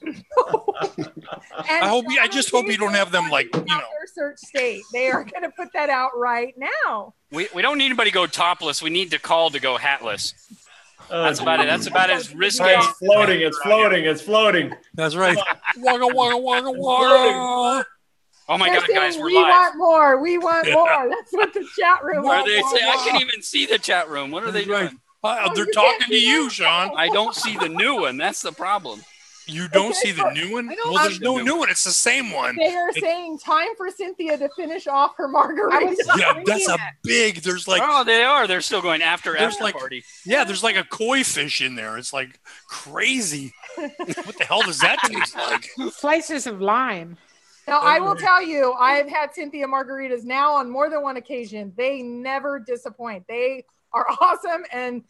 I just hope you don't have them their search state. They are going to put that out right now. We don't need anybody to go topless. We need to call to go hatless. That's about it. That's about as risky. It's floating. It's floating. It's floating. That's right. Wagga, wagga, wagga, wagga. Oh my God, guys, we're live. Want more. We want more. That's what the chat room are they saying? I can't even see the chat room. What are they doing? They're talking to you, Sean. I don't see the new one. That's the problem. You don't see the new one? Well, there's no new one. It's the same one. They are saying time for Cynthia to finish off her margarita. Yeah, that's a big. There's like. Oh, they are. They're still going after party. Yeah, there's like a koi fish in there. It's like crazy. What the hell does that taste like? Slices of lime. Now, I will tell you, I have had Cynthia margaritas now on more than one occasion. They never disappoint. They are awesome, and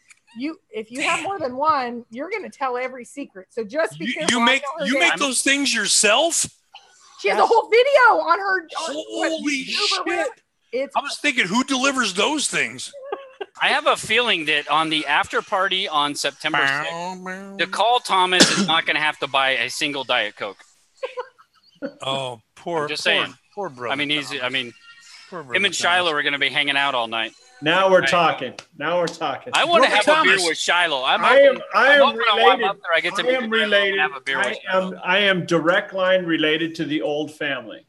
if you have more than one, you're going to tell every secret. So just be careful. You make those things yourself? She has a whole video on her. Holy shit! I was thinking, who delivers those things? I have a feeling that on the after party on September 6th, DeCall Thomas is not going to have to buy a single Diet Coke. Oh, poor! I'm just saying. Poor brother. Him and Shiloh are going to be hanging out all night. Now we're talking. I want to have a beer with Shiloh. I am direct line related to the old family.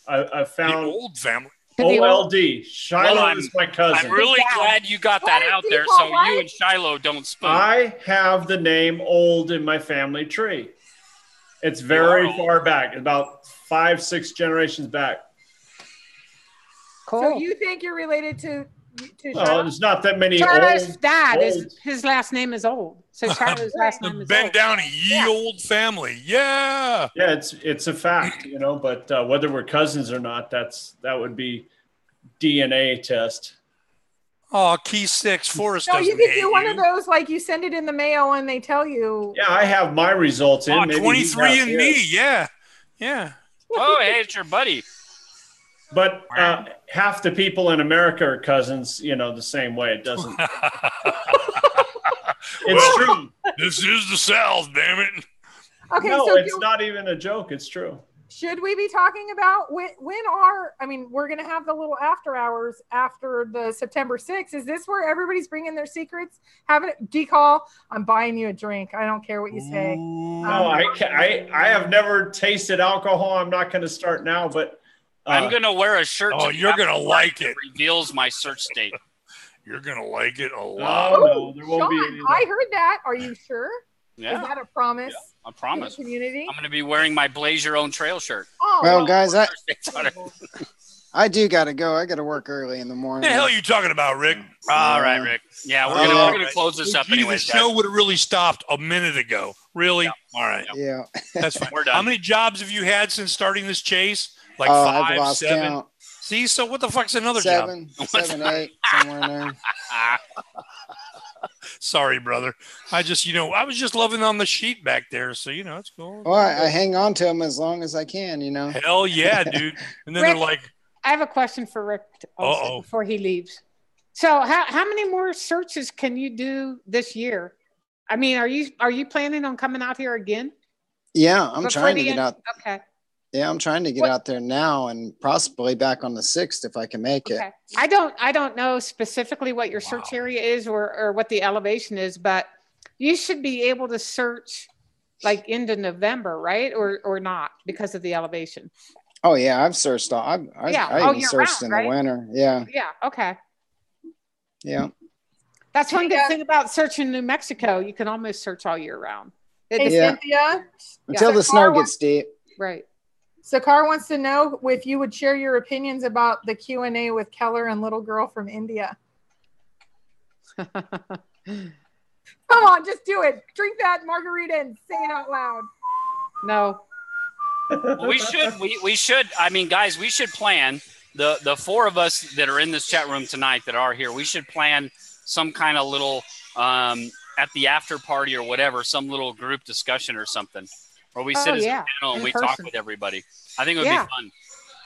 I found the old family. OLD. Shiloh is my cousin. I'm really glad you got that out there, so you and Shiloh don't spoon. I have the name Old in my family tree. It's very far back, about 5-6 generations back. Cool. So you think you're related to well, there's not that many. Shiloh's dad is his last name is Old, so Shiloh's last name is Bend Old. down, old family. Yeah. Yeah, it's a fact, But whether we're cousins or not, that would be DNA test. Oh, key 6, Forrest. No, you could do one of those, like you send it in the mail and they tell you. Yeah, I have my results in. 23andMe. Yeah. Oh, hey, it's your buddy. But half the people in America are cousins, the same way. It doesn't. It's true. This is the South, damn it. Okay, no, so it's not even a joke. It's true. Should we be talking about we're going to have the little after hours after the September 6th. Is this where everybody's bringing their secrets? Having it decall, I'm buying you a drink. I don't care what you say. No, I have never tasted alcohol. I'm not going to start now, but I'm going to wear a shirt. Oh, you're going to like it. Reveals my search state. You're going to like it a lot. No, there won't be any. I heard that. Are you sure? Yeah. Is that a promise? Yeah, I promise. To the community? I'm going to be wearing my Blaze Your Own Trail shirt. Oh, well, guys, I do got to go. I got to work early in the morning. What the hell are you talking about, Rick? All right, Rick. Yeah, we're gonna close this up anyway. The show would have really stopped a minute ago. Really? Yeah. All right. Yeah. That's fine. We're done. How many jobs have you had since starting this chase? Like I've 5, lost 7? count. See, so what the fuck's another 7, job? 7, 8, somewhere in there. Sorry, brother. I was just loving on the sheet back there, so it's cool. Well, I hang on to them as long as I can, Hell yeah, dude. And then Rick, they're like, I have a question for Rick also before he leaves. So how many more searches can you do this year? I mean, are you planning on coming out here again? Yeah, I'm trying to get out. Okay. Yeah, I'm trying to get out there now and possibly back on the 6th if I can make it. I don't know specifically what your search area is or what the elevation is, but you should be able to search like into November, right? Or not because of the elevation. Oh yeah, I've searched all. I even searched in the winter. Yeah. Yeah. Okay. Yeah. That's one good thing about searching New Mexico. You can almost search all year round. Cynthia. Until the snow gets deep. Right. Sakar wants to know if you would share your opinions about the Q&A with Keller and Little Girl from India. Come on, just do it. Drink that margarita and say it out loud. No. Well, we should. I mean, guys, we should plan the 4 of us that are in this chat room tonight that are here. We should plan some kind of little at the after party or whatever, some little group discussion or something. Or we sit as a panel and we talk with everybody. I think it would be fun.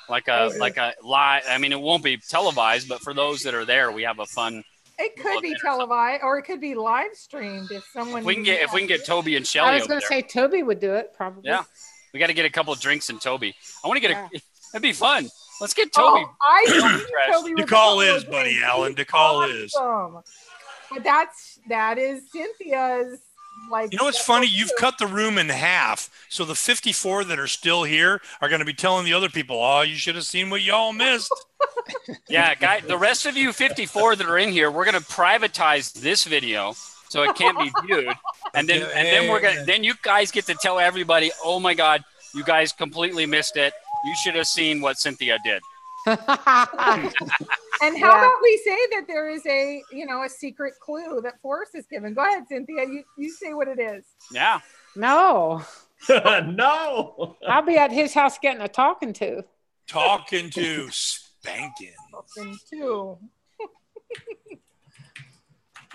Like a live. I mean, it won't be televised, but for those that are there, we have a fun. It could be televised, or it could be live streamed if someone. If we can get Toby and Shelly. I was going to say Toby would do it probably. Yeah, we got to get a couple of drinks and Toby. I want to get that'd be fun. Let's get Toby. Toby the call is, buddy Alan. The call is. But that is Cynthia's. Like, what's funny? You've cut the room in half, so the 54 that are still here are going to be telling the other people, "Oh, you should have seen what y'all missed." Yeah, guys, the rest of you 54 that are in here, we're going to privatize this video, so it can't be viewed. And then you guys get to tell everybody, oh my God, you guys completely missed it. You should have seen what Cynthia did. And how about we say that there is a secret clue that Forrest is given? Go ahead, Cynthia. You say what it is. Yeah. No. No. I'll be at his house getting a talking to. Talking to, spanking. Talking to.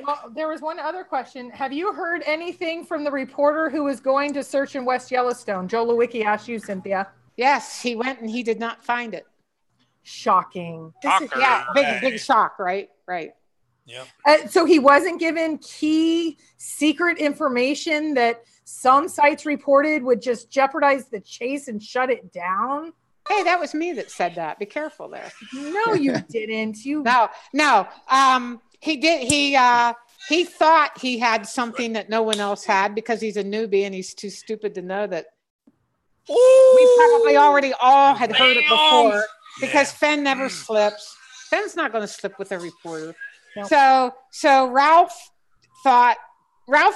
Well, there was one other question. Have you heard anything from the reporter who was going to search in West Yellowstone? Joe Lewicki asked you, Cynthia. Yes, he went and he did not find it. Shocking. Big shock, right? Right. Yeah. So he wasn't given key secret information that some sites reported would just jeopardize the chase and shut it down. Hey, that was me that said that. Be careful there. No, you didn't. No. He did. He thought he had something that no one else had because he's a newbie and he's too stupid to know that. We probably already all had heard it before because Fenn never slips. Fenn's not going to slip with a reporter. Nope. So Ralph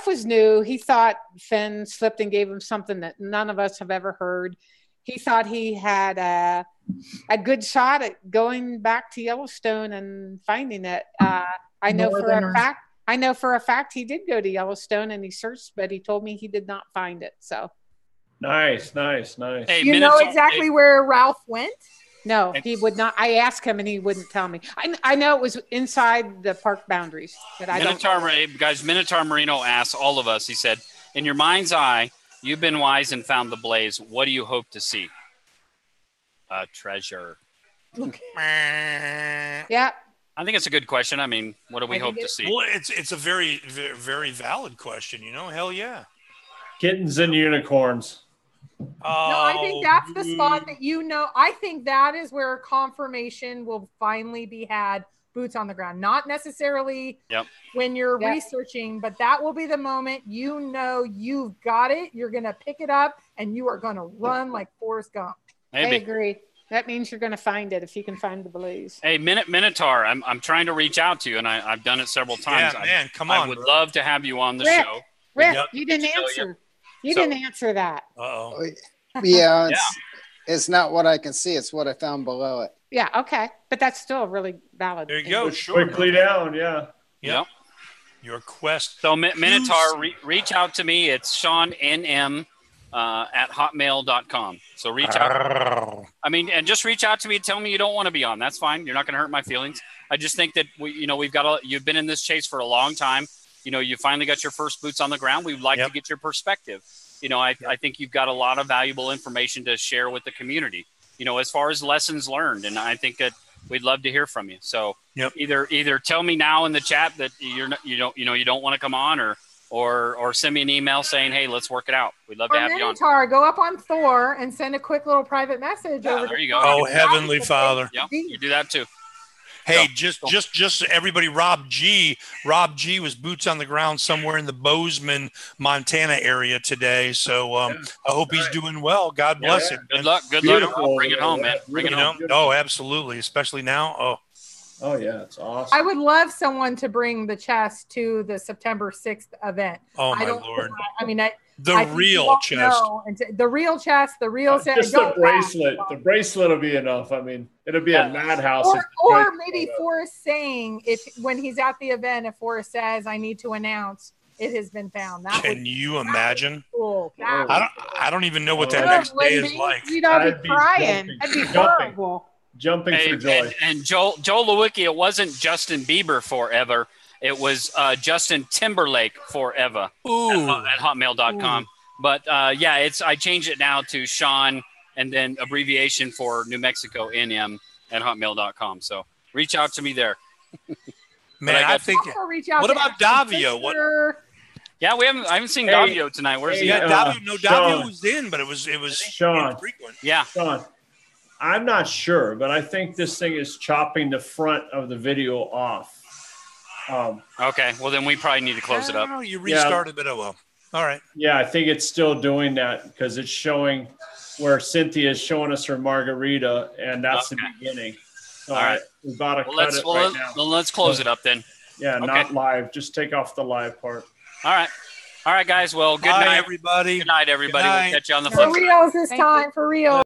was new. He thought Fenn slipped and gave him something that none of us have ever heard. He thought he had a good shot at going back to Yellowstone and finding it. I know for a fact he did go to Yellowstone and he searched, but he told me he did not find it. So nice. Hey, you know exactly where Ralph went? No, he would not. I asked him and he wouldn't tell me. I know it was inside the park boundaries, but I don't. Guys, Minotaur Marino asked all of us. He said, "In your mind's eye, you've been wise and found the blaze. What do you hope to see?" A treasure. Yeah. I think it's a good question. I mean, what do we hope to see? Well, it's a very, very, very valid question. Hell yeah. Kittens and unicorns. No, I think that's the spot that I think that is where confirmation will finally be had, boots on the ground. Not necessarily when you're researching, but that will be the moment you've got it. You're going to pick it up and you are going to run like Forrest Gump. Maybe. I agree. That means you're going to find it if you can find the blaze. Hey, Minotaur, I'm trying to reach out to you, and I've done it several times. Yeah, man, come on. I would love to have you on the show. Rick, you didn't answer. You didn't answer that. Uh-oh. Yeah, it's not what I can see. It's what I found below it. Yeah, okay. But that's still really valid. There you go. Sure. Quickly down, yeah. Yep. Your quest. So, Minotaur, reach out to me. It's Sean NM at hotmail.com. So reach out. I mean, and just reach out to me and tell me you don't want to be on. That's fine. You're not going to hurt my feelings. I just think that you've been in this chase for a long time. You finally got your first boots on the ground. We'd like to get your perspective. I think you've got a lot of valuable information to share with the community, as far as lessons learned. And I think that we'd love to hear from you. So either tell me now in the chat that you don't want to come on, or send me an email saying, hey, let's work it out. We'd love to have you on. Minotaur, go up on Thor and send a quick little private message over. There you go. Oh, Heavenly Father. Yeah, you do that too. Hey, just everybody, Rob G was boots on the ground somewhere in the Bozeman, Montana area today. So I hope he's doing well. God bless him. Good luck. Good luck. Bring it home, man. Bring it home. Oh, absolutely. Especially now. Oh, yeah. It's awesome. I would love someone to bring the chest to the September 6th event. Oh, my Lord. I mean, the real chest. The real chest, the real set. Just the bracelet. The bracelet will be enough. I mean, it'll be a madhouse. Or maybe Forrest saying, when he's at the event, if Forrest says, I need to announce it has been found. Can you imagine? Cool. I don't even know what that next day is like. You'd all be crying. That'd be horrible. Jumping for joy. And Joel Lewicki, it wasn't Justin Bieber forever. It was Justin Timberlake forever at hotmail.com. But I changed it now to Sean and then abbreviation for New Mexico NM at hotmail.com. So reach out to me there. Man, I think. What about Davio? Yeah, I haven't seen Davio tonight. Where's he? Yeah, Davio was in, but it was Sean. infrequent. Yeah. Sean, I'm not sure, but I think this thing is chopping the front of the video off. Okay, well then we probably need to close it up. Oh, you restarted, but all right. Yeah, I think it's still doing that because it's showing where Cynthia is showing us her margarita, and that's the beginning. All right, we've got to cut it right now. Let's close it up then. Yeah, Okay. not live. Just take off the live part. All right. All right, guys. Well, good Bye, night. everybody. Good night, everybody. Good night. We'll catch you on the For flip side. reals this Thank you. time, for real.